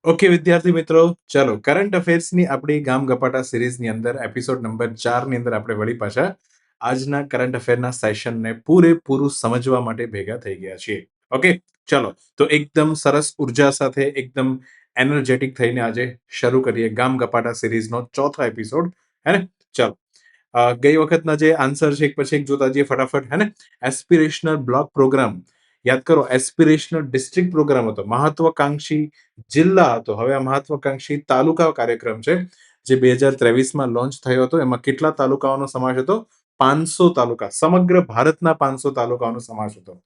Okay વિદ્યાર્થી મિત્રો, ચાલો કરંટ અફેર્સની આપણી ગામ ગપાટા સિરીઝની અંદર એપિસોડ નંબર 4 ની અંદર આપણે વળી પાછા આજના કરંટ અફેરના સેશનને પૂરેપૂરું સમજવા માટે ભેગા થઈ ગયા છીએ. ઓકે, ચાલો તો એકદમ સરસ ઉર્જા સાથે એકદમ એનર્જેટિક થઈને આજે શરૂ કરીએ ગામ ગપાટા સિરીઝનો ચોથો એપિસોડ. હે ને? ચાલો. ગઈ વખતના જે આન્સર છે એક પછી એક જોતા જઈએ ફટાફટ. હે ને? એસ્પિરેશનલ બ્લોક પ્રોગ્રામ યાદ કરો. એસ્પિરેશનલ ડિસ્ટ્રિક્ટ પ્રોગ્રામ હતો, મહત્વકાંક્ષી જિલ્લા હતો. હવે આ મહત્વકાંક્ષી તાલુકા કાર્યક્રમ છે જે 2023માં લોન્ચ થયો હતો. એમાં કેટલા તાલુકાઓનો સમાવેશ હતો? 500 તાલુકા, સમગ્ર ભારતના 500 તાલુકાઓનો સમાવેશ હતો.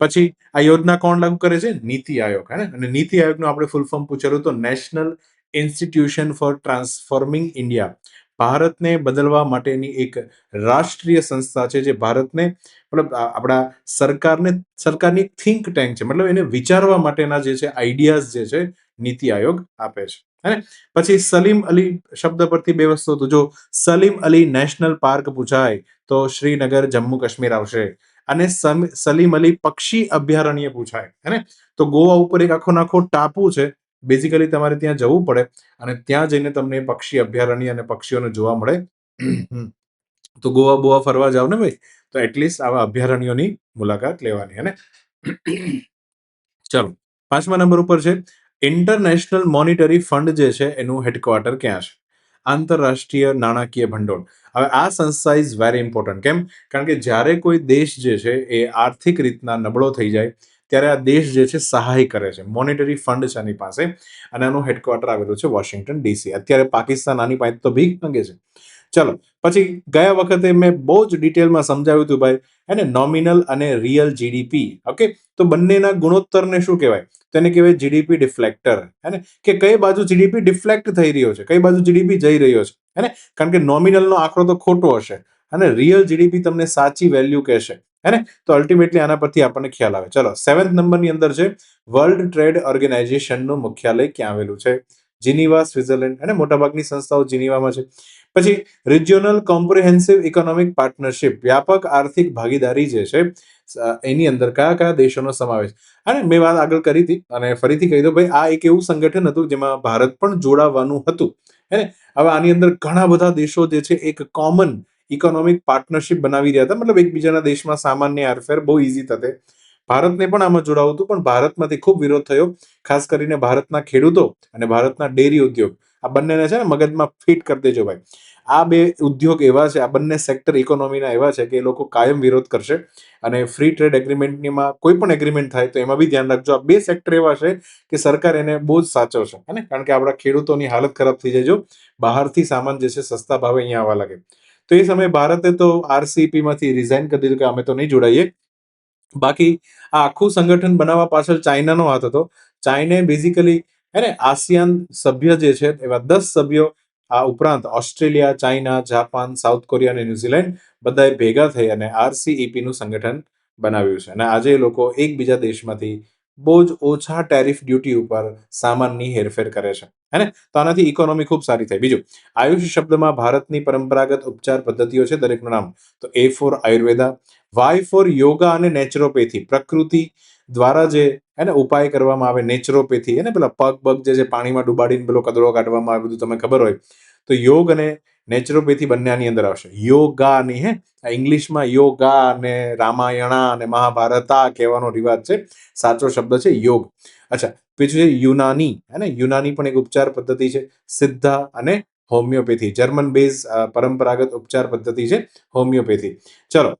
પછી આ યોજના કોણ લાગુ કરે છે? નીતિ આયોગ. હે ને? અને નીતિ આયોગનું આપણે ફૂલ ફોર્મ પૂછેલું તો national institution for transforming India. ભારતને બદલવા માટેની એક રાષ્ટ્રીય સંસ્થા છે જે ભારતને મતલબ આપણા સરકારની થિંક ટેન્ક છે. મતલબ એને વિચારવા માટેના જે છે આઈડિયાઝ જે છે નીતિ આયોગ આપે છે. હે ને? પછી સલીમ અલી શબ્દ પરથી બે વસ્તુ હતું. જો સલીમ અલી નેશનલ પાર્ક પૂછાય તો શ્રીનગર જમ્મુ કાશ્મીર આવશે. અને સલીમ અલી પક્ષી અભયારણ્ય પૂછાય. હે ને? તો ગોવા ઉપર એક આખો ટાપુ છે. બેઝિકલી તમારે ત્યાં જવું પડે અને ત્યાં જઈને તમને પક્ષી અભયારણ્ય અને પક્ષીઓને જોવા મળે. તો ગોવા બોવા ફરવા જાવ ને ભાઈ, તો એટલીસ્ટ આવા અભયારણ્યોની મુલાકાત લેવાની. હે ને? ચલો, 5મા નંબર ઉપર છે ઇન્ટરનેશનલ મોનિટરી ફંડ જે છે એનું હેડક્વાર્ટર ક્યાં છે? આંતરરાષ્ટ્રીય નાણાકીય ભંડોળ. હવે આ સંસ્થા ઇઝ વેરી ઇમ્પોર્ટન્ટ. કેમ? કારણ કે જ્યારે કોઈ દેશ જે છે એ આર્થિક રીતના નબળો થઈ જાય ત્યારે આ દેશ જે છે સહાય કરે છે. મોનિટરી ફંડ છે આની પાસે અને આનું હેડક્વાર્ટર આવેલું છે વોશિંગ્ટન ડીસી. અત્યારે પાકિસ્તાન આની પાસે તો ભીખ માંગે છે. ચલો, પછી ગયા વખતે મેં બહુ જ ડિટેલમાં સમજાવ્યું હતું ભાઈ. એને નોમિનલ અને રિયલ જીડીપી. ઓકે, તો બંનેના ગુણોત્તરને શું કહેવાય? તેને કહેવાય જીડીપી ડિફ્લેક્ટર. હે ને? કે કઈ બાજુ જીડીપી ડિફ્લેક્ટ થઈ રહ્યો છે, કઈ બાજુ જીડીપી જઈ રહ્યો છે. હે ને? કારણ કે નોમિનલનો આંકડો તો ખોટો હશે અને રિયલ જીડીપી તમને સાચી વેલ્યુ કહેશે. હે ને? તો અલ્ટિમેટલી આના પરથી આપણને ખ્યાલ આવે. ચલો, 7th નંબરની અંદર છે વર્લ્ડ ટ્રેડ ઓર્ગેનાઇઝેશનનું મુખ્યાલય ક્યાં આવેલું છે? Geneva, Switzerland. અને મોટાભાગની સંસ્થાઓ જીનીવામાં છે. પછી રિજિયોનલ કોમ્પ્રિહેન્સિવ ઇકોનોમિક પાર્ટનરશિપ, વ્યાપક આર્થિક ભાગીદારી જે છે એની અંદર કયા કયા દેશોનો સમાવેશ? અને મેં વાત આગળ કરી હતી અને ફરીથી કહી દઉં ભાઈ, આ એક એવું સંગઠન હતું જેમાં ભારત પણ જોડાવાનું હતું. હે ને? હવે આની અંદર ઘણા બધા દેશો જે છે એક કોમન ઇકોનોમિક પાર્ટનરશિપ બનાવી રહ્યા હતા. મતલબ એકબીજાના દેશમાં સામાન્ય હેરફેર બહુ ઇઝી થતે. ભારતને પણ આમાં જોડાવું હતું, પણ ભારતમાંથી ખૂબ વિરોધ થયો. ખાસ કરીને ભારતના ખેડૂતો અને ભારતના ડેરી ઉદ્યોગ, આ બંનેને છે ને મગજમાં ફિટ કરી દેજો ભાઈ. આ બે ઉદ્યોગ એવા છે, આ બંને સેક્ટર ઇકોનોમીના એવા છે કે એ લોકો કાયમ વિરોધ કરશે. અને ફ્રી ટ્રેડ એગ્રીમેન્ટમાં કોઈ પણ એગ્રીમેન્ટ થાય તો એમાં બી ધ્યાન રાખજો. આ બે સેક્ટર એવા છે કે સરકાર એને બહુ જ સાચવશે. હે ને? કારણ કે આપણા ખેડૂતોની હાલત ખરાબ થઈ જાય જો બહારથી સામાન જે છે સસ્તા ભાવે અહીંયા આવવા લાગે. તો એ સમયે ભારતે તો આરસીઈપી માંથી રિઝાઇન કરી દીધું કે અમે તો નહીં જોડાઈએ. બાકી આ આખું સંગઠન બનાવવા પાછળ ચાઇનાનો હાથ હતો. ચાઇને બેઝિકલી હે ને આસિયાન સભ્ય જે છે એવા 10 સભ્યો, આ ઉપરાંત Australia, China, Japan, south Korea અને ન્યુઝીલેન્ડ બધાએ ભેગા થઈ અને આરસીઈપી નું સંગઠન બનાવ્યું છે. અને આજે એ લોકો એકબીજા દેશમાંથી બહુ જ ઓછા ટેરિફ ડ્યુટી ઉપર સામાનની હેરફેર કરે છે. હે ને? તો આનાથી ઇકોનોમી ખૂબ સારી થાય. બીજું, આયુષ શબ્દમાં ભારતની પરંપરાગત ઉપચાર પદ્ધતિઓ છે, દરેકનું નામ. તો A for Ayurveda, Y for yoga અને નેચરોપેથી, પ્રકૃતિ દ્વારા જે એને ઉપાય કરવામાં આવે, નેચરોપેથી. એને પેલા પગ જે છે પાણીમાં ડુબાડીને પેલો કદડો કાઢવામાં આવે, બધું તમને ખબર હોય. તો યોગ અને નેચરોપેથી બંને આની અંદર આવશે. યોગાની, હે, ઇંગ્લિશમાં યોગા અને રામાયણા અને મહાભારતા કહેવાનો રિવાજ છે. સાચો શબ્દ છે યોગ. અચ્છા, બીજું છે યુનાની. હે ને? યુનાની પણ એક ઉપચાર પદ્ધતિ છે. સિદ્ધા અને હોમિયોપેથી, જર્મન બેઝ પરંપરાગત ઉપચાર પદ્ધતિ છે હોમિયોપેથી. ચલો,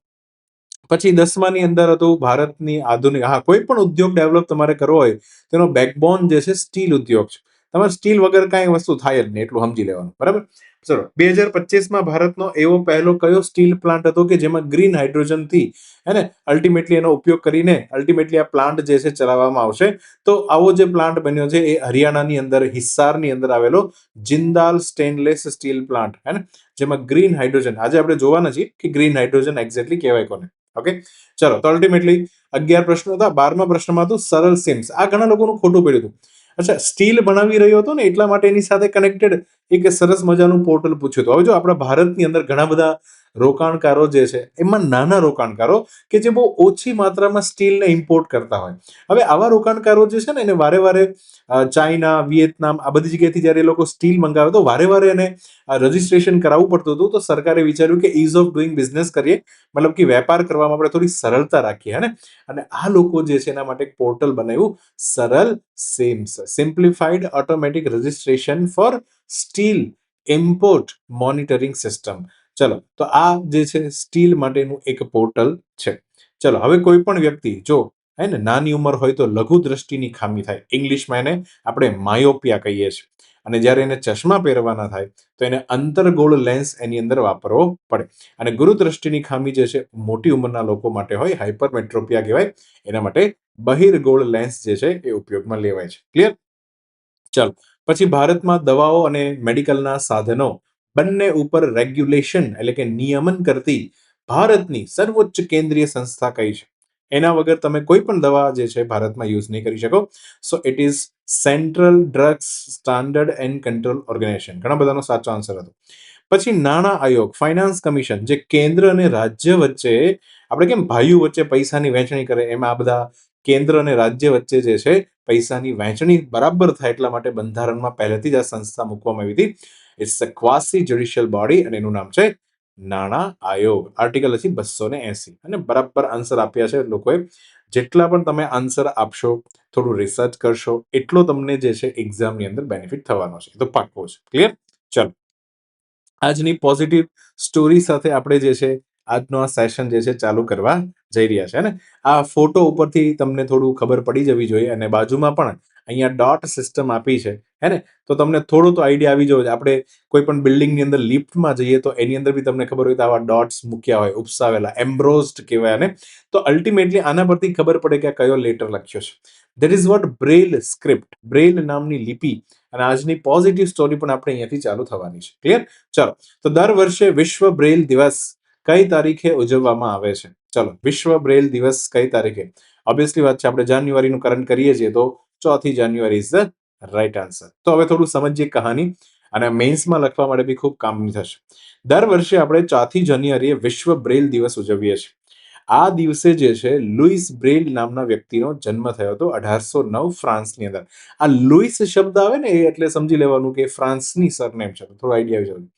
પછી 10માની અંદર હતું ભારતની આધુનિક. હા, કોઈ પણ ઉદ્યોગ ડેવલપ તમારે કરવો હોય તેનો બેકબોન જે છે સ્ટીલ ઉદ્યોગ છે. તમારે સ્ટીલ વગર કાંઈ વસ્તુ થાય જ નહીં, એટલું સમજી લેવાનું. બરાબર? ચલો, 2025માં ભારતનો એવો પહેલો કયો સ્ટીલ પ્લાન્ટ હતો કે જેમાં ગ્રીન હાઇડ્રોજનથી હે ને અલ્ટિમેટલી એનો ઉપયોગ કરીને અલ્ટિમેટલી આ પ્લાન્ટ જે છે ચલાવવામાં આવશે? તો આવો જે પ્લાન્ટ બન્યો છે એ હરિયાણાની અંદર હિસારની અંદર આવેલો જિંદાલ સ્ટેનલેસ સ્ટીલ પ્લાન્ટ. હે ને? જેમાં ગ્રીન હાઇડ્રોજન, આજે આપણે જોવાના છીએ કે ગ્રીન હાઇડ્રોજન એક્ઝેક્ટલી કહેવાય કોને. ઓકે, ચલો, તો અલ્ટિમેટલી 11 પ્રશ્નો હતા. 12મા પ્રશ્નમાં હતું સરળ સિમ્સ. આ ઘણા લોકોનું ખોટું પડ્યું હતું. અચ્છા, સ્ટીલ બનાવી રહ્યો હતો ને એટલા માટે એની સાથે કનેક્ટેડ એક સરસ મજાનું પોર્ટલ પૂછ્યું હતું. હવે જો આપણા ભારતની અંદર ઘણા બધા રોકાણકારો જે છે એમાં નાના રોકાણકારો કે જે બહુ ઓછી માત્રામાં સ્ટીલને ઇમ્પોર્ટ કરતા હોય. હવે આવા રોકાણકારો જે છે ને એને વારે વારે ચાઇના, વિયેતનામ આ બધી જગ્યાએથી જ્યારે એ લોકો સ્ટીલ મંગાવે તો વારે વારે એને રજીસ્ટ્રેશન કરાવવું પડતું હતું. તો સરકારે વિચાર્યું કે ઇઝ ઓફ ડુઈંગ બિઝનેસ કરીએ, મતલબ કે વેપાર કરવામાં આપણે થોડી સરળતા રાખીએ હે ને. અને આ લોકો જે છે એના માટે એક પોર્ટલ બનાવ્યું, Saral SIMS, simplified automatic registration for steel import monitoring system. ચલો, તો આ જે છે સ્ટીલ માટેનું એક પોર્ટલ છે. ચલો, હવે કોઈ પણ વ્યક્તિ જો હે ને નાની ઉંમર હોય તો લઘુ દ્રષ્ટિની ખામી થાય, ઇંગ્લિશમાં એને આપણે માયોપિયા કહીએ છીએ. અને જ્યારે એને ચશ્મા પહેરવાના થાય તો એને અંતરગોળ લેન્સ એની અંદર વાપરવો પડે. અને ગુરુદ્રષ્ટિની ખામી જે છે મોટી ઉંમરના લોકો માટે હોય, હાઇપરમેટ્રોપિયા કહેવાય, એના માટે બહિર્ગોળ લેન્સ જે છે એ ઉપયોગમાં લેવાય છે. ક્લિયર? ચાલો, પછી ભારતમાં દવાઓ અને મેડિકલના સાધનો બંને ઉપર રેગ્યુલેશન એટલે કે નિયમન કરતી ભારતની સર્વોચ્ચ કેન્દ્રીય સંસ્થા કઈ છે? એના વગર તમે કોઈ પણ દવા જે છે ભારતમાં યુઝ નહીં કરી શકો. So it is central drugs standard and control organization. ઘણા બધાનો સાચો આન્સર હતો. પછી નાણાં આયોગ, ફાઇનાન્સ કમિશન, જે કેન્દ્ર અને રાજ્ય વચ્ચે આપણે કેમ ભાઈઓ વચ્ચે પૈસાની વહેંચણી કરે, એમાં આ બધા કેન્દ્ર અને રાજ્ય વચ્ચે જે છે પૈસાની વહેંચણી બરાબર થાય એટલા માટે બંધારણમાં પહેલેથી જ આ સંસ્થા મૂકવામાં આવી હતી. ઇટ્સ અ ક્વાસી જ્યુડિશિયલ બોડી અને એનું નામ છે નાણાં આયોગ. આર્ટિકલ હતી 280. અને બરાબર આન્સર આપ્યા છે લોકોએ. જેટલા પણ તમે આન્સર આપશો, થોડું રિસર્ચ કરશો, એટલો તમને જે છે એક્ઝામની અંદર બેનિફિટ થવાનો છે. તો પાક્કો છે. ક્લિયર? ચલો, આજની પોઝિટિવ સ્ટોરી સાથે આપણે જે છે આજનો આ સેશન જે છે ચાલુ કરવા જઈ રહ્યા છે ને. આ ફોટો ઉપરથી તમને થોડું ખબર પડી જવી જોઈએ. અને બાજુમાં પણ અહીંયા ડોટ સિસ્ટમ આપી છે હે ને. તો તમને થોડો તો આઈડિયા આવી જવો. આપણે કોઈ પણ બિલ્ડિંગની અંદર લિફ્ટમાં જઈએ તો એની અંદર બી તમને ખબર હોય તો આવા ડોટ્સ મૂક્યા હોય, ઉપસાવેલા, એમ્બ્રોઝડ કહેવાય ને. તો અલ્ટિમેટલી આના પરથી ખબર પડે કે આ કયો લેટર લખ્યો છે. That is what Braille script, Braille નામની લિપિ. અને આજની પોઝિટિવ સ્ટોરી પણ આપણે અહીંયાથી ચાલુ થવાની છે. ક્લિયર? ચલો, તો દર વર્ષે વિશ્વ બ્રેલ દિવસ કઈ તારીખે ઉજવવામાં આવે છે? ચલો, વિશ્વ બ્રેલ દિવસ કઈ તારીખે? ઓબ્વિયસલી વાત છે, આપણે જાન્યુઆરીનું કરંટ કરીએ છીએ તો 4 જાન્યુઆરી ઇઝ ધ રાઈટ આન્સર. તો હવે થોડું સમજીએ કહાની, અને મેન્સમાં લખવા માટે બી ખૂબ કામની થશે. દર વર્ષે આપણે 4 જાન્યુઆરીએ વિશ્વ બ્રેલ દિવસ ઉજવીએ છીએ. આ દિવસે જે છે લુઈસ બ્રેલ નામના વ્યક્તિનો જન્મ થયો હતો 1809 ફ્રાન્સની અંદર. આ લુઈસ શબ્દ આવે ને એ એટલે સમજી લેવાનું કે ફ્રાન્સની સરનેમ છે. થોડો આઈડિયા આવી જવાનું.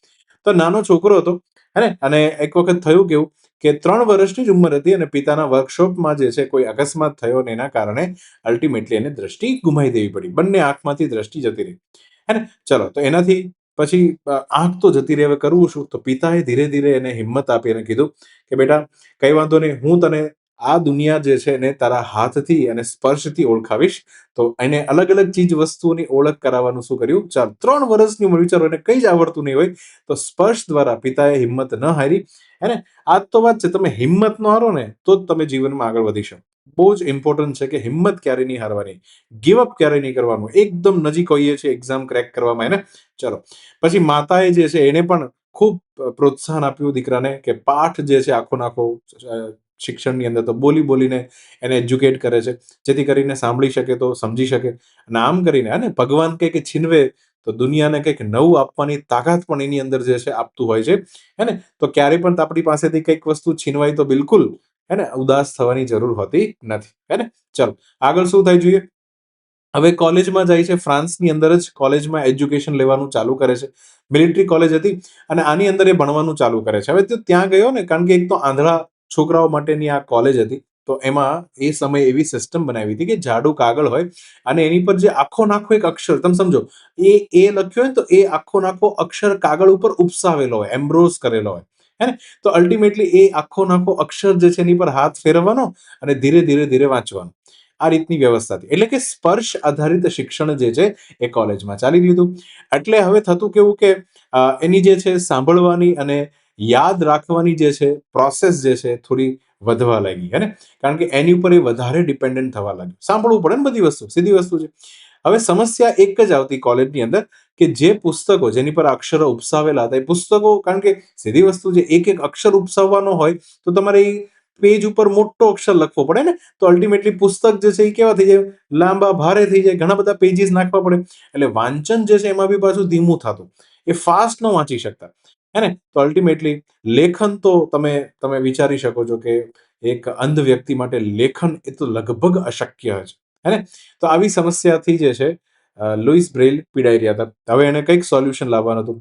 તો નાનો છોકરો હતો હે, અને એક વખત થયું કેવું કે 3 વર્ષની જ ઉંમર હતી અને પિતાના વર્કશોપમાં જે છે કોઈ અકસ્માત થયો ને એના કારણે અલ્ટિમેટલી એને દ્રષ્ટિ ગુમાવી દેવી પડી. બંને આંખમાંથી દ્રષ્ટિ જતી રહી હે ને. ચલો, તો એનાથી પછી આંખ તો જતી રહી, હવે કરવું શું? તો પિતાએ ધીરે ધીરે એને હિંમત આપી અને કીધું કે બેટા કઈ વાંધો નહીં, હું તને આ દુનિયા જે છે એને તારા હાથથી અને સ્પર્શથી ઓળખાવીશ. તો એને અલગ અલગ ચીજ વસ્તુઓની ઓળખ કરાવવાનું શું કર્યું? 3 વર્ષની ઉંમર, વિચારો, એને કંઈ જ આવડતું નહીં હોય તો સ્પર્શ દ્વારા પિતાએ હિંમત ન હારી હે ને. આ તો વાત છે, તમે હિંમત ન હારો ને તો જ તમે જીવનમાં આગળ વધી શકો. બહુ જ ઇમ્પોર્ટન્ટ છે કે હિંમત ક્યારે નહીં હારવાની, ગીવ અપ ક્યારે નહીં કરવાનું. એકદમ નજીક હોઈએ છીએ એક્ઝામ ક્રેક કરવામાં એને. ચલો, પછી માતાએ જે છે એને પણ ખૂબ પ્રોત્સાહન આપ્યું દીકરાને કે પાઠ જે છે આખો નાખો શિક્ષણની અંદર તો બોલી બોલીને એને એજ્યુકેટ કરે છે, જેથી કરીને સાંભળી શકે તો સમજી શકે. અને આમ કરીને અને ભગવાન કે છીનવે તો દુનિયાને કંઈક નવું આપવાની તાકાત પણ એની અંદર જે છે આપતું હોય છે હે ને. તો ક્યારે પણ આપણી પાસેથી કંઈક વસ્તુ છીનવાય તો બિલકુલ હે ને ઉદાસ થવાની જરૂર હોતી નથી હે ને. ચલો, આગળ શું થાય જોઈએ. હવે કોલેજમાં જાય છે, ફ્રાન્સની અંદર જ કોલેજમાં એજ્યુકેશન લેવાનું ચાલુ કરે છે. મિલિટરી કોલેજ હતી અને આની અંદર એ ભણવાનું ચાલુ કરે છે. હવે તો ત્યાં ગયો ને, કારણ કે એક તો આંધળા છોકરાઓ માટેની આ કોલેજ હતી. તો એમાં એ સમયે એવી સિસ્ટમ બનાવી હતી કે જાડું કાગળ હોય અને એની પર જે આખો નાખો એક અક્ષર, તમે સમજો, એ લખ્યો હોય ને તો એ આખો નાખો અક્ષર કાગળ ઉપર ઉપસાવેલો હોય, એમ્બ્રોઝ કરેલો હોય હે ને. તો અલ્ટિમેટલી એ આખો નાખો અક્ષર જે છે એની પર હાથ ફેરવવાનો અને ધીરે ધીરે ધીરે વાંચવાનું. આ રીતની વ્યવસ્થા હતી. એટલે કે સ્પર્શ આધારિત શિક્ષણ જે છે એ કોલેજમાં ચાલી રહ્યું હતું. એટલે હવે થતું કેવું કે એની જે છે સાંભળવાની અને યાદ રાખવાની જે છે પ્રોસેસ જે છે થોડી વધવા લાગી હે ને. કારણ કે એની ઉપર એ વધારે ડિપેન્ડન્ટ થવા લાગ્યું. સાંભળવું પડે ને બધી વસ્તુ, સીધી વસ્તુ છે. હવે સમસ્યા એક જ આવતી કોલેજની અંદર કે જે પુસ્તકો જેની પર અક્ષરો ઉપસાવેલા હતા એ પુસ્તકો, કારણ કે સીધી વસ્તુ છે, એક એક અક્ષર ઉપસાવવાનો હોય તો તમારે એ પેજ ઉપર મોટો અક્ષર લખવો પડે ને. તો અલ્ટિમેટલી પુસ્તક જે છે એ કેવા થઈ જાય, લાંબા ભારે થઈ જાય, ઘણા બધા પેજીસ નાખવા પડે. એટલે વાંચન જે છે એમાં બી પાછું ધીમું થતું, એ ફાસ્ટ ન વાંચી શકતા. હે ને? તો અલ્ટિમેટલી લેખન તો તમે તમે વિચારી શકો છો કે એક અંધ વ્યક્તિ માટે લેખન એ તો લગભગ અશક્ય છે. હે ને? તો આવી સમસ્યાથી જે છે લુઈસ બ્રેઇલ પીડાઈ રહ્યા હતા. હવે એને કંઈક સોલ્યુશન લાવવાનું હતું.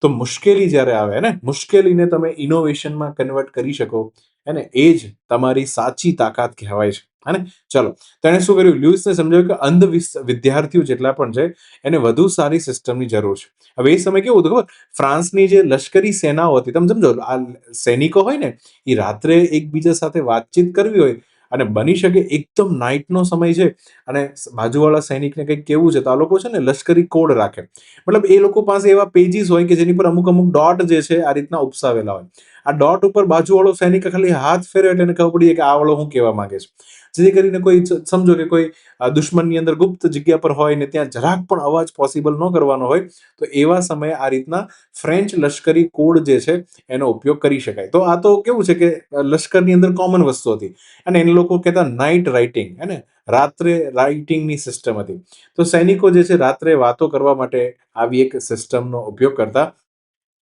તો મુશ્કેલી જ્યારે આવે હે ને, મુશ્કેલીને તમે ઇનોવેશનમાં કન્વર્ટ કરી શકો, હે ને? એ જ તમારી સાચી તાકાત કહેવાય છે. હે ને? ચલો. તેણે શું કર્યું? લ્યુઇસને સમજાવ્યું કે અંધ વિદ્યાર્થીઓ જેટલા પણ છે, એને વધુ સારી સિસ્ટમની જરૂર છે. હવે એ સમય કેવું હતું ખબર? ફ્રાન્સની જે લશ્કરી સેનાઓ હતી, તમે સમજો આ સૈનિકો હોય ને, એ રાત્રે એકબીજા સાથે વાતચીત કરવી હોય અને બની શકે એકદમ નાઈટનો સમય છે અને બાજુવાળા સૈનિકને કંઈક કેવું છે, તો આ લોકો છે ને લશ્કરી કોડ રાખે. મતલબ એ લોકો પાસે એવા પેજીસ હોય કે જેની પર અમુક અમુક ડોટ જે છે આ રીતના ઉપસાવેલા હોય. આ ડોટ ઉપર બાજુવાળો સૈનિક ખાલી હાથ ફેરવે એટલે એને ખબર પડી કે આ વાળો શું કહેવા માંગે છે. જેથી કરીને કોઈ સમજો કે કોઈ દુશ્મનની અંદર ગુપ્ત જગ્યા પર હોય ને ત્યાં જરાક પણ અવાજ પોસિબલ ન કરવાનો હોય, તો એવા સમયે આ રીતના ફ્રેન્ચ લશ્કરી કોડ જે છે એનો ઉપયોગ કરી શકાય. તો આ તો કેવું છે કે લશ્કરની અંદર કોમન વસ્તુ હતી અને એને લોકો કહેતા નાઇટ રાઇટિંગ, હે ને? રાત્રે રાઇટિંગની સિસ્ટમ હતી. તો સૈનિકો જે છે રાત્રે વાતો કરવા માટે આવી એક સિસ્ટમનો ઉપયોગ કરતા.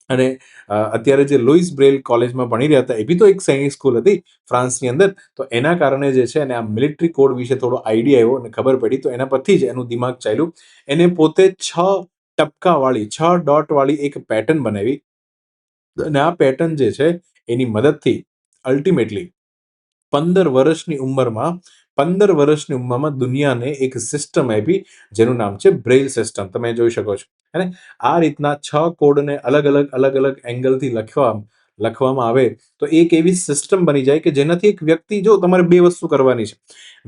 અને અત્યારે જે લુઈસ બ્રેલ કોલેજમાં ભણી રહ્યા હતા, એ બી તો એક સૈનિક સ્કૂલ હતી ફ્રાન્સની અંદર. તો એના કારણે જે છે અને આ મિલિટરી કોડ વિશે થોડો આઈડિયા આવ્યો અને ખબર પડી, તો એના પરથી જ એનું દિમાગ ચાલ્યું. એને પોતે 6 ટપકાવાળી 6 ડોટવાળી એક પેટર્ન બનાવી અને આ પેટર્ન જે છે એની મદદથી અલ્ટિમેટલી 15 વર્ષની ઉંમરમાં દુનિયાને એક સિસ્ટમ આપી જેનું નામ છે બ્રેઇલ સિસ્ટમ. તમે જોઈ શકો છો. અને આ રીતના 6 કોડને અલગ અલગ અલગ અલગ એંગલથી લખવામાં આવે તો એક એવી સિસ્ટમ બની જાય કે જેનાથી એક વ્યક્તિ, જો તમારે બે વસ્તુ કરવાની છે,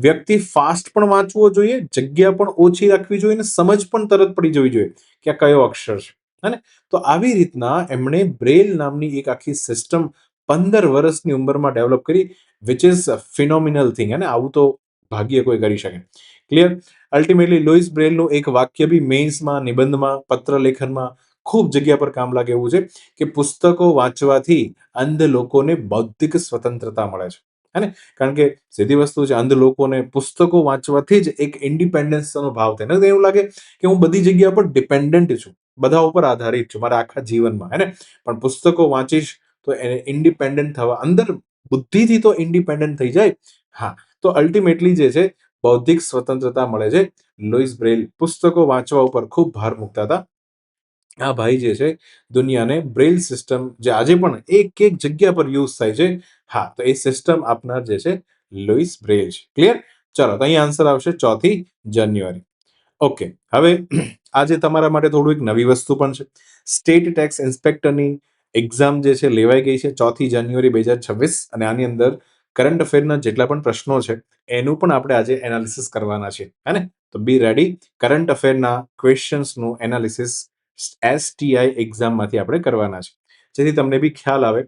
વ્યક્તિ ફાસ્ટ પણ વાંચવો જોઈએ, જગ્યા પણ ઓછી રાખવી જોઈએ અને સમજ પણ તરત પડી જવી જોઈએ કે આ કયો અક્ષર છે. હે? તો આવી રીતના એમણે બ્રેઇલ નામની એક આખી સિસ્ટમ 15 વર્ષની ઉંમરમાં ડેવલપ કરી, વિચ ઇઝ ફિનોમિનલ થિંગ. અને આવું તો ભાગ્ય કોઈ કરી શકે. ક્લિયર? અલ્ટિમેટલી લુઈસ બ્રેલનું એક વાક્ય બી મેઇન્સમાં, નિબંધમાં, પત્ર લેખનમાં ખૂબ જગ્યા પર કામ લાગે એવું છે કે પુસ્તકો વાંચવાથી અંધ લોકોને બૌદ્ધિક સ્વતંત્રતા મળે છે. હે ને? કારણ કે સીધી વસ્તુ છે, અંધ લોકોને પુસ્તકો વાંચવાથી જ એક ઇન્ડિપેન્ડન્સનો ભાવ થાય. નહીં તો એવું લાગે કે હું બધી જગ્યા પર ડિપેન્ડન્ટ છું, બધા ઉપર આધારિત છું મારા આખા જીવનમાં. હે ને? પણ પુસ્તકો વાંચીશ તો એને ઇન્ડિપેન્ડન્ટ થવા, અંદર બુદ્ધિથી તો ઇન્ડિપેન્ડન્ટ થઈ જાય. હા, તો અલ્ટિમેટલી જે છે બૌદ્ધિક સ્વતંત્રતા મળે છે. લુઈસ બ્રેઇલ પુસ્તકો વાંચવા ઉપર ખૂબ ભાર મૂકતા હતા. આ ભાઈ જે છે દુનિયાને બ્રેઇલ સિસ્ટમ જે આજે પણ એક એક જગ્યા પર યુઝ થાય છે, હા, તો એ સિસ્ટમ આપનાર જે છે લુઈસ બ્રેઇલ છે. ક્લિયર? ચલો, તો અહીં આન્સર આવશે 4 જાન્યુઆરી. ઓકે, હવે આજે તમારા માટે થોડું એક નવી વસ્તુ પણ છે. સ્ટેટ ટેક્સ ઇન્સ્પેક્ટરની એક્ઝામ જે છે લેવાઈ ગઈ છે 4 જાન્યુઆરી 2026 અને આની અંદર કરંટ અફેરના જેટલા પણ પ્રશ્નો છે એનું પણ આપણે આજે એનાલિસિસ કરવાના છે. હે ને? તો બી રેડી. કરંટ અફેરના ક્વેશ્ચન્સનું એનાલિસિસ STI એક્ઝામમાંથી આપણે કરવાના છે, જેથી તમને બી ખ્યાલ આવે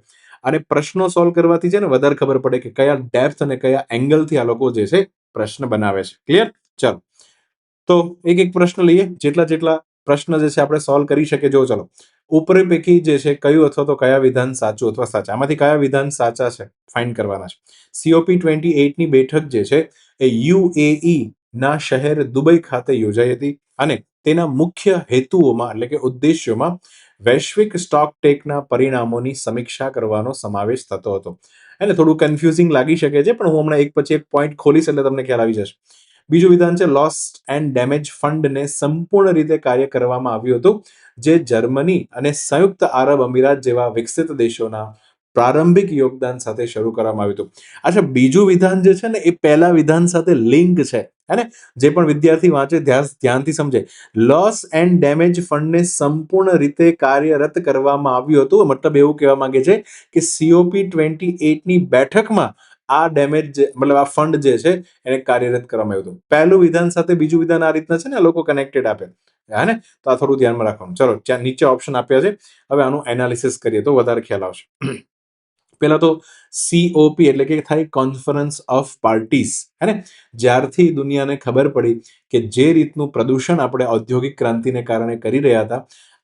અને પ્રશ્નો સોલ્વ કરવાથી છે ને વધારે ખબર પડે કે કયા ડેપ્થ અને કયા એંગલથી આ લોકો જે છે પ્રશ્ન બનાવે છે. ક્લિયર? ચલો, તો એક એક પ્રશ્ન લઈએ. જેટલા પ્રશ્ન જે છે આપણે સોલ્વ કરી શકીએ. જો ચલો, ઉપરી પૈકી જે છે કયું અથવા તો કયા વિધાન સાચું અથવા સાચા, આમાંથી કયા વિધાન સાચા છે ફાઇન્ડ કરવાના છે. COP28 ની બેઠક જે છે એ UAE ના શહેર દુબઈ ખાતે યોજાઈ હતી અને તેના મુખ્ય હેતુઓમાં એટલે કે ઉદ્દેશ્યોમાં વૈશ્વિક સ્ટોક ટેકના પરિણામોની સમીક્ષા કરવાનો સમાવેશ થતો હતો. એટલે થોડું કન્ફ્યુઝિંગ લાગી શકે છે, પણ હું હમણાં એક પછી એક પોઈન્ટ ખોલીશ એટલે તમને ખ્યાલ આવી જશે. બીજું વિધાન છે લોસ્ટ એન્ડ ડેમેજ ફંડને સંપૂર્ણ રીતે કાર્ય કરવામાં આવ્યું હતું, જે જર્મની અને સંયુક્ત આરબ અમીરાત જેવા વિકસિત દેશોના પ્રારંભિક યોગદાન સાથે શરૂ કરવામાં આવ્યું હતું. અચ્છા, બીજું વિધાન જે છે ને એ પહેલા વિધાન સાથે લિંક છે. હે ને? જે પણ વિદ્યાર્થી વાંચે ધ્યાનથી સમજે. લોસ એન્ડ ડેમેજ ફંડને સંપૂર્ણ રીતે કાર્યરત કરવામાં આવ્યું હતું, મતલબ એવું કહેવા માંગે છે કે COP28 ની બેઠકમાં આ ડેમેજ મતલબ આ ફંડ જે છે એને કાર્યરત કરવામાં આવ્યું હતું. પહેલું વિધાન સાથે બીજું વિધાન આ રીતના છે ને, લોકો કનેક્ટેડ આપે. હે ને? તો આ થોડું ધ્યાનમાં રાખવાનું. ચલો, ત્યાં નીચે ઓપ્શન આપ્યા છે, હવે આનું એનાલિસિસ કરીએ તો વધારે ખ્યાલ આવશે. પહેલા તો COP એટલે કે થાય કોન્ફરન્સ ઓફ પાર્ટીસ. હે ને? જ્યારથી દુનિયાને ખબર પડી કે જે રીતનું પ્રદૂષણ આપણે ઔદ્યોગિક ક્રાંતિને કારણે કરી રહ્યા હતા,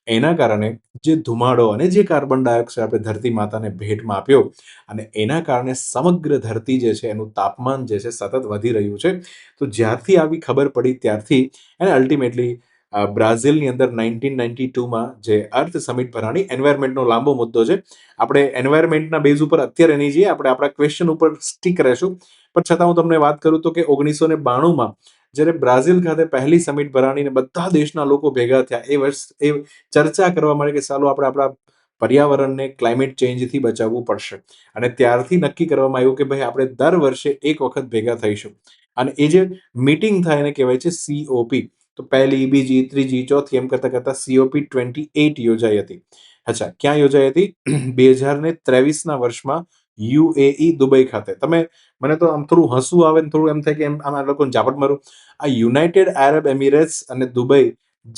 એના કારણે જે ધુમાડો અને જે કાર્બન ડાયોક્સાઇડ આપણે ધરતી માતાને ભેટમાં આપ્યો અને એના કારણે સમગ્ર ધરતી જે છે એનું તાપમાન જે છે સતત વધી રહ્યું છે. તો જ્યારથી આવી ખબર પડી ત્યારથી એને અલ્ટિમેટલી બ્રાઝિલની અંદર 1992માં જે અર્થ સમિટ ભરાણી એન્વાયરમેન્ટનો લાંબો મુદ્દો છે. આપણે એન્વાયરમેન્ટના બેઝ ઉપર અત્યારે નહીં જઈએ, આપણે આપણા ક્વેશ્ચન ઉપર સ્ટીક રહેશું. પણ છતાં હું તમને વાત કરું તો કે 1992માં જ્યારે બ્રાઝિલ ખાતે પહેલી સમિટ ભરાણીને બધા દેશના લોકો ભેગા થયા એ વર્ષ એ ચર્ચા કરવા માટે કે ચાલો આપણે આપણા પર્યાવરણને ક્લાઇમેટ ચેન્જથી બચાવવું પડશે. અને ત્યારથી નક્કી કરવામાં આવ્યું કે ભાઈ આપણે દર વર્ષે એક વખત ભેગા થઈશું. અને એ જે મીટિંગ થાય એને કહેવાય છે COP. તો પહેલી, બીજી, ત્રીજી, ચોથી એમ કરતા કરતા COP28 યોજાઈ હતી. અચ્છા, ક્યાં યોજાઈ હતી? 2023ના વર્ષમાં UAE દુબઈ ખાતે. મને તો આમ થોડું હસવું આવે ને થોડું એમ થાય કે એમ આમ આ લોકોને ઝાપટ મારું. આ યુનાઇટેડ આરબ એમિરેટ્સ અને દુબઈ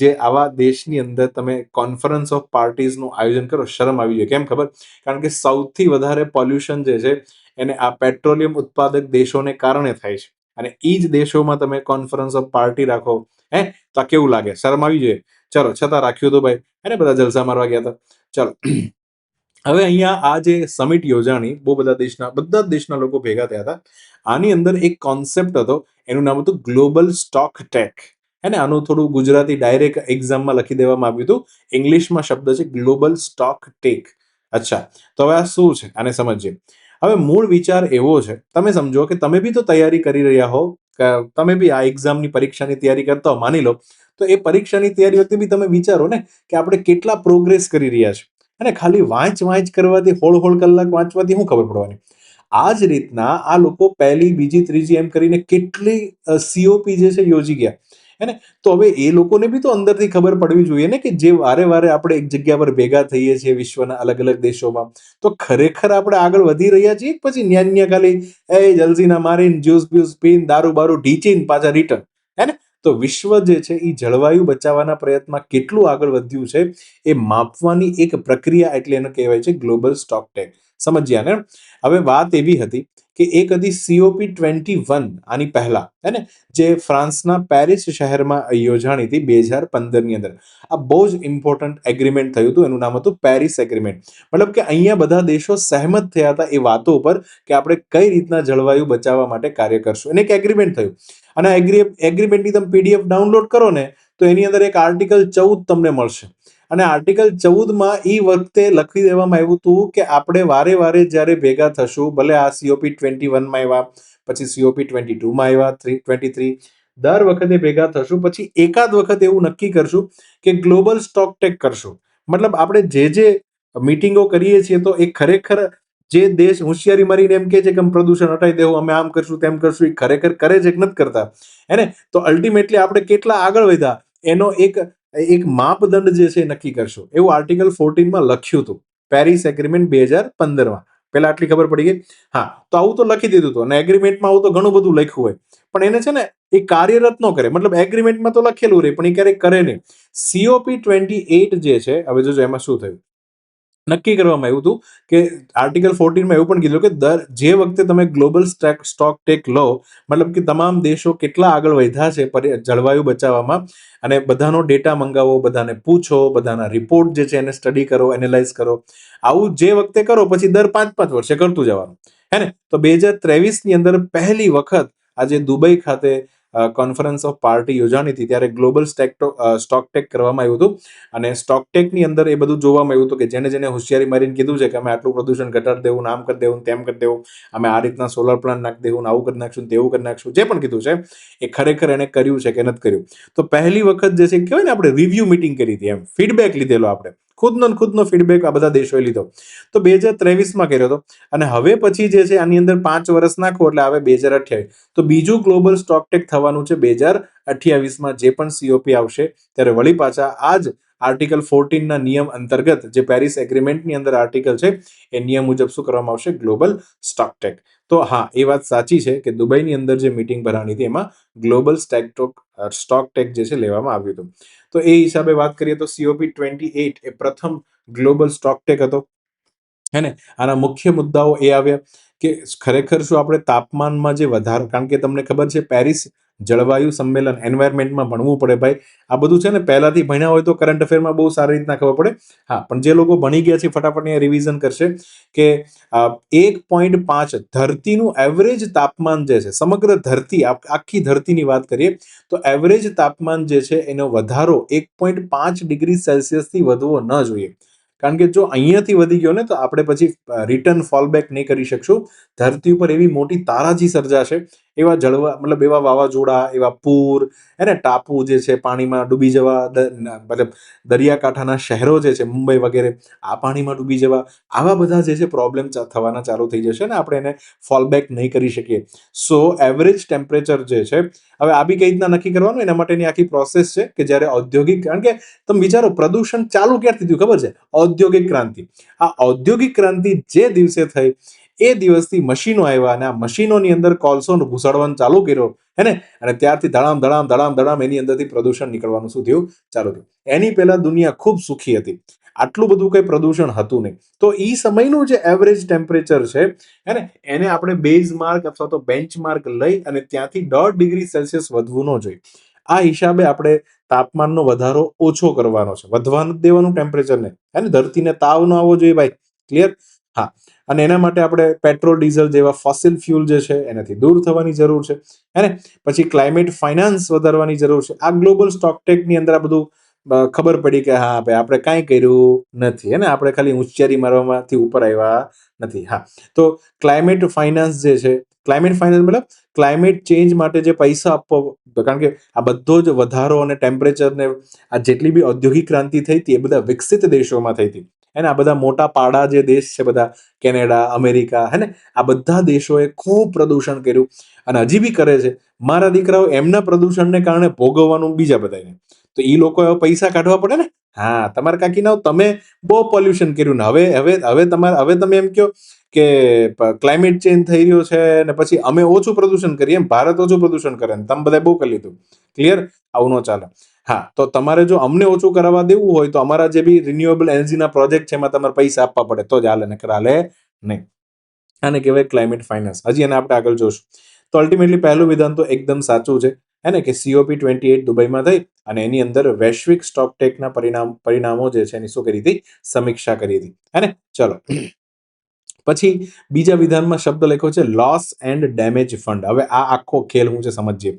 જે આવા દેશની અંદર તમે કોન્ફરન્સ ઓફ પાર્ટીઝનું આયોજન કરો, શરમ આવી જાય. કેમ ખબર? કારણ કે સૌથી વધારે પોલ્યુશન જે છે એને આ પેટ્રોલિયમ ઉત્પાદક દેશોને કારણે થાય છે. અને એ જ દેશોમાં તમે કોન્ફરન્સ ઓફ પાર્ટી રાખો, તો આ કેવું લાગે? શરમ આવી જોઈએ. ચલો, છતાં રાખ્યું હતું ભાઈ. બધા જલસા મારવા ગયા હતા. ચલો, હવે અહીંયા આ જે સમિટ યોજાણી બધા જ દેશના લોકો ભેગા થયા હતા. આની અંદર એક કોન્સેપ્ટ હતો, એનું નામ હતું ગ્લોબલ સ્ટોક ટેક. આનું થોડું ગુજરાતી ડાયરેક્ટ એક્ઝામમાં લખી દેવામાં આવ્યું હતું. ઇંગ્લિશમાં શબ્દ છે ગ્લોબલ સ્ટોક ટેક. અચ્છા, તો હવે આ શું છે આને સમજીએ. હવે મૂળ વિચાર એવો છે, તમે સમજો કે તમે બી તો તૈયારી કરી રહ્યા હો, તમે બી આ એક્ઝામની પરીક્ષાની તૈયારી કરતા હો, માની લો. તો એ પરીક્ષાની તૈયારી વખતે બી તમે વિચારો ને કે આપણે કેટલા પ્રોગ્રેસ કરી રહ્યા છે. અને ખાલી વાંચ કરવાથી હોળ કલાક વાંચવાથી શું ખબર પડવાની? આ જ રીતના આ લોકો પહેલી, બીજી, ત્રીજી એમ કરીને કેટલી COP જે છે યોજી ગયા. તો હવે એ લોકોને બી તો અંદરથી ખબર પડવી જોઈએ ને કે જે વારે આપણે એક જગ્યા પર ભેગા થઈએ છીએ વિશ્વના અલગ અલગ દેશોમાં, તો ખરેખર આપણે આગળ વધી રહ્યા છીએ પછી ન્યા ખાલી જલ્દીના મારીને જ્યુસ બ્યુસ પીને દારૂ બારૂ ઢીચીને પાછા રિટર્ન. તો વિશ્વ જે છે એ જળવાયુ બચાવવાના પ્રયત્નમાં કેટલું આગળ વધ્યું છે એ માપવાની એક પ્રક્રિયા, એટલે એને કહેવાય છે ગ્લોબલ સ્ટોક ટેક. સમજ્યા ને? હવે વાત એવી હતી કે એક હતી COP21 આની પહેલા, જે ફ્રાન્સના પેરિસ શહેરમાં યોજાણી હતી 2015ની અંદર. આ બહુ જ ઇમ્પોર્ટન્ટ એગ્રીમેન્ટ થયું હતું, એનું નામ હતું પેરિસ એગ્રીમેન્ટ. મતલબ કે અહીંયા બધા દેશો સહેમત થયા હતા એ વાતો ઉપર કે આપણે કઈ રીતના જળવાયુ બચાવવા માટે કાર્ય કરશું. એને એક એગ્રીમેન્ટ થયું. અને એગ્રીમેન્ટની તમે PDF ડાઉનલોડ કરો ને તો એની અંદર એક આર્ટિકલ 14 તમને મળશે. અને આર્ટિકલ 14માં એ વખતે લખી દેવામાં આવ્યું હતું કે આપણે વારે જ્યારે ભેગા થશું, ભલે આ COP21માં આવ્યા, પછી COP22માં આવ્યા, 23, દર વખતે ભેગા થશું પછી એકાદ વખત એવું નક્કી કરશું કે ગ્લોબલ સ્ટોક ટેક કરશું. મતલબ આપણે જે મીટિંગો કરીએ છીએ તો એ ખરેખર જે દેશ હોશિયારી મારીને એમ કે છે કે પ્રદૂષણ હટાવી દેવું, અમે આમ કરશું તેમ કરશું, એ ખરેખર કરે છે કે નથી કરતા? તો અલ્ટિમેટલી આપણે કેટલા આગળ વધ્યા એનો એક માપદંડ જે છે એ નક્કી કરશું. એવું આર્ટિકલ 14માં લખ્યું હતું પેરિસ એગ્રીમેન્ટ 2015માં. પેલા આટલી ખબર પડી ગઈ. હા, તો આવું તો લખી દીધું હતું. અને એગ્રીમેન્ટમાં આવું તો ઘણું બધું લખ્યું હોય, પણ એને છે ને એ કાર્યરત ન કરે. મતલબ એગ્રીમેન્ટમાં તો લખેલું રહે પણ એ ક્યારેક કરે નહીં. COP28 જે છે, હવે જોજો એમાં શું થયું. નક્કી કરવામાં આવ્યું હતું કે આર્ટિકલ 14માં એવું પણ કીધું કે જે વખતે તમે ગ્લોબલ સ્ટોક ટેક લો, મતલબ કે તમામ દેશો કેટલા આગળ વધ્યા છે જળવાયુ બચાવવામાં, અને બધાનો ડેટા મંગાવો, બધાને પૂછો, બધાના રિપોર્ટ જે છે એને સ્ટડી કરો, એનાલાઇઝ કરો. આવું જે વખતે કરો પછી દર 5-5 વર્ષે કરતું જવાનું. તો 2023ની અંદર પહેલી વખત આજે દુબઈ ખાતે કોન્ફરન્સ ઓફ પાર્ટી યોજાણી હતી ત્યારે ગ્લોબલ સ્ટોક ટેક કરવામાં આવ્યું હતું. અને સ્ટોક ટેકની અંદર એ બધું જોવામાં આવ્યું હતું કે જેને હોશિયારી મારીને કીધું છે કે અમે આટલું પ્રદૂષણ ઘટાડી દેવું, આમ કરી દેવું, તેમ કરી દેવું, અમે આ રીતના સોલર પ્લાન્ટ નાખી દેવું, આવું કરી નાખશું, તેવું કરી નાખશું, જે પણ કીધું છે એ ખરેખર એને કર્યું છે કે નથી કર્યું. તો પહેલી વખત જે છે કહેવાય ને આપણે રિવ્યુ મીટિંગ કરી હતી, એમ ફીડબેક લીધેલો, આપણે ખુદનો ફીડબેક આ બધા દેશોએ લીધો. તો 2023માં કર્યો હતો. અને હવે પછી જે છે આની અંદર 5 વર્ષ નાખો એટલે આવે 2028. તો બીજું ગ્લોબલ સ્ટોક ટેક થવાનું છે 2028માં. જે પણ COP આવશે ત્યારે વળી પાછા આ જ આર્ટિકલ 14ના નિયમ અંતર્ગત, જે પેરિસ એગ્રીમેન્ટની અંદર આર્ટિકલ છે એ નિયમ મુજબ શું કરવામાં આવશે? Global stocktake. તો હા, એ વાત સાચી છે કે દુબઈની અંદર જે મીટિંગ ભરાણી હતી એમાં ગ્લોબલ સ્ટોક ટેક જે છે લેવામાં આવ્યું હતું. તો એ હિસાબે વાત કરીએ તો COP28 એ પ્રથમ ગ્લોબલ સ્ટોક ટેક હતો. આના મુખ્ય મુદ્દાઓ એ આવ્યા કે ખરેખર શું આપણે તાપમાનમાં જે વધારો, કારણ કે તમને ખબર છે પેરિસ જળવાયુ સંમેલન એન્વાયરમેન્ટમાં ભણવું પડે ભાઈ. આ બધું છે ને પહેલાથી ભણ્યા હોય તો કરંટ અફેરમાં બહુ સારી રીતના ખબર પડે. હા, પણ જે લોકો ભણી ગયા છે ફટાફટ અહીંયા રિવિઝન કરશે કે 1.5 ધરતીનું એવરેજ તાપમાન જે છે, સમગ્ર ધરતી આખી ધરતીની વાત કરીએ તો એવરેજ તાપમાન જે છે એનો વધારો 1.5 ડિગ્રી સેલ્સિયસથી વધવો ન જોઈએ. કારણ કે જો અહીંયાથી વધી ગયો ને તો આપણે પછી રિટર્ન ફોલબેક નહીં કરી શકશું. ધરતી ઉપર એવી મોટી તારાજી સર્જાશે, એવા મતલબ એવા વાવાઝોડા, એવા પૂર, એને ટાપુ જે છે પાણીમાં ડૂબી જવા, મતલબ દરિયાકાંઠાના શહેરો જે છે મુંબઈ વગેરે આ પાણીમાં ડૂબી જવા, આવા બધા જે છે પ્રોબ્લેમ થવાના ચાલુ થઈ જશે ને આપણે એને ફોલબેક નહીં કરી શકીએ. સો એવરેજ ટેમ્પરેચર જે છે, હવે આ બી કઈ રીતના નક્કી કરવાનું, એના માટેની આખી પ્રોસેસ છે કે જ્યારે ઔદ્યોગિક, કારણ કે તમે વિચારો પ્રદૂષણ ચાલુ ક્યારથી થયું ખબર છે? ઔદ્યોગિક ક્રાંતિ. આ ઔદ્યોગિક ક્રાંતિ જે દિવસે થઈ એ દિવસથી મશીનો આવ્યા અને આ મશીનોની અંદર કોલસો ઘુસાડવાનું ચાલુ કર્યો, હે ને, અને ત્યારથી ધડામ ધડામ ધડામ ધડામ એની અંદરથી પ્રદૂષણ નીકળવાનું શું થયું? ચાલુ થયું. એની પહેલા દુનિયા ખૂબ સુખી હતી, આટલું બધું કઈ પ્રદૂષણ હતું નહીં. તો એ સમયનું જે એવરેજ ટેમ્પરેચર છે, હે ને, એને આપણે બેઝ માર્ક અથવા તો બેન્ચ માર્ક લઈ અને ત્યાંથી 1.5 ડિગ્રી સેલ્સિયસ વધવું ન જોઈએ. આ હિસાબે આપણે તાપમાનનો વધારો ઓછો કરવાનો છે, વધવા નથી દેવાનું ટેમ્પરેચરને, હે ને. ધરતીને તાવ ન આવવો જોઈએ ભાઈ. ક્લિયર? હા. અને એના માટે આપણે પેટ્રોલ ડીઝલ જેવા ફોસિલ ફ્યુલ જે છે એનાથી દૂર થવાની જરૂર છે, હે ને. પછી ક્લાઇમેટ ફાઇનાન્સ વધારવાની જરૂર છે. આ ગ્લોબલ સ્ટોકટેકની અંદર આ બધું ખબર પડી કે હા ભાઈ આપણે કાંઈ કર્યું નથી, હે ને, આપણે ખાલી હોશિયારી મારવામાંથી ઉપર આવ્યા નથી. હા, તો ક્લાઇમેટ ફાઇનાન્સ જે છે, ક્લાઇમેટ ફાઇનાન્સ મતલબ ક્લાઇમેટ ચેન્જ માટે જે પૈસા આપવો, કારણ કે આ બધો જ વધારો અને ટેમ્પરેચરને આ જેટલી બી ઔદ્યોગિક ક્રાંતિ થઈ હતી એ બધા વિકસિત દેશોમાં થઈ હતી, હે ને. આ બધા મોટા પાડા જે દેશ છે બધા, કેનેડા, અમેરિકા, હે ને, આ બધા દેશોએ ખૂબ પ્રદૂષણ કર્યું અને હજી બી કરે છે. મારા દીકરાઓ એમના પ્રદૂષણને કારણે ભોગવવાનું બીજા બધાને, તો એ લોકો હવે પૈસા કાઢવા પડે ને. હા, તમારા કાકીના તમે બહુ પોલ્યુશન કર્યું ને હવે હવે હવે તમારે હવે તમે એમ કહો કે ક્લાઇમેટ ચેન્જ થઈ રહ્યો છે ને પછી અમે ઓછું પ્રદૂષણ કરીએ, એમ ભારત ઓછું પ્રદૂષણ કરે ને તમે બધા બહુ કરી લીધું. ક્લિયર? આવું ન ચાલે. હા, તો તમારે જો અમને ઓછું કરાવવા દેવું હોય તો અમારા જે બી રિન્યુએબલ એનર્જીના પ્રોજેક્ટ છે એમાં તમારે પૈસા આપવા પડે તો જ હાલે, નકર હાલે નહીં. આને કહેવાય ક્લાઇમેટ ફાઇનાન્સ. હજી એને આપણે આગળ જોશું. તો અલ્ટિમેટલી પહેલું વિધાન તો એકદમ સાચું છે, હે ને, કે COP28 દુબઈમાં થઈ અને એની અંદર વૈશ્વિક સ્ટોકટેકના પરિણામો જે છે એની શું કરી હતી? સમીક્ષા કરી હતી, હે ને. ચલો, પછી બીજા વિધાનમાં શબ્દ લખ્યો છે લોસ એન્ડ ડેમેજ ફંડ. હવે આ આખો ખેલ હું છે સમજીએ.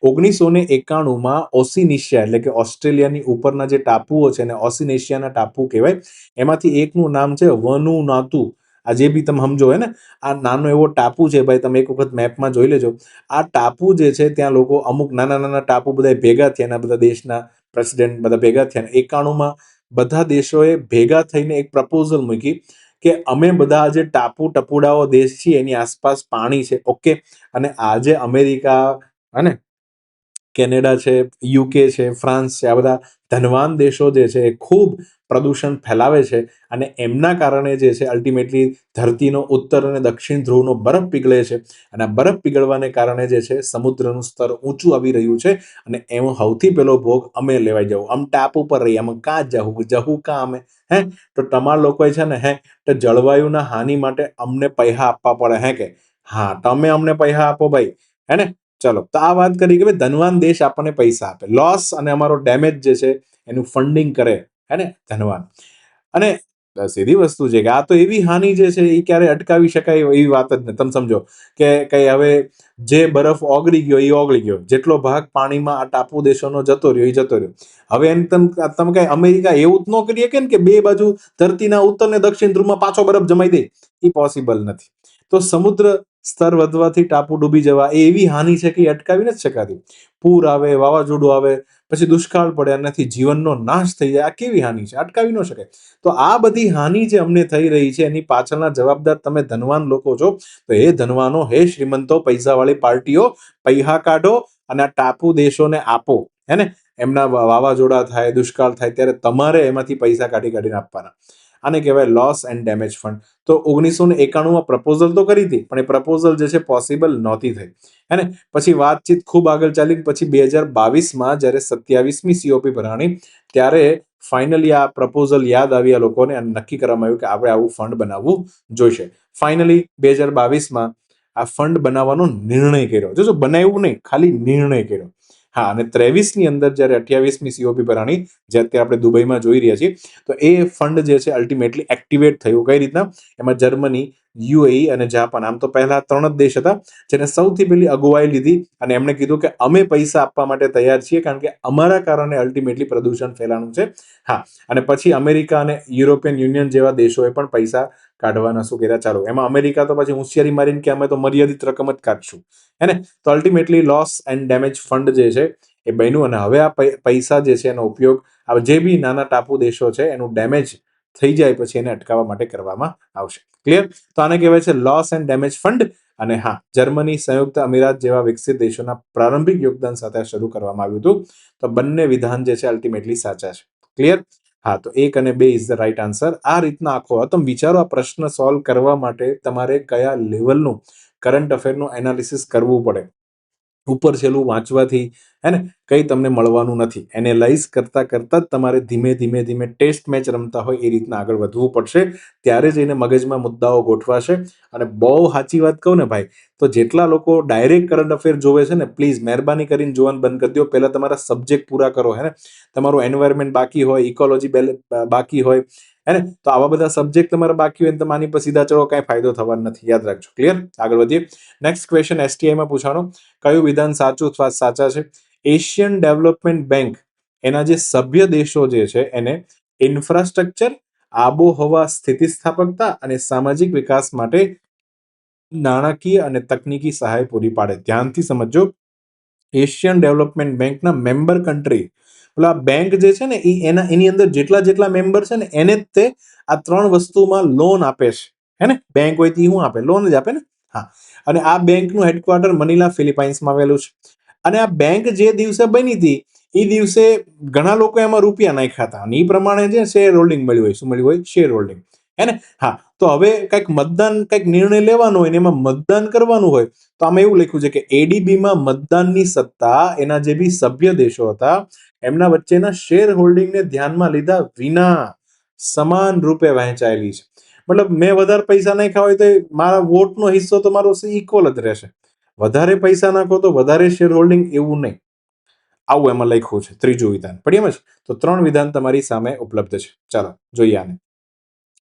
1991માં ઓસિનેશિયા એટલે કે ઓસ્ટ્રેલિયાની ઉપરના જે ટાપુઓ છે ને ઓસિનેશિયાના ટાપુ કહેવાય, એમાંથી એકનું નામ છે વનુનાતુ. આ જે બી તમે સમજો, હે ને, આ નાનો એવો ટાપુ છે ભાઈ, તમે એક વખત મેપમાં જોઈ લેજો. આ ટાપુ જે છે ત્યાં લોકો અમુક નાના નાના ટાપુ બધા ભેગા થયા, બધા દેશના પ્રેસિડેન્ટ બધા ભેગા થયા. 91માં બધા દેશોએ ભેગા થઈને એક પ્રપોઝલ મૂકી કે અમે બધા જે ટપુડાઓ દેશ છીએ એની આસપાસ પાણી છે, ઓકે, અને આજે અમેરિકા, અને કેનેડા છે, યુકે છે, ફ્રાન્સ છે, આ બધા ધનવાન દેશો જે છે એ ખૂબ પ્રદૂષણ ફેલાવે છે અને એમના કારણે જે છે અલ્ટિમેટલી ધરતીનો ઉત્તર અને દક્ષિણ ધ્રુવનો બરફ પીગળે છે અને આ બરફ પીગળવાને કારણે જે છે સમુદ્રનું સ્તર ઊંચું આવી રહ્યું છે અને એનો સૌથી પહેલો ભોગ અમે લેવાઈ જવું. આમ ટાપ ઉપર રહી, આમ કાં જવું કાં અમે, હે, તો તમારા લોકોએ છે ને, હે, તો જળવાયુના હાનિ માટે અમને પૈસા આપવા પડે, હે કે હા, તમે અમને પૈસા આપો ભાઈ, હે ને. ચલો, તો આ વાત કરી કે ભાઈ ધનવાન દેશ આપણને પૈસા આપે, લોસ અને અમારો ડેમેજ જે છે એનું ફંડિંગ કરે, હે ને, ધનવાન. અને સીધી વસ્તુ છે કે આ તો એવી હાનિ જે છે એ ક્યારે અટકાવી શકાય એવી વાત જ નથી. તમે સમજો કે કઈ હવે જે બરફ ઓગળી ગયો એ ઓગળી ગયો, જેટલો ભાગ પાણીમાં આ ટાપુ દેશોનો જતો રહ્યો એ જતો રહ્યો. હવે એમ તમે કઈ અમેરિકા એવું જ ન કરી શકે ને કે બે બાજુ ધરતીના ઉત્તર ને દક્ષિણ ધ્રુવમાં પાછો બરફ જમાઈ દે, એ પોસિબલ નથી. તો સમુદ્ર સ્તર વધવાથી ટાપુ ડૂબી જવા એ એવી હાનિ છે કે એ અટકાવી નથી શકાતી. પૂર આવે, વાવાઝોડું આવે, પછી દુષ્કાળ પડે, એનાથી જીવનનો નાશ થઈ જાય, આ કેવી હાનિ છે, અટકાવી ન શકાય. તો આ બધી હાનિ જે અમને થઈ રહી છે એની પાછળના જવાબદાર તમે ધનવાન લોકો છો. તો હે ધનવાનો, હે શ્રીમંતો, પૈસાવાળી પાર્ટીઓ, પૈસા કાઢો અને આ ટાપુ દેશોને આપો, હે ને. એમના વાવાઝોડા થાય, દુષ્કાળ થાય ત્યારે તમારે એમાંથી પૈસા કાઢી કાઢીને આપવાના. આને કહેવાય લોસ એન્ડ ડેમેજ ફંડ. તો 1991માં પ્રપોઝલ તો કરી હતી પણ એ પ્રપોઝલ જે છે પોસિબલ નહોતી થઈ, હે ને. પછી વાતચીત ખૂબ આગળ ચાલી. પછી 2022માં જ્યારે 27મી COP ભરાણી ત્યારે ફાઇનલી આ પ્રપોઝલ યાદ આવ્યા લોકોને અને નક્કી કરવામાં આવ્યું કે આપણે આવું ફંડ બનાવવું જોઈશે. ફાઇનલી 2022માં આ ફંડ બનાવવાનો નિર્ણય કર્યો. જો બનાવ્યું નહીં, ખાલી નિર્ણય કર્યો. હા, અને 23ની અંદર જ્યારે 28મી COP ભરાણી, જે અત્યારે આપણે દુબઈમાં જોઈ રહ્યા છીએ, તો એ ફંડ જે છે અલ્ટિમેટલી એક્ટિવેટ થયું. કઈ રીતના? એમાં જર્મની, યુએઈ અને જાપાન, આમ તો પહેલા 3 જ દેશ હતા જેને સૌથી પહેલી અગુવાઈ લીધી અને એમણે કીધું કે અમે પૈસા આપવા માટે તૈયાર છીએ, કારણ કે અમારા કારણે અલ્ટિમેટલી પ્રદૂષણ ફેલાનું છે. હા, અને પછી અમેરિકા અને યુરોપિયન યુનિયન જેવા દેશોએ પણ પૈસા કાઢવાના શું કર્યા ચાલુ. એમાં અમેરિકા તો પછી હોશિયારી મારીને કે અમે તો મર્યાદિત રકમ જ કાઢશું, હે ને? તો ultimately loss and damage fund જે છે એ બન્યું, અને હવે આ પૈસા જે છે એનો ઉપયોગ આ જે બી નાના ટાપુ દેશો છે એનું ડેમેજ થઈ જાય પછી એને અટકાવવા માટે કરવામાં આવશે. ક્લિયર? તો આને કહેવાય છે લોસ એન્ડ ડેમેજ ફંડ. અને હા, જર્મની, સંયુક્ત અમીરાત જેવા વિકસિત દેશોના પ્રારંભિક યોગદાન સાથે શરૂ કરવામાં આવ્યું હતું. તો બંને વિધાન જે છે અલ્ટિમેટલી સાચા છે. ક્લિયર? હા, તો 1 અને 2 ઇઝ ધ રાઈટ આન્સર. આ રીતના આખો તમે વિચારો, આ પ્રશ્ન સોલ્વ કરવા માટે તમારે કયા લેવલનું કરંટ અફેરનું એનાલિસિસ કરવું પડે. ઉપર છેલ્લું વાંચવાથી, હે ને, કંઈ તમને મળવાનું નથી. એનાલાઇઝ કરતા કરતા જ તમારે ધીમે ધીમે ધીમે ટેસ્ટ મેચ રમતા હોય એ રીતના આગળ વધવું પડશે. ત્યારે જઈને મગજમાં મુદ્દાઓ ગોઠવાશે. અને બહુ સાચી વાત કહું ને ભાઈ, તો જેટલા લોકો ડાયરેક્ટ કરંટ અફેર જોવે છે ને, પ્લીઝ મહેરબાની કરીને જોવાનું બંધ કરી દો. પહેલા તમારા સબ્જેક્ટ પૂરા કરો, હે ને. તમારું એન્વાયરમેન્ટ બાકી હોય, ઇકોલોજી બાકી હોય, હે ને, તો આવા બધા સબ્જેક્ટ તમારા બાકી હોય તો આની પર સીધા ચડો, કાંઈ ફાયદો થવાનો નથી. યાદ રાખજો. ક્લિયર? આગળ વધીએ. નેક્સ્ટ ક્વેશ્ચન STIમાં પૂછાણો. કયું વિધાન સાચું અથવા સાચા છે? એશિયન ડેવલપમેન્ટ બેંક એના જે સભ્ય દેશો જે છે એને ઇન્ફ્રાસ્ટ્રક્ચર, આબોહવા સ્થિતિસ્થાપકતા અને સામાજિક વિકાસ માટે નાણાકીય અને તકનીકી સહાય પૂરી પાડે. ધ્યાનથી સમજો. એશિયન ડેવલપમેન્ટ બેંકના મેમ્બર કન્ટ્રી, પેલા બેંક જે છે ને એની અંદર જેટલા મેમ્બર છે ને એને જ તે આ 3 વસ્તુમાં લોન આપે છે, હે ને? બેંક હોય તો શું આપે? લોન જ આપે ને. હા, અને આ બેંકનું હેડક્વાર્ટર મનીલા, ફિલિપાઇન્સમાં આવેલું છે. અને આ બેંક જે દિવસે બની હતી એ દિવસે ઘણા લોકો એમાં રૂપિયા નાખ્યા હતા, અને એ પ્રમાણે જે શેર હોલ્ડિંગ મળ્યું હોય. શું મળ્યું હોય? શેર હોલ્ડિંગ, હે ને? હા, તો હવે કંઈક નિર્ણય લેવાનો હોય ને એમાં મતદાન કરવાનું હોય, તો આમાં એવું લખ્યું છે કે એડીબીમાં મતદાનની સત્તા એના જે બી સભ્ય દેશો હતા એમના વચ્ચેના શેર હોલ્ડિંગને ધ્યાનમાં લીધા વિના સમાન રૂપે વહેંચાયેલી છે. મતલબ મેં વધારે પૈસા નાખ્યા હોય તો મારા વોટનો હિસ્સો તો મારો ઇક્વલ જ રહેશે. વધારે પૈસા નાખો તો વધારે શેર હોલ્ડિંગ, એવું નહીં. આવું એમાં લખ્યું છે. ત્રીજું વિધાન પડી એમ જ. તો 3 વિધાન તમારી સામે ઉપલબ્ધ છે. ચાલો જોઈએ આને.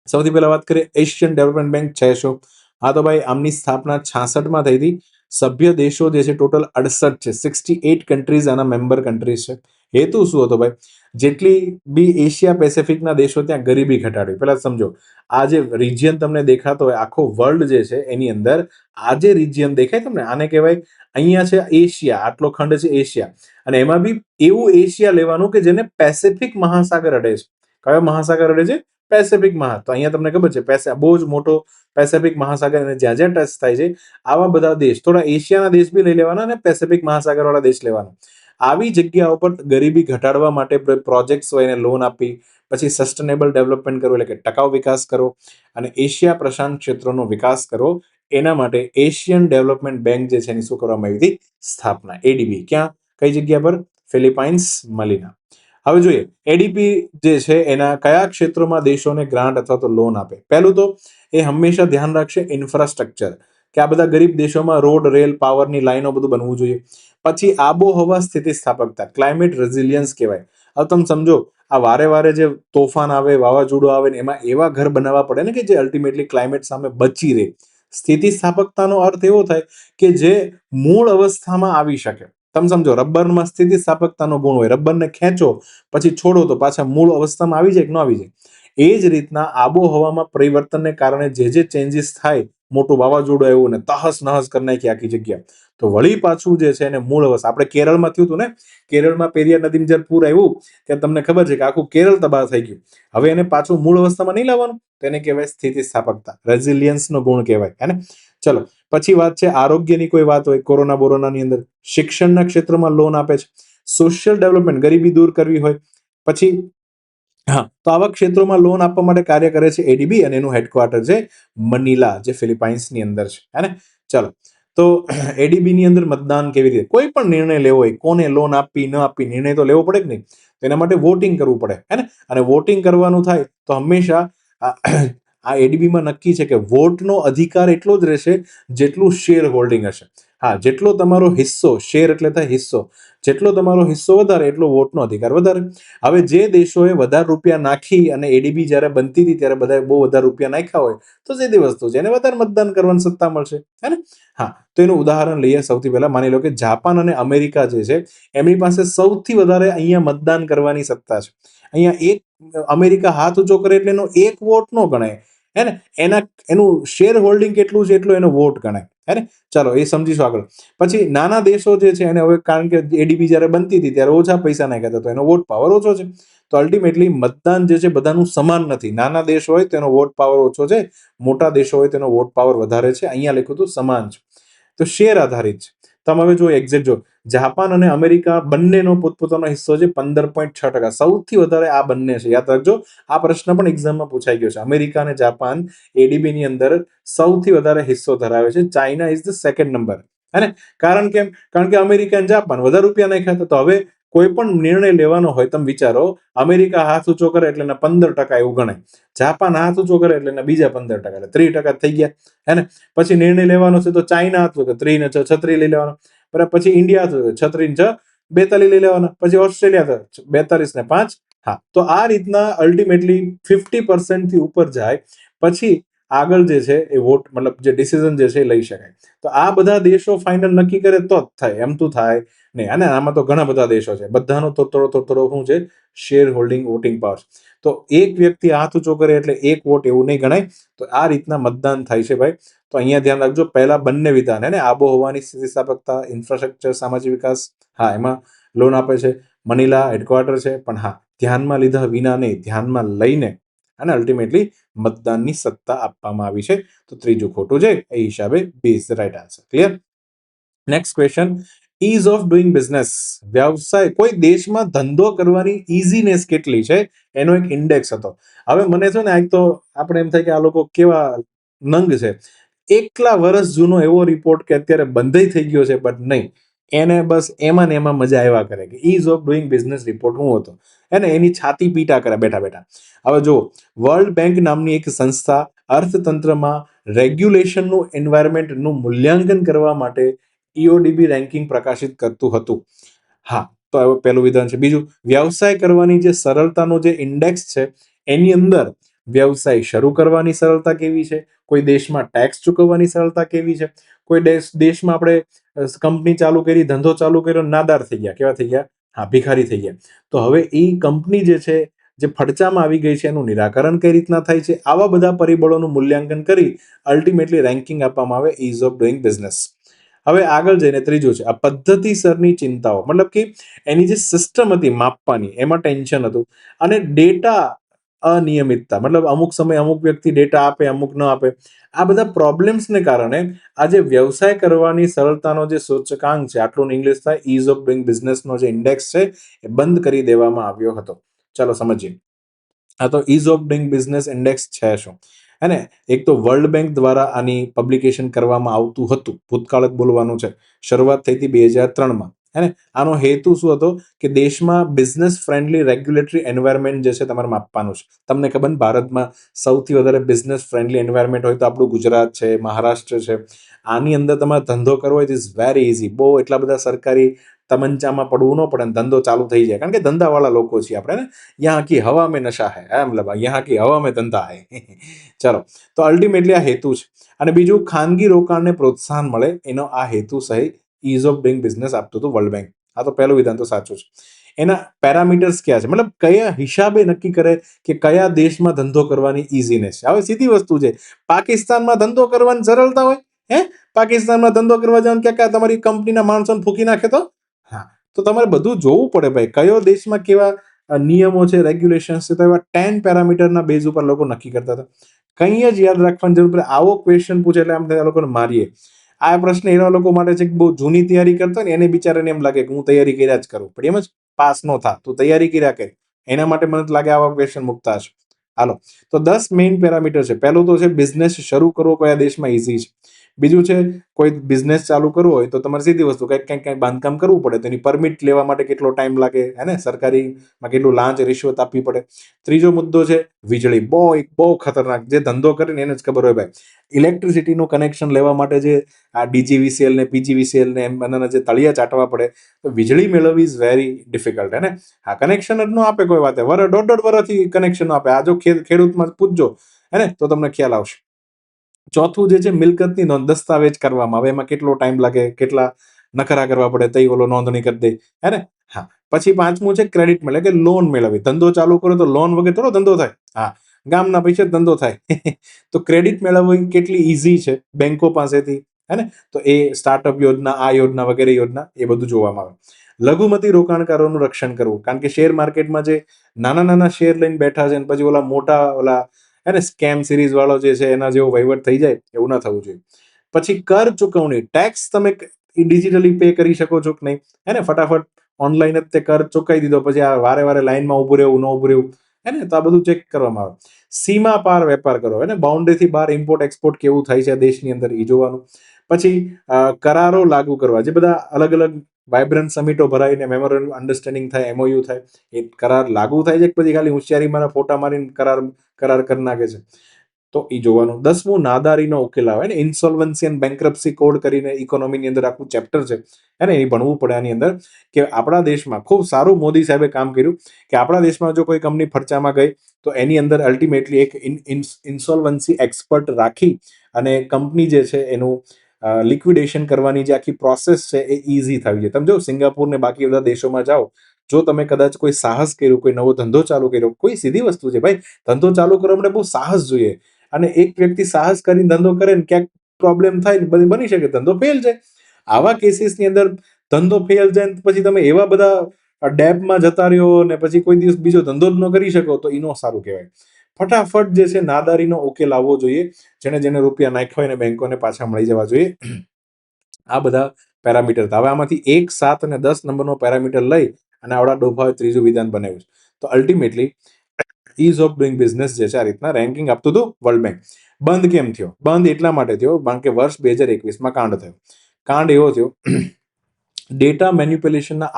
સૌથી પહેલા વાત કરીએ એશિયન ડેવલપમેન્ટ બેંક છે શું? હા, તો ભાઈ આમની સ્થાપના 66માં થઈ હતી. સભ્ય દેશો જે છે ટોટલ 68 છે. 68 કન્ટ્રીઝ આના મેમ્બર કન્ટ્રીઝ છે. હેતુ શું હતો ભાઈ? જેટલી બી એશિયા પેસિફિકના દેશો ત્યાં ગરીબી ઘટાડવી. પહેલા સમજો, આ જે રિજિયન તમને દેખાતો હોય, આખો વર્લ્ડ જે છે એની અંદર આ જે રિજિયન દેખાય તમને, આને કહેવાય, અહીંયા છે એશિયા, આટલો ખંડ છે એશિયા. અને એમાં બી એવું એશિયા લેવાનું કે જેને પેસિફિક મહાસાગર અડે છે. કયો મહાસાગર અડે છે? પેસિફિક તો અહીંયા તમને ખબર છે બહુ જ મોટો પેસિફિક મહાસાગર, અને જ્યાં જ્યાં ટચ થાય છે આવા બધા દેશ, થોડા એશિયાના દેશ બી લઈ લેવાના અને પેસિફિક મહાસાગર વાળા દેશ લેવાના. આવી જગ્યાઓ પર ગરીબી ઘટાડવા માટે પ્રોજેક્ટ્સ હોય એને લોન આપી, પછી સસ્ટેનેબલ ડેવલપમેન્ટ કરવો, એટલે કે ટકાઉ વિકાસ કરો, અને એશિયા પ્રશાંત ક્ષેત્રનો વિકાસ કરો. એના માટે એશિયન ડેવલપમેન્ટ બેંક જે છે એની શું કરવામાં આવી હતી? સ્થાપના. એડીબી ક્યાં, કઈ જગ્યા પર? ફિલિપાઇન્સ, મલીના. હવે જોઈએ એડીપી જે છે એના કયા ક્ષેત્રોમાં દેશોને ગ્રાન્ટ અથવા તો લોન આપે. પહેલું તો એ હંમેશા ધ્યાન રાખશે ઇન્ફ્રાસ્ટ્રક્ચર, કે આ બધા ગરીબ દેશોમાં રોડ, રેલ, પાવરની લાઈનો બધું બનવું જોઈએ. પછી આબોહવા સ્થિતિસ્થાપકતા, ક્લાઇમેટ રેઝિલિયન્સ કહેવાય. હવે તમે સમજો, આ વારે વારે જે તોફાન આવે, વાવાઝોડું આવે ને એમાં એવા ઘર બનાવવા પડે ને કે જે અલ્ટિમેટલી ક્લાઇમેટ સામે બચી રહે. સ્થિતિસ્થાપકતાનો અર્થ એવો થાય કે જે મૂળ અવસ્થામાં આવી શકે. તમે સમજો, રબરમાં સ્થિતિસ્થાપકતાનો ગુણ હોય, રબરને ખેંચો પછી છોડો તો પાછા મૂળ અવસ્થામાં આવી જાય કે ન આવી જાય. એ જ રીતના આબોહવામાં પરિવર્તનને કારણે જે ચેન્જીસ થાય, મોટું વાવાઝોડું આવ્યું ને તહસ નહસ કરી નાખી આખી જગ્યા, તો વળી પાછું જે છે એને મૂળ અવસ્થા. આપણે કેરળમાં થયું હતું ને, કેરળમાં પેરિયાર નદીમાં જ્યારે પૂર આવ્યું ત્યારે તમને ખબર છે કે આખું કેરળ તબાહ થઈ ગયું. હવે એને પાછું મૂળ અવસ્થામાં નહીં લાવવાનું, તેને કહેવાય સ્થિતિસ્થાપકતા, રેઝિલિયન્સનો ગુણ કહેવાય, હે ને? ચલો, પછી વાત છે આરોગ્યની. કોઈ વાત હોય, બોરોનાની અંદર શિક્ષણના ક્ષેત્રમાં લોન આપે છે. સોશિયલ ડેવલપમેન્ટ, ગરીબી દૂર કરવી હોય, પછી હા, તો આવા ક્ષેત્રોમાં લોન આપવા માટે કાર્ય કરે છે એડીબી, અને એનું હેડક્વાર્ટર છે મનીલા, જે ફિલિપાઇન્સની અંદર છે, હે ને? ચલો, તો એડીબી ની અંદર મતદાન કેવી રીતે? કોઈ પણ નિર્ણય લેવો હોય, કોને લોન આપવી ન આપવી, નિર્ણય તો લેવો પડે કે નહીં? તો એના માટે વોટિંગ કરવું પડે, હે ને? અને વોટિંગ કરવાનું થાય તો હંમેશા આ એડીબીમાં નક્કી છે કે વોટનો અધિકાર એટલો જ રહેશે જેટલું શેર હોલ્ડિંગ હશે. હા, જેટલો તમારો હિસ્સો, શેર એટલે થાય હિસ્સો, જેટલો તમારો હિસ્સો વધારે એટલો વોટનો અધિકાર વધારે. હવે જે દેશોએ વધારે રૂપિયા નાખી અને એડીબી જ્યારે બનતી હતી ત્યારે બધાએ બહુ વધારે રૂપિયા નાખ્યા હોય તો સીધી વસ્તુ છે એને વધારે મતદાન કરવાની સત્તા મળશે, હે ને? હા, તો એનું ઉદાહરણ લઈએ. સૌથી પહેલા માની લો કે જાપાન અને અમેરિકા જે છે એમની પાસે સૌથી વધારે અહીંયા મતદાન કરવાની સત્તા છે. અહીંયા એક અમેરિકા હાથ ઊંચો કરે એટલે એનો એક વોટ નો ગણાય, હે ને? એનું શેર હોલ્ડિંગ કેટલું છે એટલો એનો વોટ ગણાય, હે ને? ચાલો એ સમજીશું આગળ. પછી નાના દેશો જે છે એને હવે, કારણ કે એડીબી જ્યારે બનતી હતી ત્યારે ઓછા પૈસા નાખ્યા હતા તો એનો વોટ પાવર ઓછો છે. તો અલ્ટિમેટલી મતદાન જે છે બધાનું સમાન નથી. નાના દેશ હોય તેનો વોટ પાવર ઓછો છે, મોટા દેશો હોય તેનો વોટ પાવર વધારે છે. અહીંયા લખ્યું હતું સમાન છે. તો શેર આધારિત છે. તમે હવે જો એક્ઝેક્ટ જો જાપાન અને અમેરિકા બંનેનો પોતપોતાનો હિસ્સો છે 15.6%. સૌથી વધારે આ બંને છે, યાદ રાખજો. આ પ્રશ્ન પણ એક્ઝામમાં પૂછાઈ ગયો છે. અમેરિકા અને જાપાન એડીબી ની અંદર સૌથી વધારે હિસ્સો ધરાવે છે. China is the second number, હે ને? કારણ કે અમેરિકા અને જાપાન વધારે રૂપિયા નાખ્યા હતા. તો હવે કોઈ પણ નિર્ણય લેવાનો હોય, તમે વિચારો, અમેરિકા હાથ ઊંચો કરે એટલે 15% એવું ગણાય, જાપાન હાથ ઊંચો કરે એટલે બીજા 15%, એટલે 3% થઈ ગયા, હે ને? પછી નિર્ણય લેવાનો છે તો ચાઇના હાથ ઊંચો 3 ને 6 36 લઈ લેવાનો, બરાબર? પછી ઇન્ડિયા હાથ ઊંચો 36 ને 6 42 લઈ લેવાના, પછી ઓસ્ટ્રેલિયા 42 ને 5. હા, તો આ રીતના અલ્ટિમેટલી 50% થી ઉપર જાય પછી આગળ જે છે એ વોટ, મતલબ જે ડિસિઝન જે છે એ લઈ શકાય. તો આ બધા દેશો ફાઇનલ નક્કી કરે તો જ થાય, એમ તો થાય નહીં. અને આમાં તો ઘણા બધા દેશો છે, બધાનો થોડો શું છે, શેર હોલ્ડિંગ વોટિંગ પાવર. તો એક વ્યક્તિ હાથ ઊંચો કરે એટલે એક વોટ એવું નહીં ગણાય. તો આ રીતના મતદાન થાય છે ભાઈ. તો અહીંયા ધ્યાન રાખજો, પહેલા બંને વિધાન, હે ને? આબોહવાની સ્થિતિસ્થાપકતા, ઇન્ફ્રાસ્ટ્રક્ચર, સામાજિક વિકાસ, હા, એમાં લોન આપે છે. મનીલા હેડક્વાર્ટર છે, પણ હા, ધ્યાનમાં લીધા વિના નહીં, ધ્યાનમાં લઈને અને અલ્ટિમેટલી મતદાનની સત્તા આપવામાં આવી છે. તો ત્રીજું ખોટું છે. એ હિસાબે B is the right answer. Clear? Next question, ease of doing business. વ્યવસાય, કોઈ દેશમાં ધંધો કરવાની ઇઝીનેસ કેટલી છે એનો એક ઇન્ડેક્સ હતો. હવે મને છે ને, આ તો આપણે એમ થાય કે આ લોકો કેવા નંગ છે. એકલા વર્ષ જૂનો એવો રિપોર્ટ કે અત્યારે બંધ થઈ ગયો છે, બટ નહીં, એને બસ એમાં ને એમાં મજા આવ્યા કરે કે is of doing business report શું હતો, એને એની છાતી પીટા કરે બેઠા બેઠા. હવે જો, વર્લ્ડ બેંક નામની એક સંસ્થા અર્થતંત્રમાં રેગ્યુલેશનનું, એન્વાયરમેન્ટનું મૂલ્યાંકન કરવા માટે ઈઓડીબી રેન્કિંગ પ્રકાશિત કરતું હતું. હા, તો હવે પહેલું વિધાન છે. બીજું, વ્યવસાય કરવાની જે સરળતાનો જે ઇન્ડેક્સ છે એની અંદર વ્યવસાય શરૂ કરવાની સરળતા કેવી છે, કોઈ દેશમાં ટેક્સ ચૂકવવાની સરળતા કેવી છે, કોઈ દેશમાં આપણે કંપની ચાલુ કરી, ધંધો ચાલુ કર્યો, નાદાર થઈ ગયા, કેવા થઈ ગયા? હા, ભિખારી થઈ ગયા. તો હવે એ કંપની જે છે, જે ફડચામાં આવી ગઈ છે, એનું નિરાકરણ કઈ રીતના થાય છે, આવા બધા પરિબળોનું મૂલ્યાંકન કરી અલ્ટિમેટલી રેન્કિંગ આપવામાં આવે ઇઝ ઓફ ડુઈંગ બિઝનેસ. હવે આગળ જઈને ત્રીજું છે, આ પદ્ધતિસરની ચિંતાઓ, મતલબ કે એની જે સિસ્ટમ હતી માપવાની એમાં ટેન્શન હતું, અને ડેટા અનિયમિતતા, મતલબ અમુક સમય અમુક વ્યક્તિ ડેટા આપે, અમુક ન આપે. આ બધા પ્રોબ્લેમ્સને કારણે આ જે વ્યવસાય કરવાની સરળતાનો જે સૂચકાંક છે, આટલું ઇંગ્લિશ થાય, ઇઝ ઓફ ડુઈંગ બિઝનેસનો જે ઇન્ડેક્સ છે એ બંધ કરી દેવામાં આવ્યો હતો. ચાલો સમજીએ. આ તો is of doing business index છે શું, હે ને? એક તો વર્લ્ડ બેંક દ્વારા આની પબ્લિકેશન કરવામાં આવતું હતું, ભૂતકાળ જ બોલવાનું છે. શરૂઆત થઈ હતી 2003માં, હે ને? આનો હેતુ શું હતો કે દેશમાં બિઝનેસ ફ્રેન્ડલી રેગ્યુલેટરી એન્વાયરમેન્ટ જે છે તમારે માપવાનું છે. તમને ખબર ને, ભારતમાં સૌથી વધારે બિઝનેસ ફ્રેન્ડલી એન્વાયરમેન્ટ હોય તો આપણું ગુજરાત છે, મહારાષ્ટ્ર છે. આની અંદર તમારે ધંધો કરવો હોય ઇઝ વેરી ઇઝી. બહુ એટલા બધા સરકારી તમંચામાં પડવું ન પડે, ધંધો ચાલુ થઈ જાય, કારણ કે ધંધાવાળા લોકો છીએ આપણે, ને? યહાં કી હવા મેં નશા હૈ, મતલબ યહાં કી હવા મેં ધંધા હૈ. ચલો, તો અલ્ટિમેટલી આ હેતુ છે. અને બીજું, ખાનગી રોકાણને પ્રોત્સાહન મળે, એનો આ હેતુ સહિત ઇઝ ઓફ ડુઈંગ બિઝનેસ આપતું હતું વર્લ્ડ બેંક. આ તો પહેલું વિધાન તો સાચું છે. એના પેરામીટર્સ ક્યાં છે, મતલબ કયા હિસાબે નક્કી કરે કે કયા દેશમાં ધંધો કરવાની ઇઝીનેસ છે. હવે સીધી વસ્તુ છે, પાકિસ્તાનમાં ધંધો કરવાની સરળતા હોય, હે? પાકિસ્તાનમાં ધંધો કરવા જવાનું ક્યાં તમારી કંપનીના માણસોને ફૂકી નાખે તો? હા, તો તમારે બધું જોવું પડે ભાઈ, કયો દેશમાં કેવા નિયમો છે, રેગ્યુલેશન છે. તો એવા 10 પેરામીટરના બેઝ ઉપર લોકો નક્કી કરતા હતા. કંઈ જ યાદ રાખવાની જરૂર પડે, આવો ક્વેશ્ચન પૂછે એટલે આમ આ લોકોને મારીએ. આ પ્રશ્ન એવા લોકો માટે છે કે બહુ જૂની તૈયારી કરતા હોય ને, એને બિચારાને એમ લાગે કે હું તૈયારી કર્યા જ કરું, પણ એમ જ પાસ ન થા, તું તૈયારી કર્યા કર. એના માટે મને લાગે આવા ક્વેશ્ચન મૂકતા હશે. હાલો, તો 10 મેઇન પેરામીટર છે. પહેલું તો છે બિઝનેસ શરૂ કરવો કયા દેશમાં ઈઝી છે. બીજું છે કોઈ બિઝનેસ ચાલુ કરવો હોય તો તમારે સીધી વસ્તુ કંઈક બાંધકામ કરવું પડે, તેની પરમિટ લેવા માટે કેટલો ટાઈમ લાગે, હે ને, સરકારીમાં કેટલું લાંચ રિશ્વત આપવી પડે. ત્રીજો મુદ્દો છે વીજળી. બહુ ખતરનાક, જે ધંધો કરે ને એને જ ખબર હોય ભાઈ. ઇલેક્ટ્રિસિટીનું કનેક્શન લેવા માટે જે આ ડીજીવીસીએલ ને પીજીવીસીએલ ને એમ બધાના જે તળિયા ચાટવા પડે, તો વીજળી મેળવવી ઇઝ વેરી ડિફિકલ્ટ, હે ને. હા, કનેક્શન જ ન આપે કોઈ વાતે, દોઢ વર્ષથી કનેક્શન આપે. આ જો ખેડૂતમાં પૂછજો, હે ને, તો તમને ખ્યાલ આવશે. ચોથું જે છે મિલકતની નોંધ, દસ્તાવેજ કરવામાં આવે, એમાં કેટલો ટાઈમ લાગે, કેટલા નખરા કરવા પડે, તઈ ઓલો નોંધણી કરી દે, હે ને. હા, પછી પાંચમું છે ક્રેડિટ મળે, કે લોન મેળવવી. ધંધો ચાલુ કરો તો લોન વગર થોડો ધંધો થાય. હા, ગામના પૈસે જ ધંધો થાય. તો ક્રેડિટ મેળવવી કેટલી ઈઝી છે બેંકો પાસેથી, હે ને. તો એ સ્ટાર્ટઅપ યોજના, આ યોજના વગેરે યોજના, એ બધું જોવામાં આવે. લઘુમતી રોકાણકારોનું રક્ષણ કરવું, કારણ કે શેર માર્કેટમાં જે નાના શેર લઈને બેઠા છે ને પછી ઓલા મોટા ઓલા, હે ને, સ્કેમ સિરીઝ વાળો જે છે એના જેવો વહીવટ થઈ જાય, એવું ના થવું જોઈએ. પછી કર ચૂકવણી, ટેક્સ તમે ડિજિટલી પે કરી શકો છો કે નહીં, હે ને, ફટાફટ ઓનલાઈન જ તે કર ચૂકવી દીધો, પછી આ વારે લાઈનમાં ઊભું રહેવું, ન ઊભું રહેવું, હે ને. તો આ બધું ચેક કરવામાં આવે. સીમા પાર વેપાર કરો, હે ને, બાઉન્ડ્રીથી બહાર ઇમ્પોર્ટ એક્સપોર્ટ કેવું થાય છે દેશની અંદર, એ જોવાનું. પછી કરારો લાગુ કરવા, જે બધા અલગ વાઇબ્રન્ટ સમિટો ભરાઈને મેમોરેન્ડમ અન્ડરસ્ટેન્ડિંગ થાય, એમઓયુ થાય, એ કરાર લાગુ થાય છે કે પછી ખાલી હોશિયારીમાં ફોટા મારીને કરાર કરી નાખે છે, તો એ જોવાનું. 10મું નાદારીનો ઉકેલ આવે ને, ઇન્સોલ્વન્સી એન્ડ બેન્ક્રપ્સી કોડ કરીને ઇકોનોમીની અંદર આખું ચેપ્ટર છે, હે ને, એ ભણવું પડે આની અંદર. કે આપણા દેશમાં ખૂબ સારું મોદી સાહેબે કામ કર્યું કે આપણા દેશમાં જો કોઈ કંપની ફડચામાં ગઈ તો એની અંદર અલ્ટિમેટલી એક ઇન્સોલ્વન્સી એક્સપર્ટ રાખી અને કંપની જે છે એનું લિક્વિડેશન કરવાની જે આખી પ્રોસેસ છે એ ઇઝી થવી જોઈએ. તમે જો સિંગાપુર ને બાકી બધા દેશોમાં જાઓ, જો તમે કદાચ કોઈ સાહસ કર્યું, કોઈ નવો ધંધો ચાલુ કર્યો, કોઈ સીધી વસ્તુ છે ભાઈ, ધંધો ચાલુ કરવા માટે બહુ સાહસ જોઈએ. અને એક વ્યક્તિ સાહસ કરીને ધંધો કરે ને ક્યાંક પ્રોબ્લેમ થાય ને બની શકે ધંધો ફેલ જાય. આવા કેસીસની અંદર ધંધો ફેલ જાય પછી તમે એવા બધા ડેબમાં જતા રહ્યો ને પછી કોઈ દિવસ બીજો ધંધો જ ન કરી શકો, તો એનો સારું કહેવાય. ફટાફટ જે છે નાદારીનો ઉકેલ આવવો જોઈએ. જેને રૂપિયા નાખ્યા હોય ને બેંકોને પાછા મળી જવા જોઈએ. આ બધા પેરામીટર. હવે આમાંથી 1, 7 અને 10 નંબરનો પેરામીટર લઈ અને આવડા ડોભાએ ત્રીજું વિધાન બનાવ્યું છે. તો ultimately is of doing business જે છે આ રીતના રેન્કિંગ આપતું હતું વર્લ્ડ બેંક. બંધ કેમ થયો? બંધ એટલા માટે થયો કારણ કે વર્ષ 2021માં કાંડ થયો. કાંડ એવો થયો, ડેટા મેન્યુપ્યુલેશનના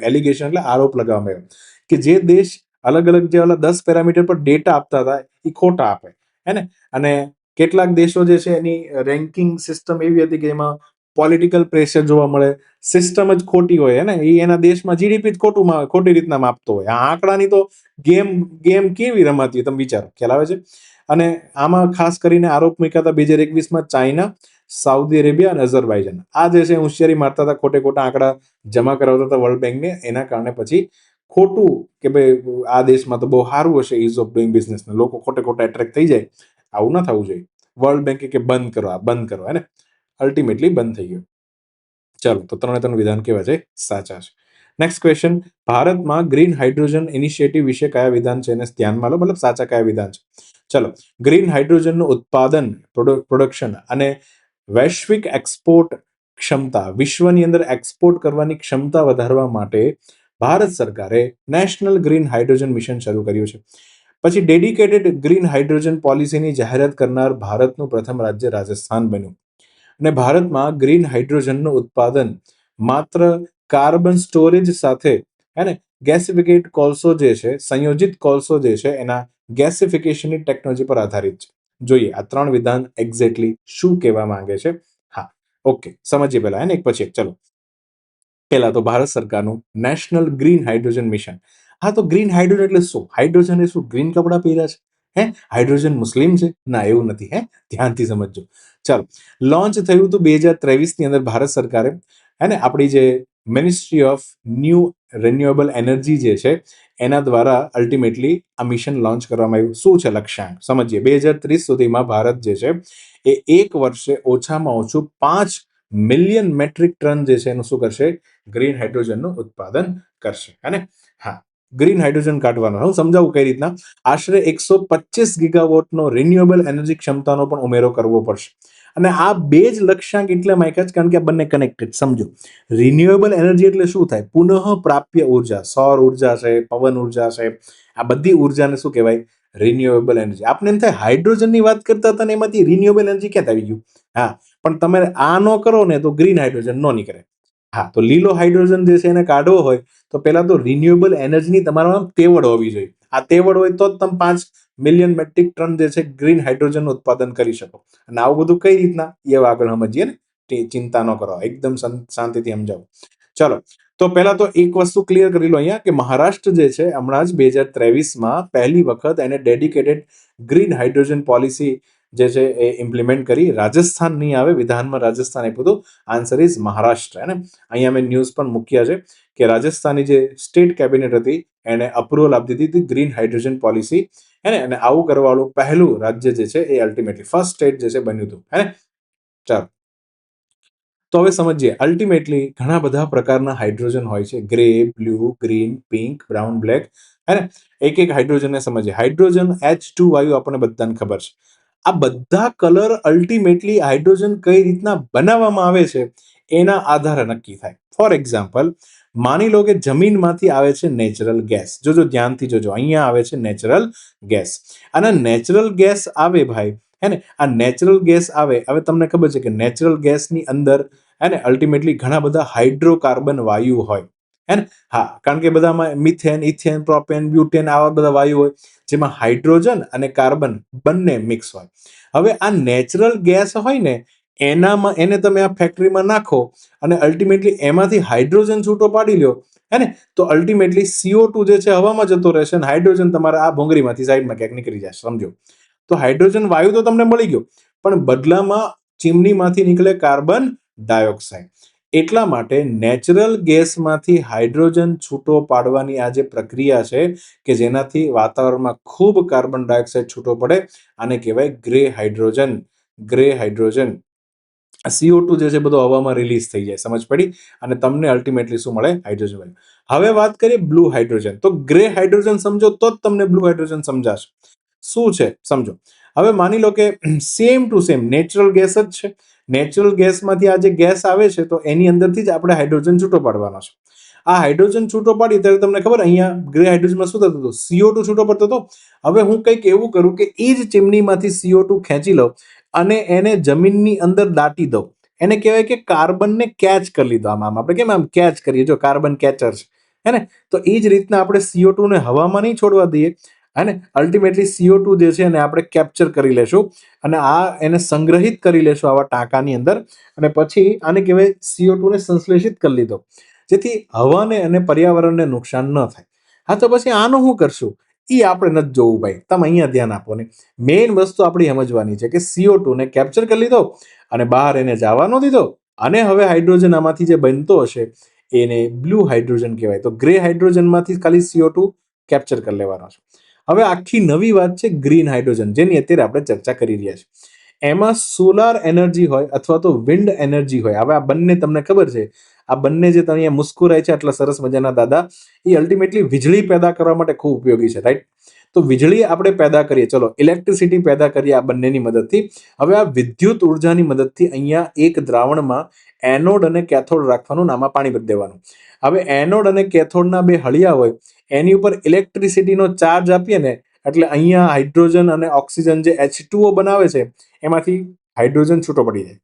એલિગેશન એટલે આરોપ લગાવવામાં આવ્યો કે જે દેશ અલગ જે ઓલા 10 પેરામીટર પર ડેટા આપતા હતા એ ખોટા આપે, હે ને. અને કેટલાક દેશો જે છે એની રેન્કિંગ સિસ્ટમ એવી હતી કે એમાં પોલિટિકલ પ્રેશર જોવા મળે, સિસ્ટમ જ ખોટી હોય, ને એ એના દેશમાં જીડીપી જ ખોટી રીતના માપતો હોય. આ આંકડાની તો ગેમ કેવી રમાતી તમે વિચારો, ખ્યાલ આવે છે. અને આમાં ખાસ કરીને આરોપ મૂક્યા હતા 2021માં ચાઇના, સાઉદી અરેબિયા અને અઝરબાઈજાન. આ જે છે હોશિયારી મારતા હતા, ખોટા આંકડા જમા કરાવતા હતા વર્લ્ડ બેંકને. એના કારણે પછી ખોટું કે ભાઈ આ દેશમાં તો બહુ સારું હશે ઇઝ ઓફ ડુઈંગ બિઝનેસ, લોકો ખોટા એટ્રેક્ટ થઈ જાય. આવું ના થવું જોઈએ. વર્લ્ડ બેંકે કે બંધ કરો, હે ને. અલ્ટિમેટલી બંધ થઈ ગયો. ચાલો, તો 3 વિધાન કેવા છે? સાચા છે. નેક્સ્ટ ક્વેશ્ચન, ભારતમાં ગ્રીન હાઇડ્રોજન ઇનિશિયેટિવ વિશે કયા વિધાન છે એને ધ્યાનમાં લો, મતલબ સાચા કયા વિધાન છે. ચલો, ગ્રીન હાઇડ્રોજનનું ઉત્પાદન, પ્રોડક્શન અને વૈશ્વિક એક્સપોર્ટ ક્ષમતા, વિશ્વની અંદર એક્સપોર્ટ કરવાની ક્ષમતા વધારવા માટે ભારત સરકારે નેશનલ ગ્રીન હાઇડ્રોજન મિશન શરૂ કર્યું છે. પછી ડેડિકેટેડ ગ્રીન હાઇડ્રોજન પોલિસીની જાહેરાત કરનાર ભારતનું પ્રથમ રાજ્ય રાજસ્થાન બન્યું. અને ભારતમાં ગ્રીન હાઇડ્રોજનનું ઉત્પાદન માત્ર કાર્બન સ્ટોરેજ સાથે, હે ને, ગેસિફિકેટ કોલસો જે છે, સંયોજિત કોલસો જે છે એના ગેસિફિકેશનની ટેકનોલોજી પર આધારિત છે. જોઈએ આ 3 વિધાન એક્ઝેક્ટલી શું કહેવા માંગે છે. હા, ઓકે, સમજીએ પહેલા, હે ને, એક પછી એક. ચલો, પહેલા તો ભારત સરકારનું નેશનલ ગ્રીન હાઇડ્રોજન મિશન. હા, તો ગ્રીન હાઇડ્રોજન એટલે શું? હાઇડ્રોજન એ શું ગ્રીન કપડાં પહેર્યા છે? હે, હાઇડ્રોજન મુસ્લિમ છે? ના, એવું નથી. હે, ધ્યાનથી સમજજો. ચાલો, લોન્ચ થયું હતું 2023ની અંદર ભારત સરકારે, હે ને, આપણી જે ministry of new renewable energy જે છે એના દ્વારા અલ્ટિમેટલી આ મિશન લોન્ચ કરવામાં આવ્યું. શું છે લક્ષ્યાંક? સમજીએ. 2030 સુધીમાં ભારત જે છે એ એક વર્ષે ઓછામાં ઓછું 5 મિલિયન મેટ્રિક ટન જે છે એનું શું કરશે? ગ્રીન હાઇડ્રોજનનું ઉત્પાદન કરશે, હે ને. હા, ગ્રીન હાઇડ્રોજન કાઢવાનો હું સમજાવું કઈ રીતના. આશરે 125 ગીગાવોટનો રિન્યુએબલ એનર્જી ક્ષમતાનો પણ ઉમેરો કરવો પડશે. અને આ બે જ લક્ષ્યાંક એટલે માયકા જ કારણ કે આ બંને કનેક્ટેડ. સમજો, રિન્યુએબલ એનર્જી એટલે શું થાય? પુનઃ પ્રાપ્ય ઉર્જા. સૌર ઉર્જા છે, પવન ઉર્જા છે, આ બધી ઉર્જાને શું કહેવાય? Renewable energy. આપને એમ થાય હાઇડ્રોજનની વાત કરતા હતા ને એમાંથી રિન્યુએબલ એનર્જી ક્યાંથી આવી ગયું? હા, પણ તમે આ ન કરો ને તો ગ્રીન હાઇડ્રોજન ન નીકળે. હા, તો લીલો હાઇડ્રોજન જે છે એને કાઢવો હોય તો પહેલા તો રિન્યુએબલ એનર્જીની તમારામાં તેવડ હોવી જોઈએ. આ તેવડ હોય તો જ તમે 5 મિલિયન મેટ્રિક ટન જે છે ગ્રીન હાઇડ્રોજનનું ઉત્પાદન કરી શકો. અને આવું બધું કઈ રીતના એ આગળ સમજીએ ને. ચિંતા ન કરો, એકદમ શાંતિથી સમજાવો. ચાલો, તો પહેલા તો એક વસ્તુ ક્લિયર કરી લો અહીંયા કે મહારાષ્ટ્ર જે છે હમણાં જ 2023માં પહેલી વખત એને ડેડિકેટેડ ગ્રીન હાઇડ્રોજન પોલિસી જે છે એ ઇમ્પ્લિમેન્ટ કરી. રાજસ્થાન નહીં આવે, વિધાનમાં રાજસ્થાન આપ્યું હતું. Answer is Maharashtra. ને અહીંયા મેં ન્યૂઝ પણ મૂક્યા છે કે રાજસ્થાનની જે સ્ટેટ કેબિનેટ હતી એને અપ્રુવલ આપી દીધી હતી ગ્રીન હાઇડ્રોજન પોલિસી. હે અને આવું કરવાવાળું પહેલું રાજ્ય જે છે એ અલ્ટિમેટલી ફર્સ્ટ સ્ટેટ જે છે બન્યું હતું. હે ચાલો, તો હવે સમજીએ. અલ્ટિમેટલી ઘણા બધા પ્રકારના હાઇડ્રોજન હોય છે. Grey, blue, green, pink, brown, black. હે ને એક એક હાઇડ્રોજનને સમજીએ. હાઇડ્રોજન H2 વાયુ આપણને બધાને ખબર છે. આ બધા કલર અલ્ટિમેટલી હાઇડ્રોજન કઈ રીતના બનાવવામાં આવે છે એના આધારે નક્કી થાય. ફોર એક્ઝામ્પલ, માની લો કે જમીનમાંથી આવે છે નેચરલ ગેસ. જોજો, ધ્યાનથી જોજો, અહીંયા આવે છે નેચરલ ગેસ. અને નેચરલ ગેસ આવે ભાઈ, હે ને, આ નેચરલ ગેસ આવે. હવે તમને ખબર છે કે નેચરલ ગેસની અંદર હે ને અલ્ટિમેટલી ઘણા બધા હાઇડ્રોકાર્બન વાયુ હોય. હે ને, હા, કારણ કે બધામાં મિથેન, ઇથેન, પ્રોપેન, બ્યુટેન આવા બધા વાયુ હોય જેમાં હાઇડ્રોજન અને કાર્બન બંને મિક્સ હોય. હવે આ નેચરલ ગેસ હોય ને એનામાં એને તમે આ ફેક્ટરીમાં નાખો અને અલ્ટિમેટલી એમાંથી હાઇડ્રોજન છૂટો પાડી લ્યો. હે ને, તો અલ્ટિમેટલી CO2 જે છે હવામાં જતો રહેશે અને હાઇડ્રોજન તમારા આ ભોંગરીમાંથી સાઈડમાં ક્યાંક નીકળી જશે. સમજો, તો હાઇડ્રોજન વાયુ તો તમને મળી ગયો, પણ બદલામાં ચીમનીમાંથી નીકળે કાર્બન ડાયોક્સાઇડ. એટલા માટે નેચરલ ગેસમાંથી હાઇડ્રોજન છૂટો પાડવાની આ જે પ્રક્રિયા છે કે જેનાથી વાતાવરણમાં ખૂબ કાર્બન ડાયોક્સાઇડ છૂટો પડે, આને કહેવાય grey hydrogen. Grey hydrogen. CO2 જે છે બધો હવામાં રિલીઝ થઈ જાય. સમજ પડી? અને તમને અલ્ટિમેટલી શું મળે? હાઇડ્રોજન મળે. હવે વાત કરીએ બ્લુ હાઇડ્રોજન. તો ગ્રે હાઇડ્રોજન સમજો તો જ તમને બ્લુ હાઇડ્રોજન સમજાશે. શું છે સમજો. હવે માની લો કે same to same natural gas જ છે. નેચરલ ગેસમાંથી આ જે ગેસ આવે છે તો એની અંદરથી જ આપણે હાઇડ્રોજન છૂટો પાડવાનો છે. આ હાઇડ્રોજન છૂટો પાડી ત્યારે તમને ખબર અહીંયા ગ્રે હાઇડ્રોજનમાં શું થતું હતું? CO2 છૂટો પડતો હતો. હવે હું કંઈક એવું કરું કે એ જ ચીમનીમાંથી CO2 ખેંચી લઉં અને એને જમીનની અંદર દાટી દઉં. એને કહેવાય કે કાર્બનને કેચ કરી લીધો. આમ આપણે કેમ આમ કેચ કરીએ, જો કાર્બન કેચર છે. હે ને, તો એ જ રીતના આપણે CO2 ને હવામાં નહીં છોડવા દઈએ. હે ને, અલ્ટિમેટલી CO2 જે છે એને આપણે કેપ્ચર કરી લેશું અને આ એને સંગ્રહિત કરી લેશું આવા ટાંકાની અંદર. અને પછી આને કહેવાય CO2 ને સંશ્લેષિત કરી લીધો, જેથી હવાને અને પર્યાવરણને નુકસાન ન થાય. હા, તો પછી આનું શું કરશું એ આપણે નથી જોવું ભાઈ. તમે અહીંયા ધ્યાન આપો ને. મેઇન વસ્તુ આપણી સમજવાની છે કે CO2 ને કેપ્ચર કરી લીધો અને બહાર એને જવા ન દીધો. અને હવે હાઇડ્રોજન આમાંથી જે બનતો હશે એને બ્લુ હાઇડ્રોજન કહેવાય. તો ગ્રે હાઇડ્રોજનમાંથી ખાલી CO2 કેપ્ચર કરી લેવાનો છે. હવે આખી નવી વાત છે ગ્રીન હાઇડ્રોજન, જેની અત્યારે આપણે ચર્ચા કરી રહ્યા છીએ. એમાં સોલાર એનર્જી હોય અથવા તો વિન્ડ એનર્જી હોય. હવે આ બંને તમને ખબર છે, આ બંને જે તમે મુસ્કુરાય છે આટલા સરસ મજાના દાદા, એ અલ્ટિમેટલી વીજળી પેદા કરવા માટે ખૂબ ઉપયોગી છે. રાઈટ? તો વીજળી આપણે પેદા કરીએ, ચલો ઇલેક્ટ્રિસિટી પેદા કરીએ આ બંનેની મદદથી. હવે આ વિદ્યુત ઉર્જાની મદદથી અહીંયા એક દ્રાવણમાં એનોડ અને કેથોડ રાખવાનું, આમાં પાણી ભરી દેવાનું. હવે એનોડ અને કેથોડના બે હળિયા હોય, એની ઉપર ઇલેક્ટ્રિસિટીનો ચાર્જ આપીએ ને એટલે અહીંયા હાઇડ્રોજન અને ઓક્સિજન જે H2O બનાવે છે એમાંથી હાઇડ્રોજન છૂટો પડી જાય.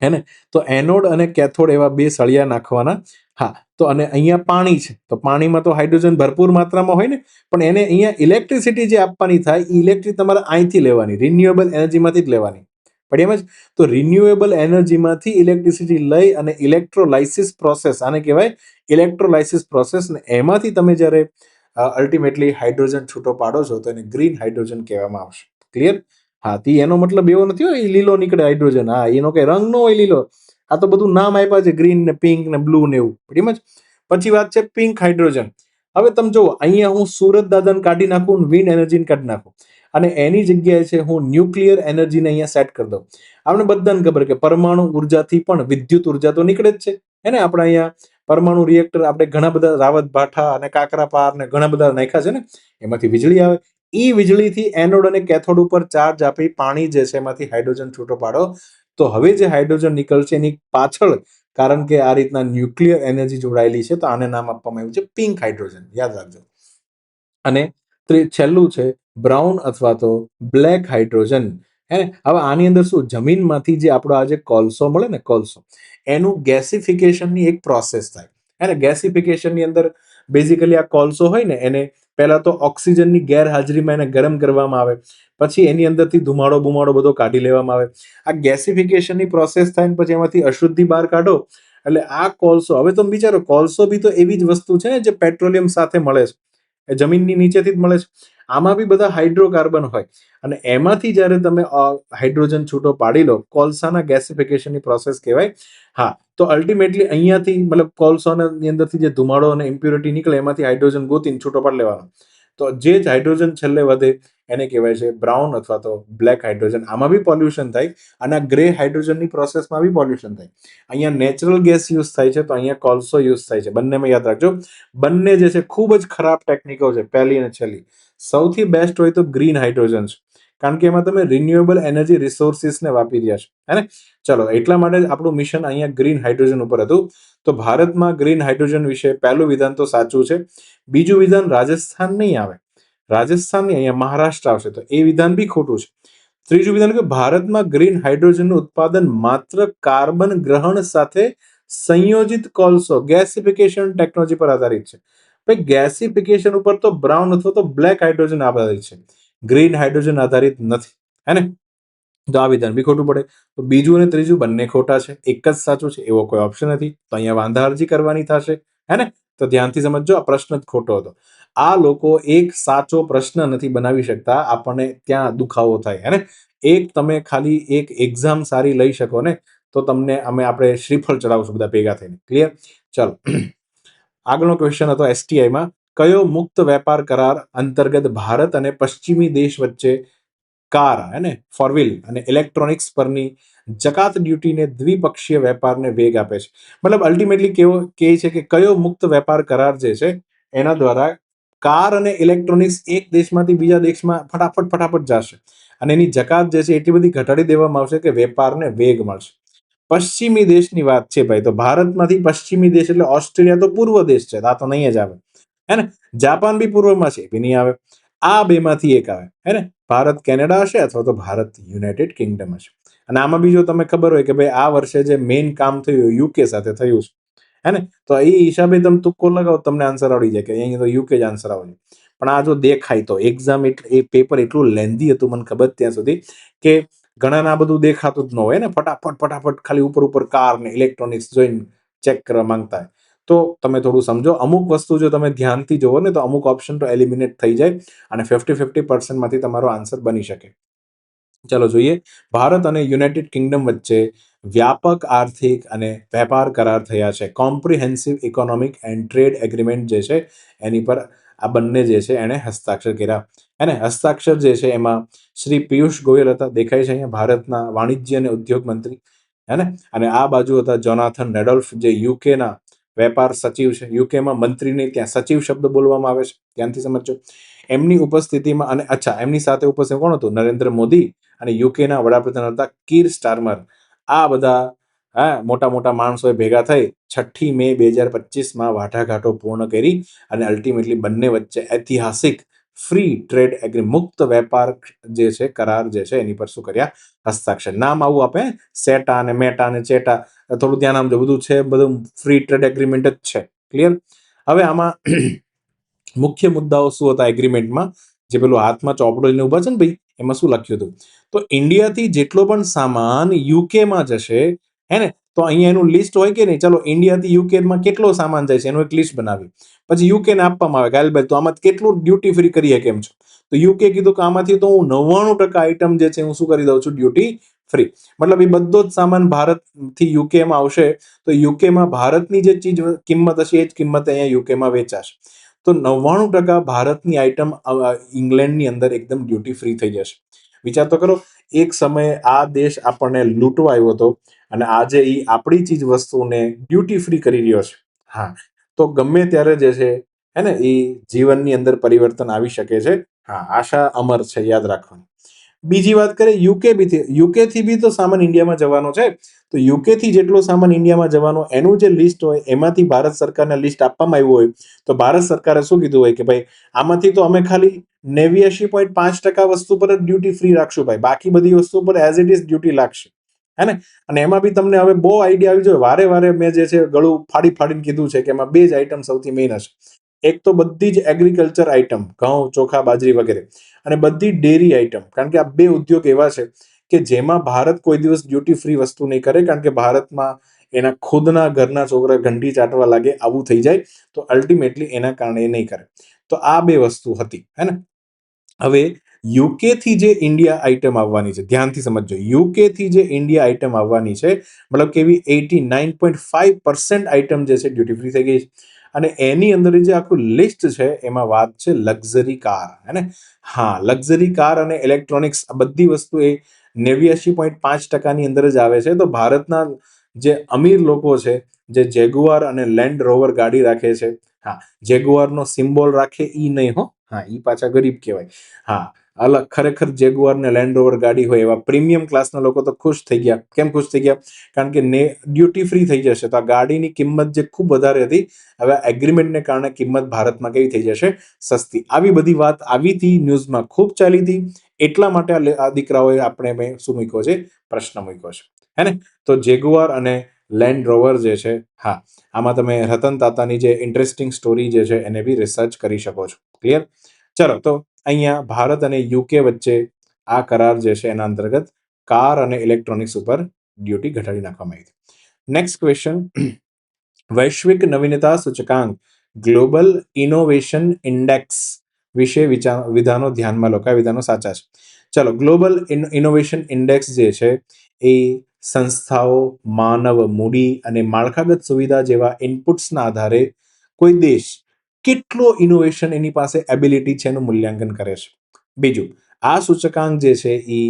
હે ને, તો એનોડ અને કેથોડ એવા બે સળિયા નાખવાના. હા, તો અને અહીંયા પાણી છે, તો પાણીમાં તો હાઇડ્રોજન ભરપૂર માત્રામાં હોય ને, પણ એને અહીંયા ઇલેક્ટ્રિસિટી જે આપવાની થાય એ ઇલેક્ટ્રિક તમારે અહીંથી લેવાની, રિન્યુએબલ એનર્જીમાંથી જ લેવાની. પણ એમ જ, તો રિન્યુએબલ એનર્જીમાંથી ઇલેક્ટ્રિસિટી લઈ અને ઇલેક્ટ્રોલાઇસિસ પ્રોસેસ, આને કહેવાય ઇલેક્ટ્રોલાઇસિસ પ્રોસેસ, ને એમાંથી તમે જ્યારે અલ્ટિમેટલી હાઇડ્રોજન છૂટો પાડો છો તો એને ગ્રીન હાઇડ્રોજન કહેવામાં આવશે. ક્લિયર? હા, તી એનો મતલબ એવો નથી હોય લીલો નીકળે હાઇડ્રોજન. હા, એનો કઈ રંગ ન હોય લીલો. આ તો બધું નામ આપ્યા છે, ગ્રીન ને પિંક ને બ્લુ ને એવું. એમ જ. પછી વાત છે પિંક હાઇડ્રોજન. હવે તમે જુઓ, અહીંયા હું સુરત દાદાને કાઢી નાખું, વિન્ડ એનર્જીને કાઢી નાખું અને એની જગ્યાએ છે હું ન્યુક્લિયર એનર્જીને અહીંયા સેટ કરી દઉં. આપણે બધાને ખબર કે પરમાણુ ઉર્જાથી પણ વિદ્યુત ઉર્જા તો નીકળે જ છે. હે ને, આપણે અહીંયા પરમાણુ રિએક્ટર આપણે ઘણા બધા રાવત ભાઠા અને કાકરાપાર ને ઘણા બધા નાખ્યા છે ને, એમાંથી વીજળી આવે. એ વીજળીથી એનોડ અને કેથોડ ઉપર ચાર્જ આપી પાણી જે છે એમાંથી હાઇડ્રોજન છૂટો પાડો. તો હવે જે હાઇડ્રોજન નીકળશે એની પાછળ, કારણ કે આ રીતના ન્યુક્લિયર એનર્જી જોડાયેલી છે, તો આને નામ આપવામાં આવ્યું છે પિંક હાઇડ્રોજન. યાદ રાખજો. અને છેલ્લું છે બ્રાઉન અથવા તો બ્લેક હાઇડ્રોજન. હે ને? હવે આની અંદર શું જમીનમાંથી જે આપણો આ જે કોલસો મળે ને કોલસો, એનું ગેસિફિકેશનની એક પ્રોસેસ થાય. હે ને? ગેસિફિકેશનની અંદર બેઝિકલી આ કોલસો હોય ને એને પહેલા તો ઓક્સિજનની ગેરહાજરીમાં એને ગરમ કરવામાં આવે, પછી એની અંદરથી ધુમાડો બુમાડો બધો કાઢી લેવામાં આવે. આ ગેસિફિકેશનની પ્રોસેસ થાય ને પછી એમાંથી અશુદ્ધિ બહાર કાઢો એટલે આ કોલસો, હવે તમે વિચારો કોલસો બી તો એવી જ વસ્તુ છે ને જે પેટ્રોલિયમ સાથે મળે છે, એ જમીનની નીચેથી જ મળે છે. આમાં બી બધા હાઇડ્રોકાર્બન હોય અને એમાંથી જ્યારે તમે હાઇડ્રોજન છૂટો પાડી લો, કોલસાના ગેસિફિકેશનની પ્રોસેસ કહેવાય. હા, તો અલ્ટિમેટલી અહીંયાથી મતલબ કોલસાની અંદરથી જે ધુમાડો અને ઇમ્પ્યોરિટી નીકળે એમાંથી હાઇડ્રોજન ગોતીને છૂટો પાડી લેવાનો. તો જે જ હાઇડ્રોજન છેલ્લે વધે એને કહેવાય છે બ્રાઉન અથવા તો બ્લેક હાઇડ્રોજન. આમાં બી પોલ્યુશન થાય અને આ ગ્રે હાઇડ્રોજનની પ્રોસેસમાં બી પોલ્યુશન થાય. અહીંયા નેચરલ ગેસ યુઝ થાય છે તો અહીંયા કોલસો યુઝ થાય છે. બંનેમાં યાદ રાખજો, બંને જે છે ખૂબ જ ખરાબ ટેકનિકો છે, પહેલી અને છેલ્લી. સૌથી બેસ્ટ હોય તો ગ્રીન હાઇડ્રોજન છે, કારણ કે એમાં તમે રિન્યુએબલ એનર્જી રિસોર્સિસને વાપરી રહ્યા છો. હે ને? ચલો, એટલા માટે જ આપણું મિશન અહીંયા ગ્રીન હાઇડ્રોજન ઉપર હતું. તો ભારતમાં ગ્રીન હાઇડ્રોજન વિશે પહેલું વિધાન તો સાચું છે. બીજું વિધાન રાજસ્થાન નહીં આવે, રાજસ્થાન નહીં, અહીંયા મહારાષ્ટ્ર આવશે, તો એ વિધાન બી ખોટું છે. ત્રીજું વિધાન કે ભારતમાં ગ્રીન હાઇડ્રોજનનું ઉત્પાદન માત્ર કાર્બન ગ્રહણ સાથે સંયોજિત કોલસો ગેસિફિકેશન ટેકનોલોજી પર આધારિત છે. ભાઈ ગેસિફિકેશન ઉપર તો બ્રાઉન અથવા તો બ્લેક હાઇડ્રોજન આધારિત છે, ગ્રીન હાઇડ્રોજન આધારિત નથી. હે ને? તો આ વિધાન બી ખોટું પડે. તો બીજું અને ત્રીજું બંને ખોટા છે, એક જ સાચું છે એવો કોઈ ઓપ્શન નથી. તો અહીંયા વાંધા અરજી કરવાની થશે. હે ને? તો ધ્યાનથી સમજજો, આ પ્રશ્ન જ ખોટો હતો. આ લોકો એક સાચો પ્રશ્ન નથી બનાવી શકતા, આપણને ત્યાં દુખાવો થાય. હે ને? એક તમે ખાલી એક એક્ઝામ સારી લઈ શકો ને તો તમને આપણે શ્રીફળ ચડાવશું બધા ભેગા થઈને. ક્લિયર? ચાલો, આગળનો ક્વેશ્ચન હતો એસટીઆઈમાં, કયો મુક્ત વેપાર કરાર અંતર્ગત ભારત અને પશ્ચિમી દેશ વચ્ચે કાર, હે ને, ફોર વ્હીલ અને ઇલેક્ટ્રોનિક્સ પરની જકાત ડ્યુટીને દ્વિપક્ષીય વેપારને વેગ આપે છે? મતલબ અલ્ટિમેટલી કેવો કહે છે કે કયો મુક્ત વેપાર કરાર જે છે એના દ્વારા કાર અને ઇલેક્ટ્રોનિક્સ એક દેશમાંથી બીજા દેશમાં ફટાફટ જશે અને એની જકાત જે છે એટલી બધી ઘટાડી દેવામાં આવશે કે વેપારને વેગ મળશે. પશ્ચિમી દેશની વાત છે ભાઈ, તો ભારતમાંથી પશ્ચિમી દેશ એટલે ઓસ્ટ્રેલિયા તો પૂર્વ દેશ છે, આ તો નહીં જ આવે. હે ને? જાપાન બી પૂર્વમાં છે, બી નહીં આવે. આ બેમાંથી એક આવે. હે ને? ભારત કેનેડા હશે અથવા તો ભારત યુનાઇટેડ કિંગડમ હશે. અને આમાં બી જો તમે ખબર હોય કે ભાઈ આ વર્ષે જે મેઇન કામ થયું યુકે સાથે થયું છે, હે ને, તો એ હિસાબે તમે તુક્કો લગાવો તમને આન્સર આવડી જાય કે અહીંયા તો યુકે જ આન્સર આવશે. પણ આ જો દેખાય તો એક્ઝામ એ પેપર એટલું લેન્ધી હતું મને ખબર ત્યાં સુધી કે ઘણાને આ બધું દેખાતું જ ન હોય ને, ફટાફટ ખાલી ઉપર કાર ને ઇલેક્ટ્રોનિક્સ જોઈને ચેક કરવા માંગતા હોય. તો તમે થોડું સમજો, અમુક વસ્તુ જો તમે ધ્યાનથી જોવો ને તો અમુક ઓપ્શન તો એલિમિનેટ થઈ જાય અને 50-50% માંથી તમારો આન્સર બની શકે. ચાલો જોઈએ, ભારત અને યુનાઇટેડ કિંગડમ વચ્ચે વ્યાપક આર્થિક અને વેપાર કરાર થયા છે. Comprehensive economic and trade agreement જે છે એની પર આ બંને જે છે એને હસ્તાક્ષર કર્યા. અને હસ્તાક્ષર જે છે એમાં શ્રી પિયુષ ગોયલ હતા, દેખાય છે અહીંયા, ભારતના વાણિજ્ય અને ઉદ્યોગ મંત્રી. હે ને? અને આ બાજુ હતા જોનાથન રેડોલ્ફ, જે યુકેના વેપાર સચિવ છે. યુકેમાં મંત્રીને ત્યાં સચિવ શબ્દ બોલવામાં આવે છે, ધ્યાનથી સમજો. એમની ઉપસ્થિતિમાં અને અચ્છા, એમની સાથે ઉપસ્થિત કોણ હતું? નરેન્દ્ર મોદી અને યુકેના વડાપ્રધાન હતા કીર સ્ટારમર. આ બધા મોટા મોટા માણસોએ ભેગા થઈ 6 મે 2025માં વાટાઘાટો પૂર્ણ કરી અને અલ્ટિમેટલી બંને વચ્ચે ઐતિહાસિક ફ્રી ટ્રેડ મુક્ત વેપાર જે છે કરાર જે છે એની પર શું કર્યા? હસ્તાક્ષર. નામ આવું આપે, સેટા અને મેટા અને ચેટા, થોડું ધ્યાન આપજો, બધું છે, બધું ફ્રી ટ્રેડ એગ્રીમેન્ટ જ છે. ક્લિયર? હવે આમાં મુખ્ય મુદ્દાઓ શું હતા એગ્રીમેન્ટમાં? જે પેલું હાથમાં ચોપડો લઈને ઉભા છે ને ભાઈ, એમાં શું લખ્યું હતું? તો ઇન્ડિયાથી જેટલો પણ સામાન યુકેમાં જશે, હે ને, તો અહીંયા એનું લિસ્ટ હોય કે નહીં, ચલો ઇન્ડિયાથી યુકેમાં કેટલો સામાન જાય છે એનું એક લિસ્ટ બનાવી પછી યુકેને આપવામાં આવે કે ભાઈ તો આમાં કેટલું ડ્યુટી ફ્રી કરીએ કેમ છો? તો યુકે કીધું કે આમાંથી તો હું 99% આઈટમ જે છે હું શું કરી દઉં છું? Duty free. મતલબ એ બધો જ સામાન ભારતથી યુકેમાં આવશે તો યુકેમાં ભારતની જે ચીજ કિંમત હશે એ જ કિંમતે અહીંયા યુકેમાં વેચાશે. તો 99% ભારતની આઈટમ ઇંગ્લેન્ડની અંદર એકદમ ડ્યુટી ફ્રી થઈ જશે. વિચાર તો કરો, એક સમયે આ દેશ આપણને લૂંટવા આવ્યો હતો અને આજે એ આપણી ચીજ વસ્તુને ડ્યુટી ફ્રી કરી રહ્યો છે. હા, તો ગમે ત્યારે જે છે હે ને એ જીવનની અંદર પરિવર્તન આવી શકે છે. હા, આશા અમર છે, યાદ રાખવાનું. બીજી વાત કરીએ યુકે થી બી તો સામાન ઇન્ડિયામાં જવાનો છે. તો યુકે થી જેટલો સામાન ઇન્ડિયામાં જવાનો એનું જે લિસ્ટ હોય એમાંથી ભારત સરકારને લિસ્ટ આપવામાં આવ્યું હોય તો ભારત સરકારે શું કીધું હોય કે ભાઈ આમાંથી તો અમે ખાલી 89.5% વસ્તુ પર જ ડ્યુટી ફ્રી રાખશું ભાઈ, બાકી બધી વસ્તુ પર એઝ ઇટ ઇઝ ડ્યુટી લાગશે. હે ને? અને એમાં બી તમને હવે બહુ આઈડિયા આવી જાય. વારે વારે મેં જે છે ગળું ફાડીને કીધું છે કે એમાં બે જ આઈટમ સૌથી મેઇન હશે. એક તો બધી જ એગ્રીકલ્ચર આઈટમ, ઘઉં, ચોખા, બાજરી વગેરે, અને બધી ડેરી આઈટમ, કારણ કે આ બે ઉદ્યોગ એવા છે કે જેમાં ભારત કોઈ દિવસ ડ્યુટી ફ્રી વસ્તુ નહીં કરે, કારણ કે ભારતમાં એના ખુદના ઘરના છોકરા ઘંટી ચાટવા લાગે આવું થઈ જાય, તો અલ્ટિમેટલી એના કારણે એ નહીં કરે. તો આ બે વસ્તુ હતી. હે ને? હવે યુકે થી જે ઇન્ડિયા આઈટમ આવવાની છે, ધ્યાનથી સમજજો, યુકે થી જે ઇન્ડિયા આઈટમ આવવાની છે, મતલબ કે એવી 89.5% આઈટમ જે છે ડ્યુટી ફ્રી થઈ ગઈ છે. અને એની અંદર જે આખું લિસ્ટ છે એમાં વાત છે લક્ઝરી કાર. હે ને? હા, લક્ઝરી કાર અને ઇલેક્ટ્રોનિક્સ આ બધી વસ્તુ એ 89.5% ની અંદર જ આવે છે. તો ભારતના જે અમીર લોકો છે, જે જેગુઆર અને લેન્ડ રોવર ગાડી રાખે છે, હા, જેગુઆરનો સિમ્બોલ રાખે ઈ નહીં હો, હા, ઈ પાછા ગરીબ કહેવાય. હા, અલગ ખરેખર જેગુઆર ને લેન્ડ રોવર ગાડી હોય એવા પ્રીમિયમ ક્લાસના લોકો તો ખુશ થઈ ગયા. કેમ ખુશ થઈ ગયા? કારણ કે ડ્યુટી ફ્રી થઈ જશે તો આ ગાડીની કિંમત જે ખૂબ વધારે હતી, હવે એગ્રીમેન્ટને કારણે કિંમત ભારતમાં કેવી થઈ જશે? સસ્તી. આવી બધી વાત આવી હતી, ન્યૂઝમાં ખૂબ ચાલી હતી. એટલા માટે આ દીકરાઓએ આપણે મેં શું મૂક્યો છે? પ્રશ્ન મૂક્યો છે. હે ને? તો જેગુઆર અને લેન્ડ રોવર જે છે, હા, આમાં તમે રતન તાતાની જે ઇન્ટરેસ્ટિંગ સ્ટોરી જે છે એને બી રિસર્ચ કરી શકો છો. ક્લિયર? ચલો, તો અહીંયા ભારત અને યુકે વચ્ચે આ કરાર જે છે એના અંતર્ગત કાર અને ઇલેક્ટ્રોનિક્સ ઉપર ડ્યુટી ઘટાડી નાખવામાં આવી. નેક્સ્ટ ક્વેશ્ચન, વૈશ્વિક નવીનતા સૂચકાંક ગ્લોબલ ઇનોવેશન ઇન્ડેક્સ વિશે વિધાનો ધ્યાનમાં લો. કયા વિધાનો સાચા છે? ચલો, ગ્લોબલ ઇનોવેશન ઇન્ડેક્સ જે છે એ સંસ્થાઓ, માનવ મૂડી અને માળખાગત સુવિધા જેવા ઇનપુટ્સના આધારે કોઈ દેશ કેટલો ઇનોવેશન એની પાસે એબિલિટી છે એનું મૂલ્યાંકન કરે છે. બીજું, આ સૂચકાંક જે છે એ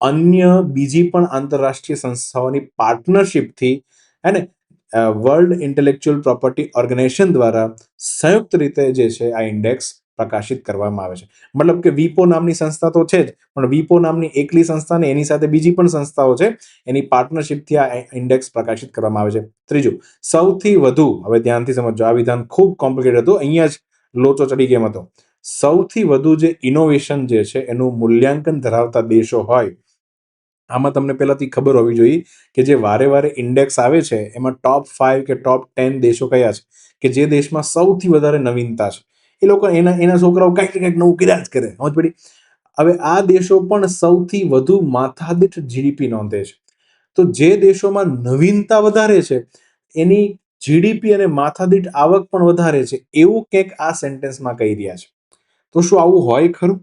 અન્ય બીજી પણ આંતરરાષ્ટ્રીય સંસ્થાઓની પાર્ટનરશિપથી, હે ને, વર્લ્ડ ઇન્ટેલેક્ચ્યુઅલ પ્રોપર્ટી ઓર્ગેનાઇઝેશન દ્વારા સંયુક્ત રીતે જે છે આ ઇન્ડેક્સ પ્રકાશિત કરવામાં આવે છે. મતલબ કે વીપો નામની સંસ્થા તો છે જ, પણ વીપો નામની એકલી સંસ્થા ને એની સાથે બીજી પણ સંસ્થાઓ છે, એની પાર્ટનરશિપથી આ ઇન્ડેક્સ પ્રકાશિત કરવામાં આવે છે. ત્રીજું, સૌથી વધુ, હવે ધ્યાનથી સમજો, આ વિધાન ખૂબ કોમ્પ્લિકેટેડ હતું, અહીંયા જ લોચો ચડી ગયો હતો. સૌથી વધુ જે ઇનોવેશન જે છે એનું મૂલ્યાંકન ધરાવતા દેશો હોય, આમાં તમને પહેલાથી ખબર હોવી જોઈએ કે જે વારે વારે ઇન્ડેક્સ આવે છે એમાં ટોપ 5 કે ટોપ 10 દેશો કયા છે કે જે દેશમાં સૌથી વધારે નવીનતા છે. એ લોકો એના છોકરાઓ કંઈક નવું કર્યા જ કરે. સમજ પડી? હવે આ દેશો પણ સૌથી વધુ માથાદીઠ જીડીપી નોંધે છે. તો જે દેશોમાં નવીનતા વધારે છે એની જીડીપી અને માથાદીઠ આવક પણ વધારે છે, એવું કંઈક આ સેન્ટેન્સમાં કહી રહ્યા છે. તો શું આવું હોય ખરું?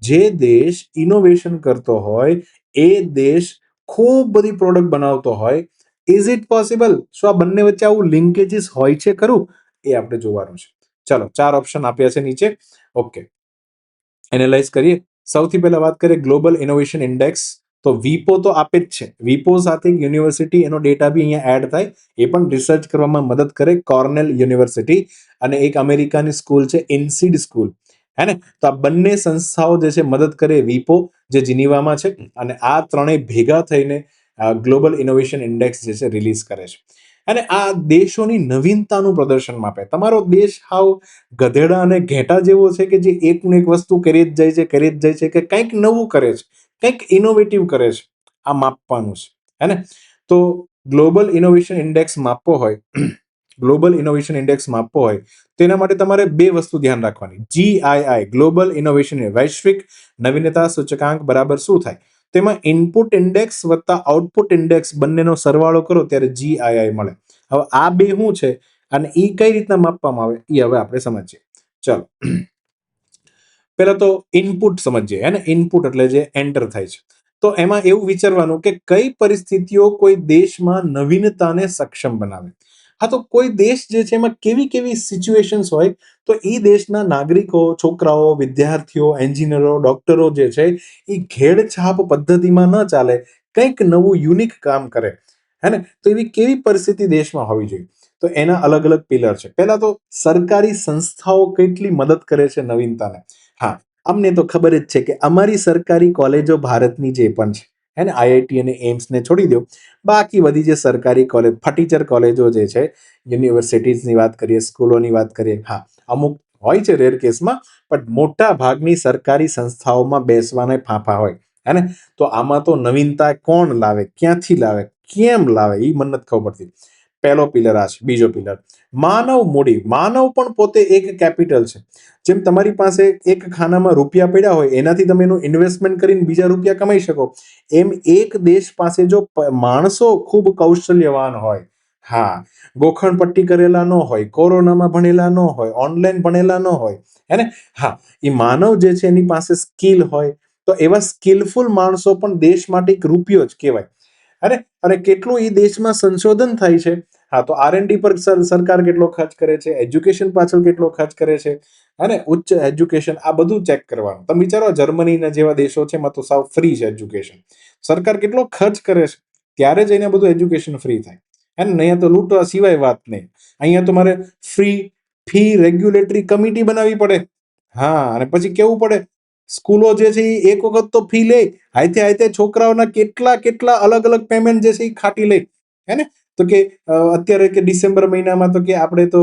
જે દેશ ઇનોવેશન કરતો હોય, એ દેશ ખૂબ બધી પ્રોડક્ટ બનાવતો હોય, ઇઝ ઇટ પોસિબલ? શું આ બંને વચ્ચે આવું લિંકેજીસ હોય છે ખરું? એ આપણે જોવાનું છે. ચલો, 4 ઓપ્શન આપ્યા છે નીચે. ઓકે, એનાલાઇઝ કરીએ. સૌથી પહેલા વાત કરીએ ગ્લોબલ ઇનોવેશન ઇન્ડેક્સ. તો વીપો તો આપે જ છે. વીપો સાથે યુનિવર્સિટી એનો ડેટા બી અહીંયા એડ થાય, એ પણ રિસર્ચ કરવામાં મદદ કરે, કોર્નેલ યુનિવર્સિટી, અને એક અમેરિકાની સ્કૂલ છે ઇનસીડ સ્કૂલ. હે ને? તો આ બંને સંસ્થાઓ જે છે મદદ કરે વીપો, જે જીનીવામાં છે, અને આ ત્રણેય ભેગા થઈને ગ્લોબલ ઇનોવેશન ઇન્ડેક્સ જે છે રિલીઝ કરે છે. અને આ દેશોની નવીનતાનું પ્રદર્શન માપે. તમારો દેશ હાવ ગધેડા અને ઘેટા જેવો છે કે જે એકને એક વસ્તુ કરી જ જાય છે કે કંઈક નવું કરે છે, કંઈક ઇનોવેટિવ કરે છે, આ માપવાનું છે. હે ને? તો ગ્લોબલ ઇનોવેશન ઇન્ડેક્સ માપવો હોય, ગ્લોબલ ઇનોવેશન ઇન્ડેક્સ માપવો હોય તેના માટે તમારે બે વસ્તુ ધ્યાન રાખવાની. GII, ગ્લોબલ ઇનોવેશન, વૈશ્વિક નવીનતા સૂચકાંક બરાબર શું થાય? તેમાં ઇનપુટ ઇન્ડેક્સ વત્તા આઉટપુટ ઇન્ડેક્સ બંનેનો સરવાળો કરો ત્યારે GII મળે. હવે આ બે શું છે અને એ કઈ રીતના માપવામાં આવે એ હવે આપણે સમજીએ. ચલો, પહેલા તો ઇનપુટ સમજીએ. હે ને? ઇનપુટ એટલે જે એન્ટર થાય છે. તો એમાં એવું વિચારવાનું કે કઈ પરિસ્થિતિઓ કોઈ દેશમાં નવીનતાને સક્ષમ બનાવે. હા, તો કોઈ દેશ જે છે એમાં કેવી કેવી સિચ્યુએશન્સ હોય તો એ દેશના નાગરિકો, છોકરાઓ, વિદ્યાર્થીઓ, એન્જિનિયરો, ડોક્ટરો જે છે એ ઘેડછાપ પદ્ધતિમાં ન ચાલે, કંઈક નવું યુનિક કામ કરે. હે ને? તો એવી કેવી પરિસ્થિતિ દેશમાં હોવી જોઈએ? તો એના અલગ અલગ પિલર છે. પહેલા તો સરકારી સંસ્થાઓ કેટલી મદદ કરે છે નવીનતાને. હા, અમને તો ખબર જ છે કે અમારી સરકારી કોલેજો ભારતની જે પણ છે, હે ને, આઈઆઈટી અને એમ્સને છોડી દો, બાકી બધી જે સરકારી કોલેજ, ફટીચર કોલેજો જે છે, યુનિવર્સિટીઝની વાત કરીએ, સ્કૂલોની વાત કરીએ, હા, અમુક હોય છે રેર કેસમાં, પણ મોટા ભાગની સરકારી સંસ્થાઓમાં બેસવાના ફાંફા હોય, હે ને. તો આમાં તો નવીનતા કોણ લાવે, ક્યાંથી લાવે, કેમ લાવે, એ મને નથી ખબર પડતી. પહેલો પિલર આ છે. બીજો પિલર માનવ મૂડી. માનવ પણ પોતે એક કેપિટલ છે. જેમ તમારી પાસે એક ખાનામાં રૂપિયા પડ્યા હોય, એનાથી તમે એનું ઇન્વેસ્ટમેન્ટ કરીને બીજા રૂપિયા કમાઈ શકો, એમ એક દેશ પાસે જો માણસો ખૂબ કૌશલ્યવાન હોય, હા, ગોખણ પટ્ટી કરેલા ન હોય, કોરોનામાં ભણેલા ન હોય, ઓનલાઈન ભણેલા ન હોય, હે ને, હા, એ માનવ જે છે એની પાસે સ્કિલ હોય, તો એવા સ્કિલફુલ માણસો પણ દેશ માટે એક રૂપિયો જ કહેવાય. અને કેટલું એ દેશમાં સંશોધન થાય છે. હા, તો આરએનડી પર સરકાર કેટલો ખર્ચ કરે છે, એજ્યુકેશન પાછળ કેટલો ખર્ચ કરે છે, અને ઉચ્ચ એજ્યુકેશન, આ બધું ચેક કરવાનું. તમે વિચારો, જર્મનીના જેવા દેશો છે એમાં તો સાવ ફ્રી છે એજ્યુકેશન. સરકાર કેટલો ખર્ચ કરે છે, ત્યારે જઈને બધું એજ્યુકેશન ફ્રી થાય. હે ને, અહીંયા તો લૂંટવા સિવાય વાત નહીં. અહીંયા તો મારે ફી રેગ્યુલેટરી કમિટી બનાવવી પડે. હા, અને પછી કેવું પડે, સ્કૂલો જે છે એ એક વખત તો ફી લે, હાથે હાથે છોકરાઓના કેટલા કેટલા અલગ અલગ પેમેન્ટ જે છે એ ખાટી લે, હે ને. તો કે અત્યારે કે ડિસેમ્બર મહિનામાં તો કે આપણે તો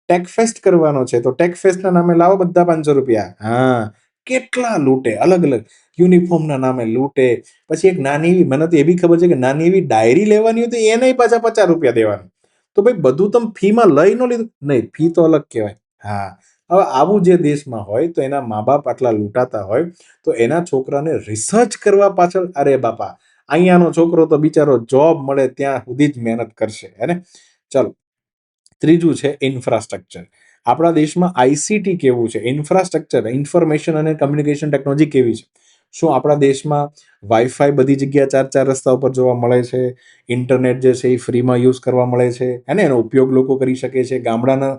ટેક ફેસ્ટ કરવાનો છે, તો ટેક ફેસ્ટના નામે લાવો બધા 500 રૂપિયા. હા, કેટલા લૂંટે, અલગ અલગ યુનિફોર્મના નામે લૂંટે. પછી એક નાની એવી, મને તો એવી ખબર છે કે નાની એવી ડાયરી લેવાની હોય તો એને પાછા 50 રૂપિયા દેવાનું. તો ભાઈ બધું તમે ફીમાં લઈ ન લીધું, નહીં, ફી તો અલગ કહેવાય. હા, હવે આવું જે દેશમાં હોય, તો એના મા બાપ આટલા લૂંટાતા હોય, તો એના છોકરાને રિસર્ચ કરવા પાછળ, અરે બાપા, અહીંયાનો છોકરો તો બિચારો જોબ મળે ત્યાં સુધી જ મહેનત કરશે, હે ને. ચાલો, ત્રીજું છે ઇન્ફ્રાસ્ટ્રક્ચર. આપણા દેશમાં આઈસીટી કેવું છે, ઇન્ફ્રાસ્ટ્રક્ચર, ઇન્ફોર્મેશન અને કમ્યુનિકેશન ટેકનોલોજી કેવી છે? શું આપણા દેશમાં વાઈફાઈ બધી જગ્યા 4 રસ્તા ઉપર જોવા મળે છે? ઇન્ટરનેટ જે છે એ ફ્રીમાં યુઝ કરવા મળે છે, અને એનો ઉપયોગ લોકો કરી શકે છે? ગામડાના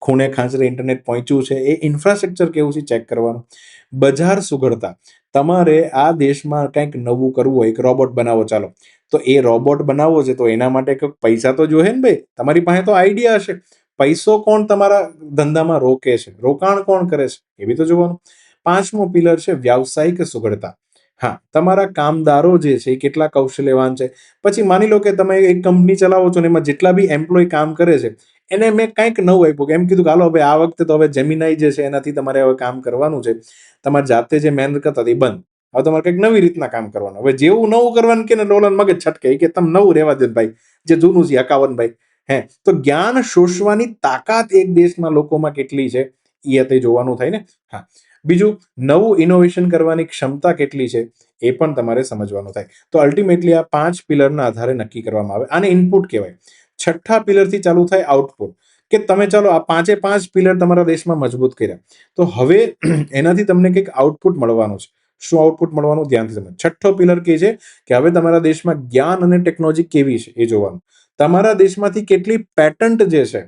ખૂણે ખાંચરે ઇન્ટરનેટ પહોંચ્યું છે? એ ઇન્ફ્રાસ્ટ્રક્ચર કેવું છે ચેક કરવાનું. બજાર સુઘડતા. તમારે આ દેશમાં કંઈક નવું કરવું હોય, એક રોબોટ બનાવો, ચાલો, તો એ રોબોટ બનાવવો છે તો એના માટે કંઈક પૈસા તો જોઈએ ને ભાઈ. તમારી પાસે તો આઈડિયા હશે, પૈસો કોણ તમારા ધંધામાં રોકે છે, રોકાણ કોણ કરે છે, એ બી તો જોવાનું. પાંચમો પિલર છે વ્યાવસાયિક સુઘડતા. હા, તમારા કામદારો જે છે એ કેટલા કૌશલ્યવાન છે. પછી માની લો કે તમે એક કંપની ચલાવો છો ને એમાં જેટલા બી એમ્પ્લોય કામ કરે છે, એને મેં કંઈક નવું આપ્યું, એમ કીધું કે હાલો ભાઈ, આ વખતે તો હવે જેમિનાઈ જે છે એનાથી તમારે હવે કામ કરવાનું છે. તમારે જાતે જે મહેનત કરતા હતી બંધ, હવે તમારે કંઈક નવી રીતના કામ કરવાનું. હવે જેવું નવું કરવાનું કે ને, લોલન મગજ છટકે કે તમે નવું રહેવા દે ભાઈ, જે જૂનું છે હકાવન ભાઈ. હે, તો જ્ઞાન શોષવાની તાકાત એક દેશના લોકોમાં કેટલી છે એ તે જોવાનું થાય ને. હા, બીજું, નવું ઇનોવેશન કરવાની ક્ષમતા કેટલી છે એ પણ તમારે સમજવાનું થાય. તો અલ્ટિમેટલી આ 5 પિલરના આધારે નક્કી કરવામાં આવે. આને ઇનપુટ કહેવાય. છઠ્ઠા પિલરથી ચાલુ થાય આઉટપુટ, કે તમે ચાલો આ 5 પિલર તમારા દેશમાં મજબૂત કર્યા, તો હવે એનાથી તમને કંઈક આઉટપુટ મળવાનું છે. શું આઉટપુટ મળવાનું? ધ્યાનથી સમજો. છઠ્ઠો પિલર કે છે કે હવે તમારા દેશમાં જ્ઞાન અને ટેકનોલોજી કેવી છે એ જોવાનું. તમારા દેશમાંથી કેટલી પેટન્ટ જે છે,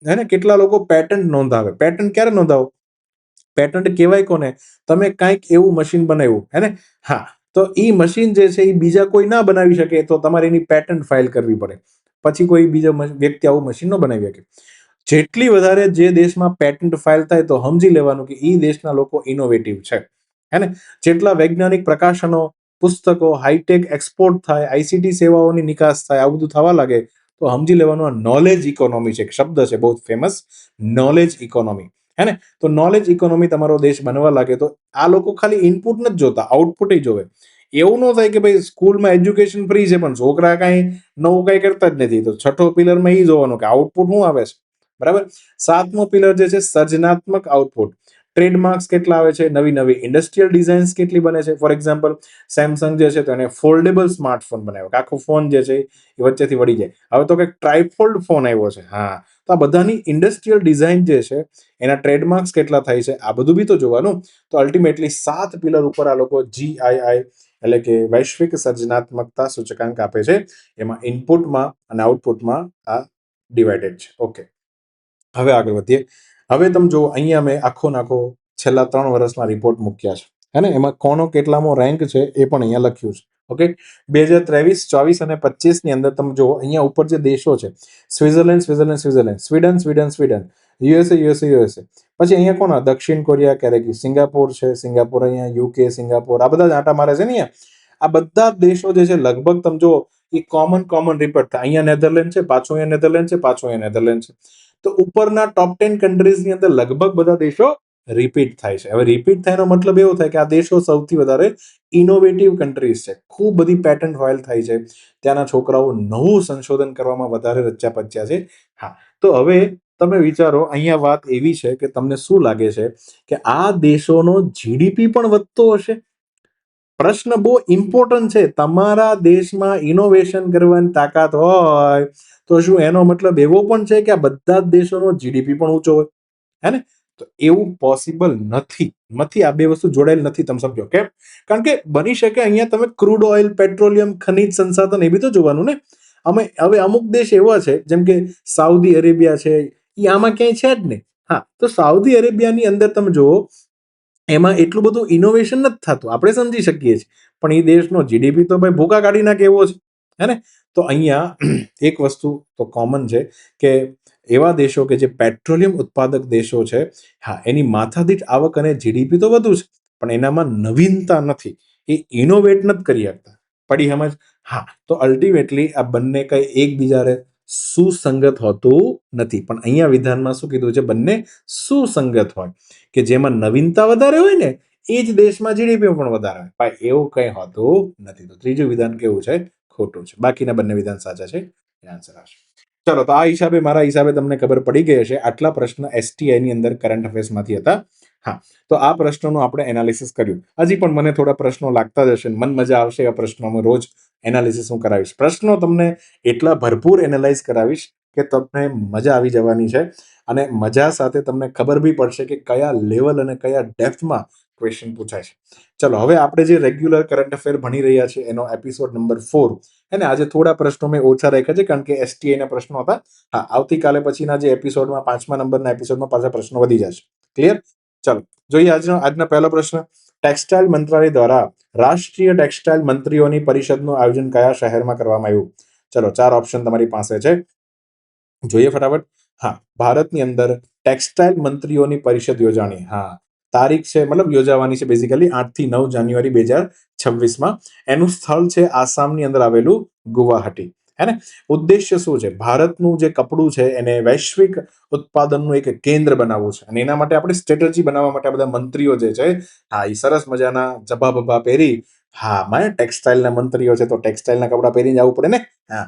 હે ને, કેટલા લોકો પેટન્ટ નોંધાવે. પેટન્ટ ક્યારે નોંધાવો? પેટન્ટ કહેવાય કોને? તમે કાંઈક એવું મશીન બનાવ્યું, હે ને, હા, તો એ મશીન જે છે એ બીજા કોઈ ના બનાવી શકે, તો તમારે એની પેટન્ટ ફાઇલ કરવી પડે. પછી કોઈ બીજો વ્યક્તિ આવું મશીન ન બનાવી શકે. જેટલી વધારે જે દેશમાં પેટન્ટ ફાઇલ થાય, તો સમજી લેવાનું કે એ દેશના લોકો ઇનોવેટિવ છે, હે ને. જેટલા વૈજ્ઞાનિક પ્રકાશનો, પુસ્તકો, હાઈટેક એક્સપોર્ટ થાય, આઈસીટી સેવાઓની નિકાસ થાય, આવું બધું થવા લાગે, તો સમજી લેવાનું આ નોલેજ ઇકોનોમી છે. એક શબ્દ છે બહુ ફેમસ, નોલેજ ઇકોનોમી, હે ને. તો નોલેજ ઇકોનોમી તમારો દેશ બનવા લાગે, તો આ લોકો ખાલી ઇનપુટ નથી જોતા, આઉટપુટ જોવે. એવું ન થાય કે ભાઈ સ્કૂલમાં એજ્યુકેશન ફ્રી છે પણ છોકરા કાંઈ નવું કાંઈ કરતા જ નથી, તો છઠ્ઠો પિલરમાં એ જોવાનું કે આઉટપુટ શું આવે છે, બરાબર. સાતમો પિલર જે છે સર્જનાત્મક આઉટપુટ. ટ્રેડમાર્ક્સ કેટલા આવે છે, નવી નવી ઇન્ડસ્ટ્રીયલ ડિઝાઇન્સ કેટલી બને છે. ફોર એક્ઝામ્પલ, સેમસંગ જે છે તો એને ફોલ્ડેબલ સ્માર્ટફોન બનાવ્યો, આખો ફોન જે છે એ વચ્ચેથી વળી જાય. હવે તો કંઈક ટ્રાયફોલ્ડ ફોન આવ્યો છે. હા, તો આ બધાની ઇન્ડસ્ટ્રીયલ ડિઝાઇન જે છે એના ટ્રેડમાર્ક્સ કેટલા થાય છે, આ બધું બી તો જોવાનું. તો અલ્ટિમેટલી 7 પિલર ઉપર આ લોકો જીઆઈઆઈ એટલે કે વૈશ્વિક સર્જનાત્મકતા સૂચકાંક આપે છે. એમાં ઇનપુટમાં અને આઉટપુટમાં આ ડિવાઇડેડ છે. ઓકે, હવે આગળ વધીએ. હવે તમે જો, અહીંયા મેં આખો છેલ્લા 3 વર્ષના રિપોર્ટ મૂક્યા છે, હે ને. એમાં કોનો કેટલામો રેન્ક છે એ પણ અહીંયા લખ્યું છે. ઓકે, 2023, 24 અને 25 ની અંદર તમે જો, અહીંયા ઉપર જે દેશો છે, સ્વિટ્ઝરલેન્ડ, સ્વિડન, યુએસએ. પછી અહીંયા કોણ દક્ષિણ કોરિયા, ક્યારેક સિંગાપોર છે, સિંગાપોર અહીંયા યુકે, સિંગાપોર, આ બધા જ આંટા મારે છે ને અહીંયા. આ બધા દેશો જે છે લગભગ તમે જો એ કોમન રિપીટ થાય. અહીંયા નેધરલેન્ડ છે, પાછું અહીંયા નેધરલેન્ડ છે, પાછું અહીંયા નેધરલેન્ડ છે. તો ઉપરના ટોપ 10 કન્ટ્રીઝની અંદર લગભગ બધા દેશો રિપીટ થાય છે. હવે રિપીટ થયાનો મતલબ એવો થાય કે આ દેશો સૌથી વધારે ઇનોવેટિવ કન્ટ્રીઝ છે. ખૂબ બધી પેટન્ટ ફાઇલ થાય છે. ત્યાંના છોકરાઓ નવું સંશોધન કરવામાં વધારે રચ્યા પચ્યા છે. હા, તો હવે તમે વિચારો, અહીંયા વાત એવી છે કે તમને શું લાગે છે કે આ દેશોનો જીડીપી પણ વધતો હશે? પ્રશ્ન બહુ ઇમ્પોર્ટન્ટ છે. તમારા દેશમાં ઇનોવેશન કરવાની તાકાત હોય તો શું એનો મતલબ એવો પણ છે કે આ બધા જ દેશોનો જીડીપી પણ ઊંચો હોય? હે ને? તો એવું પોસિબલ નથી. આ બે વસ્તુ જોડાયેલ નથી. તમે સમજો કેમ? કારણ કે બની શકે અહીંયા તમે ક્રૂડ ઓઇલ, પેટ્રોલિયમ, ખનિજ સંસાધન એ બી તો જોવાનું ને. હવે અમુક દેશ એવા છે જેમ કે સાઉદી અરેબિયા છે, એ આમાં ક્યાંય છે જ નહીં. હા, તો સાઉદી અરેબિયાની અંદર તમે જુઓ, એમાં એટલું બધું ઇનોવેશન નથી થતું, આપણે સમજી શકીએ છીએ. પણ એ દેશનો જીડીપી તો ભાઈ ભૂકા કાઢી નાખે એવો છે. હે ને? તો અહીંયા એક વસ્તુ તો કોમન છે કે એવા દેશો કે જે પેટ્રોલિયમ ઉત્પાદક દેશો છે, હા, એની માથાદીઠ આવક અને જીડીપી તો વધુ છે, પણ એનામાં નવીનતા નથી. એ ઇનોવેટ નથી કરી શકતા. પડી સમજ? હા, તો અલ્ટિમેટલી આ બંને કઈ એકબીજાને સુસંગત હોતું નથી. પણ અહીંયા વિધાનમાં શું કીધું છે? બંને સુસંગત હોય, કે જેમાં નવીનતા વધારે હોય ને એ જ દેશમાં જીડીપી પણ વધારે હોય. ભાઈ એવું કઈ હોતું નથી. તો ત્રીજું વિધાન કેવું છે? ખોટું છે. બાકીના બંને વિધાન સાચા છે. આન્સર આવશે. ચલો, તો આ હિસાબે, મારા હિસાબે તમને ખબર પડી ગઈ હશે. આટલા પ્રશ્ન STI ની અંદર કરંટ અફેર્સમાંથી હતા. હા, તો આ પ્રશ્નોનું આપણે એનાલિસિસ કર્યું. હજી પણ મને થોડા પ્રશ્નો લાગતા જ હશે. મન મજા આવશે આ પ્રશ્નોમાં. રોજ એનાલિસિસ હું કરાવીશ. પ્રશ્નો તમને એટલા ભરપૂર એનાલાઇઝ કરાવીશ કે તમને મજા આવી જવાની છે. અને મજા સાથે તમને ખબર બી પડશે કે કયા લેવલ અને કયા ડેપ્થમાં ક્વેશ્ચન પૂછાય છે. ચલો, હવે આપણે જે રેગ્યુલર કરંટ અફેર ભણી રહ્યા છે એનો એપિસોડ નંબર 4. અને આજે થોડા પ્રશ્નો મેં ઓછા રાખ્યા છે કારણ કે STI ના પ્રશ્નો હતા. હા, આવતીકાલે પછીના જે એપિસોડમાં 5મા નંબરના એપિસોડમાં પાછા પ્રશ્નો વધી જશે. ક્લિયર? ચલો, જોઈએ આજનો પહેલો પ્રશ્ન. ટેક્સટાઇલ મંત્રાલય દ્વારા રાષ્ટ્રીય ટેક્સટાઇલ મંત્રીઓની પરિષદનું આયોજન કયા શહેરમાં કરવામાં આવ્યું? ચલો, 4 ઓપ્શન તમારી પાસે છે. જોઈએ ફટાફટ. હા, ભારતની અંદર ટેક્સટાઇલ મંત્રીઓની પરિષદ યોજાણી. હા, તારીખ છે, મતલબ યોજાવાની છે બેઝિકલી 8 થી 9 જાન્યુઆરી 2026માં. એનું સ્થળ છે આસામની અંદર આવેલું ગુવાહાટી. હે ને? ઉદ્દેશ્ય શું છે? ભારતનું જે કપડું છે એને વૈશ્વિક ઉત્પાદનનું એક કેન્દ્ર બનાવવું છે. અને એના માટે આપણે સ્ટ્રેટેજી બનાવવા માટે બધા મંત્રીઓ જે છે, હા, એ સરસ મજાના જબા બબા પહેરી, હા, મારે ટેક્સટાઇલના મંત્રીઓ છે તો ટેક્સટાઇલના કપડા પહેરીને જવું પડે ને. હા,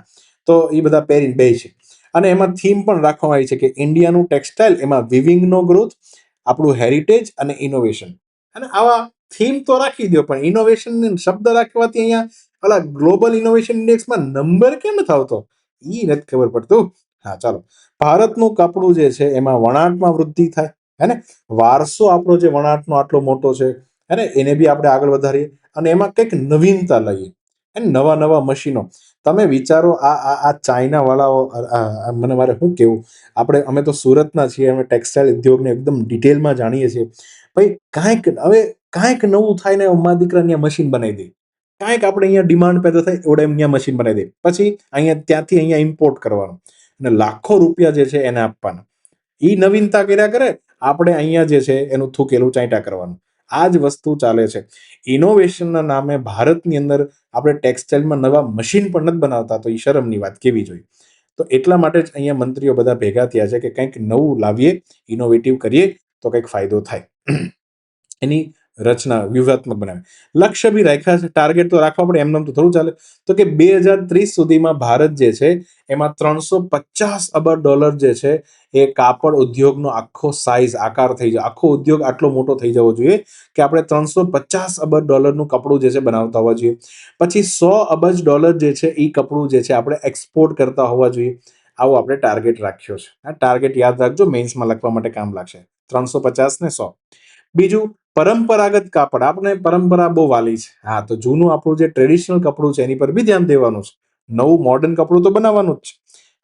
તો એ બધા પહેરીને બે છે. અને એમાં થીમ પણ રાખવામાં આવી છે કે ઇન્ડિયાનું ટેક્સટાઇલ, એમાં વિવિંગનો ગ્રોથ, આપણું હેરિટેજ અને ઇનોવેશન. અને આવા થીમ તો રાખી દો, પણ ઇનોવેશન શબ્દ રાખવાથી અહીંયા ઓલા ગ્લોબલ ઇનોવેશન ઇન્ડેક્સમાં નંબર કેમ નથી આવતો? એ નથી ખબર પડતું. હા, ચાલો. ભારતનું કપડું જે છે એમાં વણાટમાં વૃદ્ધિ થાય. હે ને? વારસો આપણો જે વણાટનો આટલો મોટો છે, હે ને, એને બી આપણે આગળ વધારીએ અને એમાં કંઈક નવીનતા લઈએ. નવા મશીનો. તમે વિચારો, આ ચાઇના વાળાઓ, મને મારે શું કેવું, અમે તો સુરતના છીએ, અમે ટેક્સટાઇલ ઉદ્યોગને એકદમ ડિટેલમાં જાણીએ છીએ. ભાઈ, કાંઈક નવું થાય ને મા દીકરા અહીંયા મશીન બનાવી દે. કાંઈક આપણે અહીંયા ડિમાન્ડ પેદા થાય એવડે અહીંયા મશીન બનાવી દે. પછી ત્યાંથી અહીંયા ઇમ્પોર્ટ કરવાનું અને લાખો રૂપિયા જે છે એને આપવાના. એ નવીનતા કર્યા કરે, આપણે અહીંયા જે છે એનું થૂકેલું ચાંટા કરવાનું. આ જ વસ્તુ ચાલે છે. ઇનોવેશનના નામે ભારતની અંદર આપણે ટેક્સટાઇલમાં નવા મશીન પણ નથી બનાવતા, તો એ શરમની વાત કેવી જોઈએ. તો એટલા માટે જ અહીંયા મંત્રીઓ બધા ભેગા થયા છે કે કંઈક નવું લાવીએ, ઇનોવેટિવ કરીએ તો કંઈક ફાયદો થાય. એની રચના વ્યૂહાત્મક બનાવે. લક્ષ્ય બી રાખ્યા છે, ટાર્ગેટ તો રાખવા પડે, એમને તો થોડું ચાલે. તો કે 2030 સુધીમાં ભારત જે છે એમાં $350 અબજ જે છે એ કાપડ ઉદ્યોગનો આખો સાઇઝ આકાર થઈ જાય. આખો ઉદ્યોગ આટલો મોટો થઈ જવો જોઈએ કે આપણે $350 અબજ કપડું જે છે બનાવતા હોવા જોઈએ. પછી $100 અબજ જે છે એ કપડું જે છે આપણે એક્સપોર્ટ કરતા હોવા જોઈએ. આવો આપણે ટાર્ગેટ રાખ્યો છે. આ ટાર્ગેટ યાદ રાખજો, મેઇન્સમાં લખવા માટે કામ લાગશે. 350 ને 100. બીજું, પરંપરાગત કાપડ. આપણે પરંપરા બહુ વાલી છે. હા, તો જૂનું આપણું જે ટ્રેડિશનલ કપડું છે એની પર બી ધ્યાન દેવાનું છે. નવું મોડર્ન કપડું તો બનાવવાનું જ છે.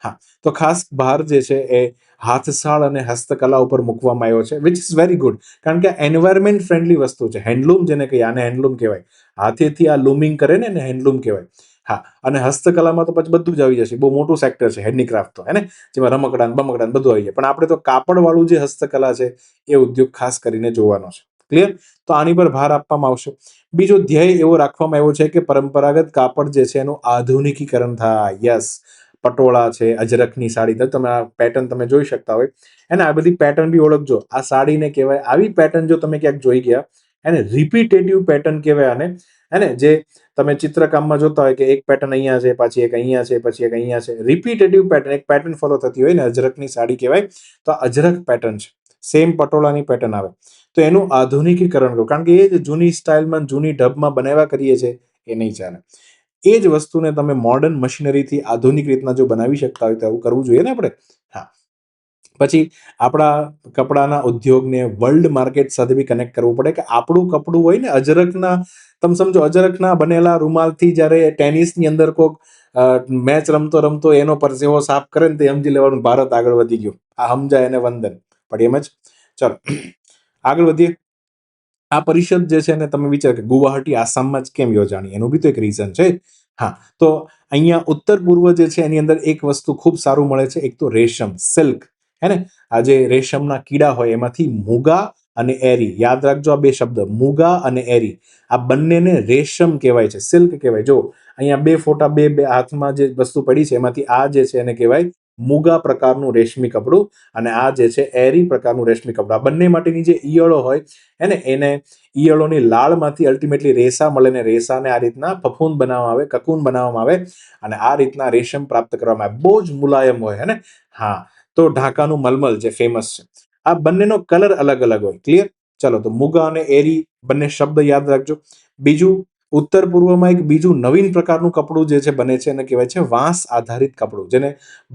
હા, તો ખાસ ભાર જે છે એ હાથસાળ અને હસ્તકલા ઉપર મૂકવામાં આવ્યો છે, વિચ ઇઝ વેરી ગુડ. કારણ કે એન્વાયરમેન્ટ ફ્રેન્ડલી વસ્તુ છે. હેન્ડલૂમ જેને કહીએ, આને હેન્ડલૂમ કહેવાય. હાથેથી આ લૂમિંગ કરે ને એને હેન્ડલૂમ કહેવાય. હા, અને હસ્તકલામાં તો પછી બધું જ આવી જશે. બહુ મોટું સેક્ટર છે હેન્ડીક્રાફ્ટ તો, હે ને? જેમાં રમકડા ને બમકડા ને બધું આવી જાય. પણ આપણે તો કાપડવાળું જે હસ્તકલા છે એ ઉદ્યોગ ખાસ કરીને જોવાનો છે. ક્લિયર? તો આની પર ભાર આપવામાં આવશે. બીજો ધ્યેય એવો રાખવામાં આવ્યો છે કે પરંપરાગત કાપડ જે છે એનું આધુનિકીકરણ થાય. યસ, પટોળા છે, અજરખની સાડી, તો તમે આ પેટર્ન તમે જોઈ શકતા હોય. એને આ બધી પેટર્ન બી ઓળખજો. આ સાડીને કહેવાય, આવી પેટર્ન જો તમે ક્યાંક જોઈ ગયા, એને રિપીટેટિવ પેટર્ન કહેવાય આને. હે, જે તમે ચિત્રકામમાં જોતા હોય કે એક પેટર્ન અહીંયા છે, પાછી એક અહીંયા છે, પછી એક અહીંયા છે. રિપીટેટિવ પેટર્ન, એક પેટર્ન ફોલો થતી હોય ને, અજરખની સાડી કહેવાય. તો આ અજરખ પેટર્ન છે. સેમ પટોળાની પેટર્ન આવે. તો એનું આધુનિકીકરણ કરો, કારણ કે એ જ જૂની સ્ટાઇલમાં જૂની ઢબમાં બનાવ્યા કરીએ છીએ એ નહીં ચાલે. એ જ વસ્તુને તમે મોડર્ન મશીનરીથી આધુનિક રીતના જો બનાવી શકતા હોય તો એવું કરવું જોઈએ ને આપણે. હા, પછી આપણા કપડાના ઉદ્યોગને વર્લ્ડ માર્કેટ સાથે બી કનેક્ટ કરવું પડે કે આપણું કપડું હોય ને અજરખના, તમે સમજો અજરખના બનેલા રૂમાલથી જ્યારે ટેનિસની અંદર કોઈક મેચ રમતો રમતો એનો પરસેવો સાફ કરે ને, તે સમજી લેવાનું ભારત આગળ વધી ગયું. આ સમજાય એને વંદન. પણ એમ જ ચલો આગળ વધીએ. આ પરિષદ જે છે ને, તમે વિચાર કે ગુવાહાટી આસામમાં જ કેમ યોજાણી, એનું બી તો એક રીઝન છે. હા, તો અહીંયા ઉત્તર પૂર્વ જે છે એની અંદર એક વસ્તુ ખૂબ સારું મળે છે. એક તો રેશમ, સિલ્ક, હે ને? આ જે રેશમના કીડા હોય એમાંથી મુગા અને એરી, યાદ રાખજો આ બે શબ્દ, મુગા અને એરી, આ બંનેને રેશમ કહેવાય છે, સિલ્ક કહેવાય. જો અહીંયા બે ફોટા, બે બે હાથમાં જે વસ્તુ પડી છે એમાંથી આ જે છે એને કહેવાય મુગા પ્રકારનું રેશમી કપડું, અને આ જે છે એરી પ્રકારનું રેશમી કપડું. આ બંને માટેની જે ઈયળો હોય એને ઈયળોની લાળમાંથી અલ્ટિમેટલી રેસા મળે ને, રેસાને આ રીતના ફફૂંદ બનાવવામાં આવે, કકૂન બનાવવામાં આવે, અને આ રીતના રેશમ પ્રાપ્ત કરવામાં આવે. બહુ જ મુલાયમ હોય, હે ને? હા, તો ઢાકાનું મલમલ જે ફેમસ છે, આ બંનેનો કલર અલગ અલગ હોય. ક્લિયર? ચલો, તો મુગા અને એરી બંને શબ્દ યાદ રાખજો. બીજું, ઉત્તર પૂર્વમાં એક બીજું નવીન પ્રકારનું કપડું જે છે બને છે, એને કહેવાય છે વાંસ આધારિત કપડું, જેને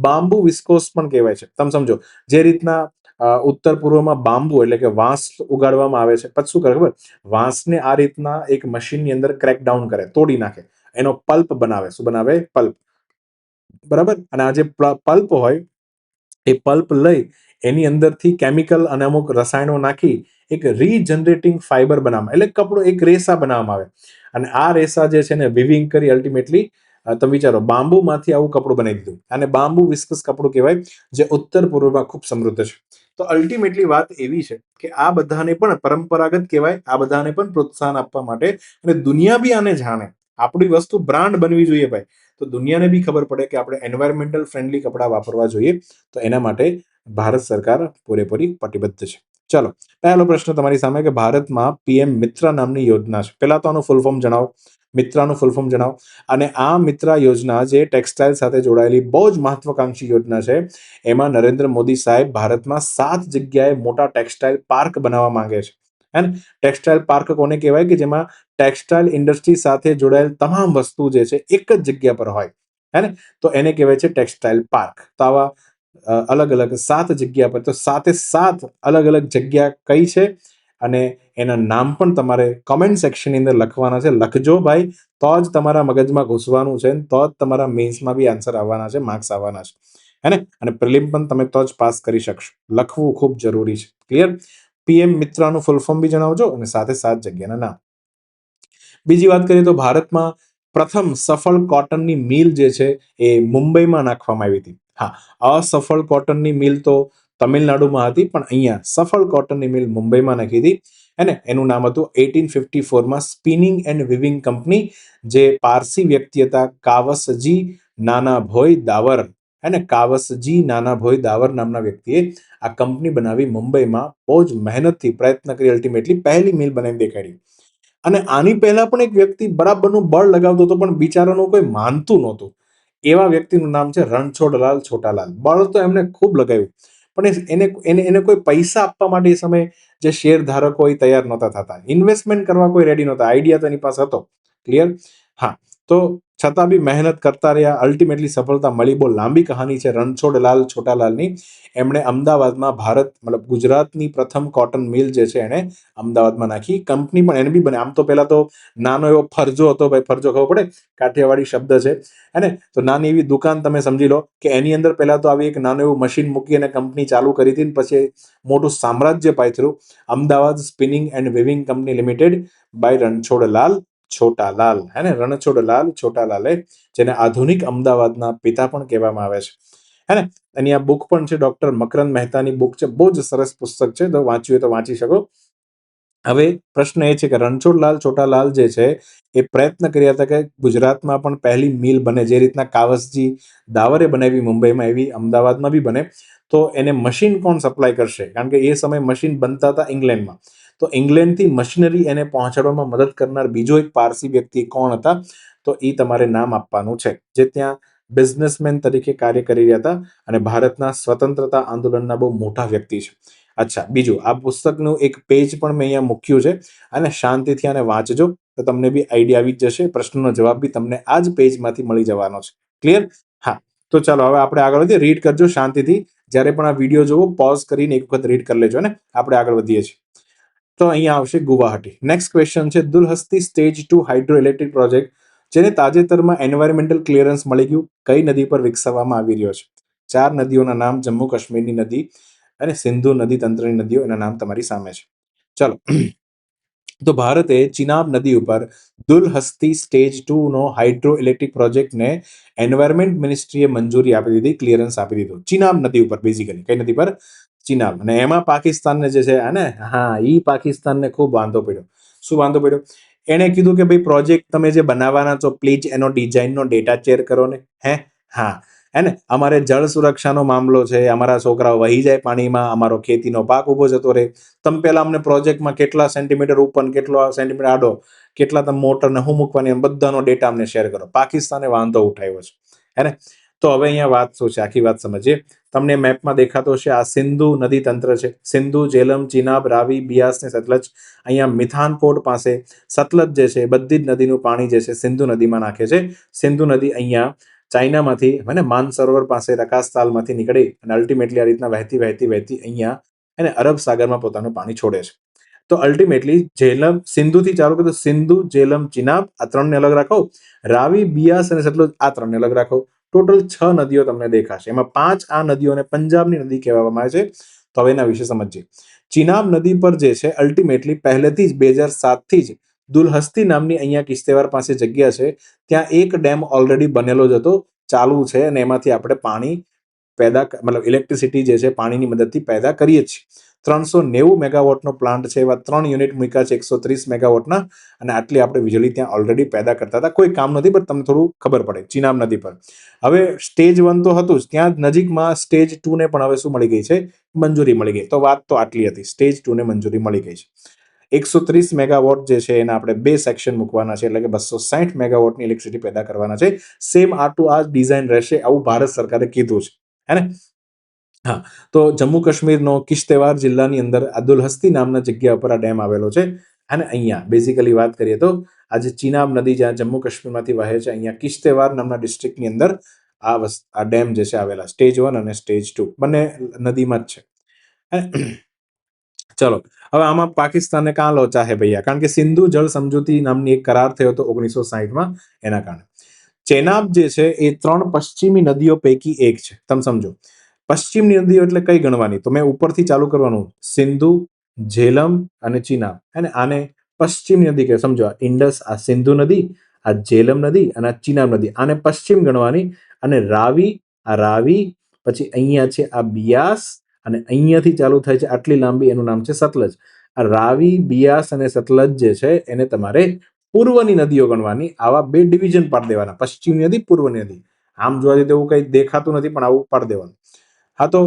બાંબુ વિસ્કોસ પણ કહેવાય છે. તમે સમજો, જે રીતના ઉત્તર પૂર્વમાં બાંબુ એટલે કે વાંસ ઉગાડવામાં આવે છે, પછી શું કરે ખબર? વાંસને આ રીતના એક મશીનની અંદર ક્રેકડાઉન કરે, તોડી નાખે, એનો પલ્પ બનાવે. શું બનાવે? પલ્પ. બરાબર? અને આ જે પલ્પ હોય એ પલ્પ લઈ એની અંદરથી કેમિકલ અને અમુક રસાયણો નાખી એક રીજનરેટિંગ ફાઈબર બનાવવામાં, એટલે કપડો એક રેસા બનાવવામાં આવે. અને આ રેસા જે છે ને વિવિંગ કરી અલ્ટિમેટલી તમે વિચારો, બાંબુમાંથી આવું કપડું બનાવી દીધું. અને બાંબુ વિસ્કસ કપડું કહેવાય, જે ઉત્તર પૂર્વમાં ખૂબ સમૃદ્ધ છે. તો અલ્ટિમેટલી વાત એવી છે કે આ બધાને પણ પરંપરાગત કહેવાય, આ બધાને પણ પ્રોત્સાહન આપવા માટે, અને દુનિયા બી આને જાણે. આપણી વસ્તુ બ્રાન્ડ બનવી જોઈએ ભાઈ. તો દુનિયાને બી ખબર પડે કે આપણે એન્વાયરમેન્ટલ ફ્રેન્ડલી કપડાં વાપરવા જોઈએ. તો એના માટે ભારત સરકાર પૂરેપૂરી કટિબદ્ધ છે. ચલો, પહેલો પ્રશ્ન તમારી સામે કે ભારતમાં પીએમ મિત્રા નામની યોજના છે. પહેલા તો આનું ફૂલ ફોર્મ જણાવો, મિત્રાનું ફૂલ ફોર્મ જણાવો. અને આ મિત્રા યોજના જે ટેક્સટાઇલ સાથે જોડાયેલી બહુ જ મહત્વાકાંક્ષી યોજના છે, એમાં નરેન્દ્ર મોદી સાહેબ ભારતમાં 7 જગ્યાએ મોટા ટેક્સટાઇલ પાર્ક બનાવવા માંગે છે. હે ને? ટેક્સટાઇલ પાર્ક કોને કહેવાય? કે જેમાં ટેક્સટાઇલ ઇન્ડસ્ટ્રી સાથે જોડાયેલ તમામ વસ્તુ જે છે એક જ જગ્યા પર હોય, હે ને? તો એને કહેવાય છે ટેક્સટાઇલ પાર્ક. તો આવા અલગ અલગ 7 જગ્યા પર, તો 7 અલગ અલગ જગ્યા કઈ છે અને એના નામ પણ તમારે કોમેન્ટ સેક્શનની અંદર લખવાના છે. લખજો ભાઈ, તો જ તમારા મગજમાં ઘૂસવાનું છે, તો જ તમારા મેન્સમાં બી આન્સર આવવાના છે, માર્ક્સ આવવાના છે, હે ને? અને પ્રિલિમ પણ તમે તો જ પાસ કરી શકશો. લખવું ખૂબ જરૂરી છે. ક્લિયર? પીએમ મિત્રાનું ફૂલ ફોર્મ બી જણાવજો અને સાથે 7 જગ્યાના નામ. બીજી વાત કરીએ તો ભારતમાં પ્રથમ સફળ કોટનની મિલ જે છે એ મુંબઈમાં નાખવામાં આવી હતી. હા, અસફળ કોટનની મિલ તો તમિલનાડુમાં હતી, પણ અહીંયા સફળ કોટનની મિલ મુંબઈમાં નાખી હતી. એને એનું નામ હતું 1854માં સ્પિનિંગ એન્ડ વિવિંગ કંપની, જે પારસી વ્યક્તિ હતા કાવસજી નાનાભોઈ દાવર. હે ને? કાવસજી નાનાભોઈ દાવર નામના વ્યક્તિએ આ કંપની બનાવી મુંબઈમાં. બહુ જ મહેનતથી પ્રયત્ન કરી અલ્ટિમેટલી પહેલી મિલ બનાવી દેખાડી. અને આની પહેલા પણ એક વ્યક્તિ બરાબરનું બળ લગાવતો હતો, પણ બિચારાનું કોઈ માનતું નહોતું. એવા વ્યક્તિનું નામ છે રણછોડલાલ છોટાલાલ. બળ તો એમને ખૂબ લગાવ્યું, પણ એને કોઈ પૈસા આપવા માટે એ સમયે જે શેર ધારકો એ તૈયાર નહોતા થતા, ઇન્વેસ્ટમેન્ટ કરવા કોઈ રેડી નહોતા. આઈડિયા તો એની પાસે હતો. ક્લિયર? હા, તો છતાં બી મહેનત કરતા રહ્યા, અલ્ટિમેટલી સફળતા મળી. બહુ લાંબી કહાની છે રણછોડલાલ છોટાલાલની. એમણે અમદાવાદમાં મતલબ ગુજરાતની પ્રથમ કોટન મિલ જે છે એણે અમદાવાદમાં નાખી. કંપની પણ એને બી બને. આમ તો પહેલા તો નાનો એવો ફરજો હતો ભાઈ, ફરજો ખબર પડે, કાઠિયાવાડી શબ્દ છે, હે ને? તો નાની એવી દુકાન તમે સમજી લો કે એની અંદર પહેલા તો આવી એક નાનું એવું મશીન મૂકી અને કંપની ચાલુ કરી હતી, પછી મોટું સામ્રાજ્ય પાથર્યું. Ahmedabad spinning and weaving company limited by Ranchhodlal Chhotalal, હે ને, રણછોડલાલ છોટાલાલે, જેને આધુનિક અમદાવાદના પિતા પણ કહેવામાં આવે છે, હે ને. એની આ બુક પણ છે, ડોક્ટર મકરંદ મહેતાની બુક છે, બહુ જ સરસ પુસ્તક છે, તો વાંચ્યું હોય તો વાંચી શકો. હવે પ્રશ્ન એ છે કે રણછોડલાલ છોટાલાલ જે છે એ પ્રયત્ન કર્યા હતા કે ગુજરાતમાં પણ પહેલી મિલ બને, જે રીતના કાવસજી દાવરે બનાવી મુંબઈમાં, એવી અમદાવાદમાં બી બને. તો એને મશીન કોણ સપ્લાય કરશે? કારણ કે એ સમયે મશીન બનતા હતા ઇંગ્લેન્ડમાં. તો ઇંગ્લેન્ડથી મશીનરી એને પહોંચાડવામાં મદદ કરનાર બીજો એક પારસી વ્યક્તિ કોણ હતા? તો એ તમારે નામ આપવાનું છે, જે ત્યાં બિઝનેસમેન તરીકે કાર્ય કરી રહ્યા હતા અને ભારતના સ્વતંત્રતા આંદોલનના બહુ મોટા વ્યક્તિ છે. અચ્છા, બીજું, આ પુસ્તકનું એક પેજ પણ મેં અહીંયા મૂક્યું છે, અને શાંતિથી આને વાંચજો તો તમને બી આઈડિયા આવી જ જશે. પ્રશ્નનો જવાબ બી તમને આ જ પેજમાંથી મળી જવાનો છે. ક્લિયર? હા, તો ચાલો હવે આપણે આગળ વધીએ. રીડ કરજો શાંતિથી. જ્યારે પણ આ વિડીયો જોવો, પોઝ કરીને એક વખત રીડ કરી લેજો ને. આપણે આગળ વધીએ છીએ. તો અહીંયા આવશે ગુવાહાટી. નેક્સ્ટ ક્વેશ્ચન છે, દુલહસ્તી સ્ટેજ 2 હાઇડ્રો ઇલેક્ટ્રિક પ્રોજેક્ટ, જેને તાજેતરમાં એન્વાયરમેન્ટલ ક્લિયરન્સ મળી ગયું, કઈ નદી પર વિકસાવવામાં આવી રહ્યો છે? 4 નદીઓના નામ, જમ્મુ કાશ્મીરની નદી અને સિંધુ નદી તંત્રની નદીઓ, એના નામ તમારી સામે છે. ચાલો, તો ભારતે ચિનાબ નદી ઉપર દુલહસ્તી સ્ટેજ 2 નો હાઇડ્રો ઇલેક્ટ્રિક પ્રોજેક્ટને એન્વાયરમેન્ટ મિનિસ્ટ્રીએ મંજૂરી આપી દીધી, ક્લિયરન્સ આપી દીધું. ચિનાબ નદી ઉપર, બેઝિકલી કઈ નદી પર? ચિનાબ. અને એમાં પાકિસ્તાનને જે છે, ને, હા, ઈ પાકિસ્તાનને ખૂબ વાંધો પડ્યો. શું વાંધો પડ્યો? એણે કીધું કે ભાઈ, પ્રોજેક્ટ તમે જે બનાવવાના છો, પ્લીઝ એનો ડિઝાઇનનો ડેટા શેર કરો ને. હા, હે ને, અમારે જળ સુરક્ષાનો મામલો છે, અમારા છોકરાઓ વહી જાય પાણીમાં, અમારો ખેતીનો પાક ઉભો જતો રહે. તમે પહેલા અમને પ્રોજેક્ટમાં કેટલા સેન્ટીમીટર ઉપર, કેટલો સેન્ટીમીટર આડો, કેટલા તમે મોટરને હું મૂકવાની, બધાનો ડેટા અમને શેર કરો. પાકિસ્તાને વાંધો ઉઠાવ્યો છે, હે ને. તો હવે અહીંયા વાત શું છે, આખી વાત સમજીએ. તમને મેપમાં દેખાતો હશે, આ સિંધુ નદી તંત્ર છે. સિંધુ, જેલમ, ચિનાબ, રાવી, બિયાસ ને સતલજ. અહીંયા મિથાનકોટ પાસે સતલજ જે છે, બધી જ નદીનું પાણી જે છે સિંધુ નદીમાં નાખે છે. સિંધુ નદી અહીંયા ચાઇનામાંથી, અને માનસરોવર પાસે રકાસતાલમાંથી નીકળી અને અલ્ટિમેટલી આ રીતના વહેતી વહેતી વહેતી અહીંયા અને અરબ સાગરમાં પોતાનું પાણી છોડે છે. તો અલ્ટિમેટલી જેલમ, સિંધુથી ચાલુ કરો તો સિંધુ, જેલમ, ચિનાબ, આ ત્રણને અલગ રાખો. રાવી, બિયાસ અને સતલુજ, આ ત્રણને અલગ રાખો. ટોટલ 6 નદીઓ તમને દેખાશે. એમાં 5 આ નદીઓને પંજાબની નદી કહેવામાં આવે છે. તો હવે એના વિશે સમજીએ. ચિનાબ નદી પર જે છે, અલ્ટિમેટલી પહેલેથી જ 2007 થી જ દુલહસ્તી નામની અહીંયા કિશ્તેવાર પાસે જગ્યા છે, ત્યાં એક ડેમ ઓલરેડી બનેલો જ હતો, ચાલુ છે, અને એમાંથી આપણે પાણી પેદા, મતલબ ઇલેક્ટ્રિસિટી જે છે પાણીની મદદથી પેદા કરીએ છીએ. 390 મેગાવોટનો પ્લાન્ટ છે, એવા 3 યુનિટ મૂક્યા છે 130 મેગાવોટના, અને આટલી આપણે વીજળી ત્યાં ઓલરેડી પેદા કરતા હતા. કોઈ કામ નથી, પણ તમને થોડું ખબર પડે. ચિનાબ નદી પર હવે સ્ટેજ 1 તો હતું જ, ત્યાં નજીકમાં સ્ટેજ 2 ને પણ હવે શું મળી ગઈ છે? મંજૂરી મળી ગઈ. તો વાત તો આટલી હતી, સ્ટેજ 2 ને મંજૂરી મળી ગઈ છે. 130 મેગાવોટ જે છે એના આપણે 2 સેક્શન મૂકવાના છે, એટલે કે 260 મેગાવોટની ઇલેક્ટ્રિસિટી પેદા કરવાના છે. સેમ આ ટુ આ ડિઝાઇન રહેશે, આવું ભારત સરકારે કીધું છે, હે ને. હા, તો જમ્મુ કાશ્મીરનો કિશ્તેવાર જિલ્લાની અંદર આ દુલહસ્તી નામના જગ્યા ઉપર આ ડેમ આવેલો છે. અને અહીંયા બેઝિકલી વાત કરીએ તો આજે ચિનાબ નદી જ્યાં જમ્મુ કાશ્મીરમાંથી વહે છે, અહીંયા કિશ્તેવાર નામના ડિસ્ટ્રિક્ટની અંદર આ ડેમ જે છે આવેલા, સ્ટેજ 1 અને સ્ટેજ 2 બંને નદીમાં જ છે. ચલો, હવે આમાં પાકિસ્તાનને કાં લોચા હે ભૈયા? કારણ કે સિંધુ જળ સમજૂતી નામની એક કરાર થયો હતો 1960માં, એના કારણે. ચેનાબ જે છે એ 3 પશ્ચિમી નદીઓ પૈકી એક છે. તમે સમજો, પશ્ચિમની નદીઓ એટલે કઈ ગણવાની? તો મેં ઉપરથી ચાલુ કરવાનું, સિંધુ, ઝેલમ અને ચિનાબ, અને આને પશ્ચિમની નદી કહે. સમજો, આ ઇન્ડસ, આ સિંધુ નદી, આ ઝેલમ નદી અને આ ચિનાબ નદી, આને પશ્ચિમ ગણવાની. અને રાવી, આ રાવી, પછી અહીંયા છે આ બિયાસ, અને અહીંયાથી ચાલુ થાય છે આટલી લાંબી, એનું નામ છે સતલજ. આ રાવી, બિયાસ અને સતલજ જે છે એને તમારે પૂર્વની નદીઓ ગણવાની. આવા 2 ડિવિઝન પાડી દેવાના, પશ્ચિમની નદી, પૂર્વની નદી. આમ જોવા જઈએ તો એવું કઈ દેખાતું નથી, પણ આવું પાડી દેવાનું. હા, તો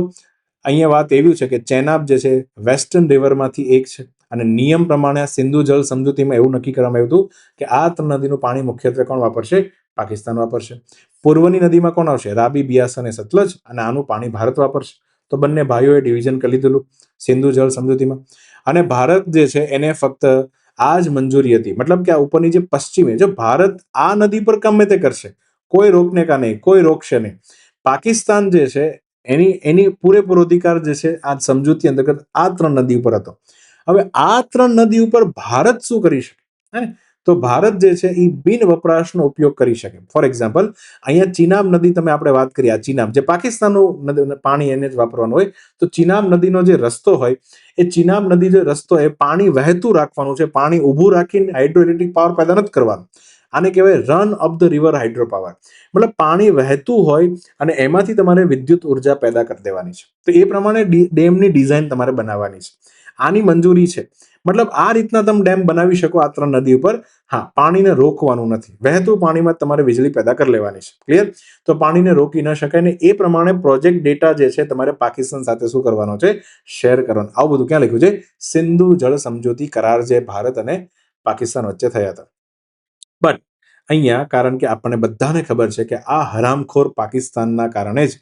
અહીંયા વાત એવી છે કે ચેનાબ જે છે વેસ્ટર્ન રિવરમાંથી એક છે, અને નિયમ પ્રમાણે આ સિંધુ જળ સમજૂતીમાં એવું નક્કી કરવામાં આવ્યું હતું કે આ 3 નદીનું પાણી મુખ્યત્વે કોણ વાપરશે? પાકિસ્તાન વાપરશે. પૂર્વની નદીમાં કોણ આવશે? રાબી, બિયાસ અને સતલજ, અને આનું પાણી ભારત વાપરશે. તો બંને ભાઈઓએ ડિવિઝન કરી લીધેલું સિંધુ જળ સમજૂતીમાં. અને ભારત જે છે એને ફક્ત આ જ મંજૂરી હતી, મતલબ કે આ ઉપરની જે પશ્ચિમે, જો ભારત આ નદી પર ગમે તે કરશે, કોઈ રોકને કા નહીં, કોઈ રોકશે નહીં. પાકિસ્તાન જે છે એની પૂરેપૂરો અધિકાર જે છે આ સમજૂતી અંતર્ગત આ 3 નદી ઉપર હતો. હવે આ 3 નદી ઉપર ભારત શું કરી શકે? હે, તો ભારત જે છે એ બિન વપરાશનો ઉપયોગ કરી શકે. ફોર એક્ઝામ્પલ, અહીંયા ચિનાબ નદી તમે આપણે વાત કરી, આ ચિનાબ જે પાકિસ્તાનનું પાણી એને જ વાપરવાનું હોય, તો ચિનાબ નદીનો જે રસ્તો હોય એ ચિનાબ નદી જે રસ્તો એ પાણી વહેતું રાખવાનું છે, પાણી ઊભું રાખીને હાઇડ્રોઇલેક્ટ્રિક પાવર પેદા નથી કરવાનું. આને કહેવાય run of the river hydro power. મતલબ પાણી વહેતું હોય અને એમાંથી તમારે વિદ્યુત ઉર્જા પેદા કરી દેવાની છે. તો એ પ્રમાણે ડેમની ડિઝાઇન તમારે બનાવવાની છે. આની મંજૂરી છે. મતલબ આ રીતના તમે ડેમ બનાવી શકો આ 3 નદી ઉપર. હા, પાણીને રોકવાનું નથી, વહેતું પાણીમાં તમારે વીજળી પેદા કરી લેવાની છે. ક્લિયર? તો પાણીને રોકી ન શકાય ને એ પ્રમાણે પ્રોજેક્ટ ડેટા જે છે તમારે પાકિસ્તાન સાથે શું કરવાનો છે? શેર કરવાનો. આવું બધું ક્યાં લખ્યું છે? સિંધુ જળ સમજૂતી કરાર જે ભારત અને પાકિસ્તાન વચ્ચે થયા હતા. બટ અહીંયા કારણ કે આપણને બધાને ખબર છે કે આ હરામખોર પાકિસ્તાનના કારણે જ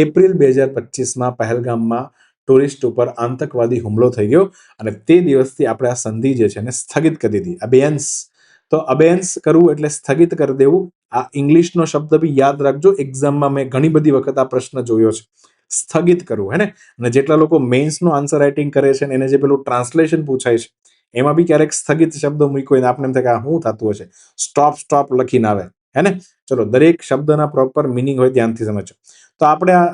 એપ્રિલ 2025માં પહેલગામમાં ટુરિસ્ટ ઉપર આતંકવાદી હુમલો થઈ ગયો અને તે દિવસથી આપણે આ સંધિ જે છે એને સ્થગિત કરી દીધી. અબેયન્સ. તો અબેયન્સ કરવું એટલે સ્થગિત કરી દેવું. આ ઇંગ્લિશનો શબ્દ બી યાદ રાખજો, એક્ઝામમાં મેં ઘણી બધી વખત આ પ્રશ્ન જોયો છે. સ્થગિત કરવું, હે ને? અને જેટલા લોકો મેઇન્સનું આન્સર રાઇટિંગ કરે છે એને જે પેલું ટ્રાન્સલેશન પૂછાય છે એમાં બી ક્યારેક સ્થગિત શબ્દ મૂક્યો હોય આપણે એમ થાય કે શું થતું હશે, સ્ટોપ લખીને આવે, હે ને? ચલો, દરેક શબ્દના પ્રોપર મિનિંગ હોય ધ્યાનથી સમજો. તો આપણે આ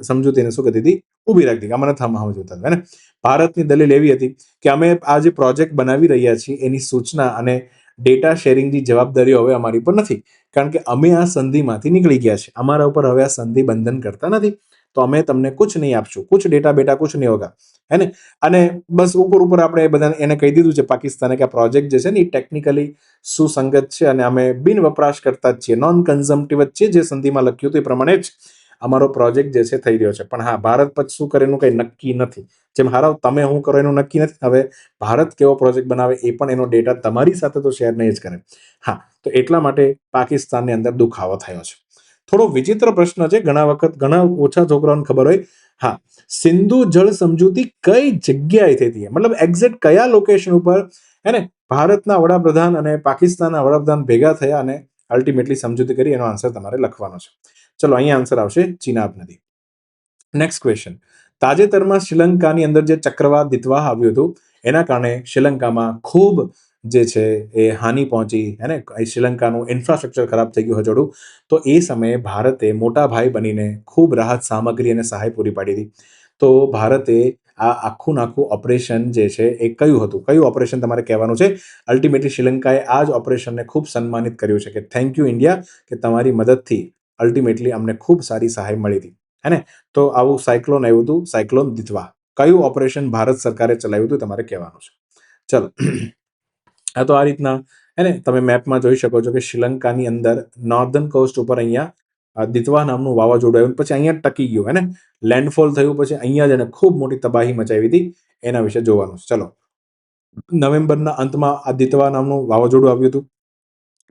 સમજૂતીને શું કરી દીધી? ઊભી રાખી દીધી. આમાં નથી સમજતા, હે ને? ભારતની દલીલ એવી હતી કે અમે આ જે પ્રોજેક્ટ બનાવી રહ્યા છીએ એની સૂચના અને ડેટા શેરિંગની જવાબદારીઓ હવે અમારી પર નથી, કારણ કે અમે આ સંધિમાંથી નીકળી ગયા છે. અમારા ઉપર હવે આ સંધિ બંધન કરતા નથી, તો અમે તમને કુછ નહીં આપશું, કુછ ડેટા બેટા કુછ નહીં હોગા, હે ને? અને બસ ઉપર આપણે બધાને એને કહી દીધું છે પાકિસ્તાને કે આ પ્રોજેક્ટ જે છે ને એ ટેકનિકલી સુસંગત છે અને અમે બિન વપરાશ કરતા જ છીએ, નોન કન્ઝમ્પટિવ જ છે, જે સંધિમાં લખ્યું હતું એ પ્રમાણે જ અમારો પ્રોજેક્ટ જે છે થઈ રહ્યો છે. પણ હા, ભારત પછી શું કરે એનું કંઈ નક્કી નથી. જેમ હારાવ તમે શું કરો એનું નક્કી નથી, હવે ભારત કેવો પ્રોજેક્ટ બનાવે એ પણ એનો ડેટા તમારી સાથે તો શેર નહીં જ કરે. હા, તો એટલા માટે પાકિસ્તાનની અંદર દુખાવો થયો છે. થોડો વિચિત્ર પ્રશ્ન છે, ઘણા ઓછા છોકરાઓને ખબર હોય. હા, સિંધુ જળ સમજૂતી કઈ જગ્યાએ થઈ હતી, મતલબ એક્ઝેક્ટ કયા લોકેશન ઉપર, હે ને? ભારતના વડાપ્રધાન અને પાકિસ્તાનના વડાપ્રધાન ભેગા થયા અને અલ્ટિમેટલી સમજૂતી કરી, એનો આન્સર તમારે લખવાનો છે. ચલો, અહીંયા આન્સર આવશે ચિનાબ નદી. Next question. તાજેતરમાં શ્રીલંકાની અંદર જે ચક્રવાત દિતવા આવ્યું હતું એના કારણે શ્રીલંકામાં ખૂબ જે છે એ હાનિ પહોંચી, હે ને? શ્રીલંકાનું ઇન્ફ્રાસ્ટ્રક્ચર ખરાબ થઈ ગયું હજોડું. તો એ સમયે ભારતે મોટા ભાઈ બનીને ખૂબ રાહત સામગ્રી અને સહાય પૂરી પાડી હતી. તો ભારતે આ આખું ઓપરેશન જે છે એ કયું હતું? કયું ઓપરેશન તમારે કહેવાનું છે? અલ્ટિમેટલી શ્રીલંકાએ આ જ ઓપરેશનને ખૂબ સન્માનિત કર્યું છે કે થેન્ક યુ ઇન્ડિયા, કે તમારી મદદથી અલ્ટિમેટલી અમને ખૂબ સારી સહાય મળી હતી, હે ને? તો આવું સાયક્લોન આવ્યું હતું, સાયક્લોન દિતવા. કયું ઓપરેશન ભારત સરકારે ચલાવ્યું હતું તમારે કહેવાનું છે. ચલો, આ તો આ રીતના, હે ને? તમે મેપમાં જોઈ શકો છો કે શ્રીલંકાની અંદર નોર્ધન કોસ્ટ ઉપર અહીંયા દિતવા નામનું વાવાઝોડું આવ્યું, પછી અહીંયા ટકી ગયું, હે ને? લેન્ડફોલ થયું, પછી અહીંયા જ એને ખૂબ મોટી તબાહી મચાવી હતી. એના વિશે જોવાનું છે. ચલો, નવેમ્બરના અંતમાં આ દિતવા નામનું વાવાઝોડું આવ્યું હતું,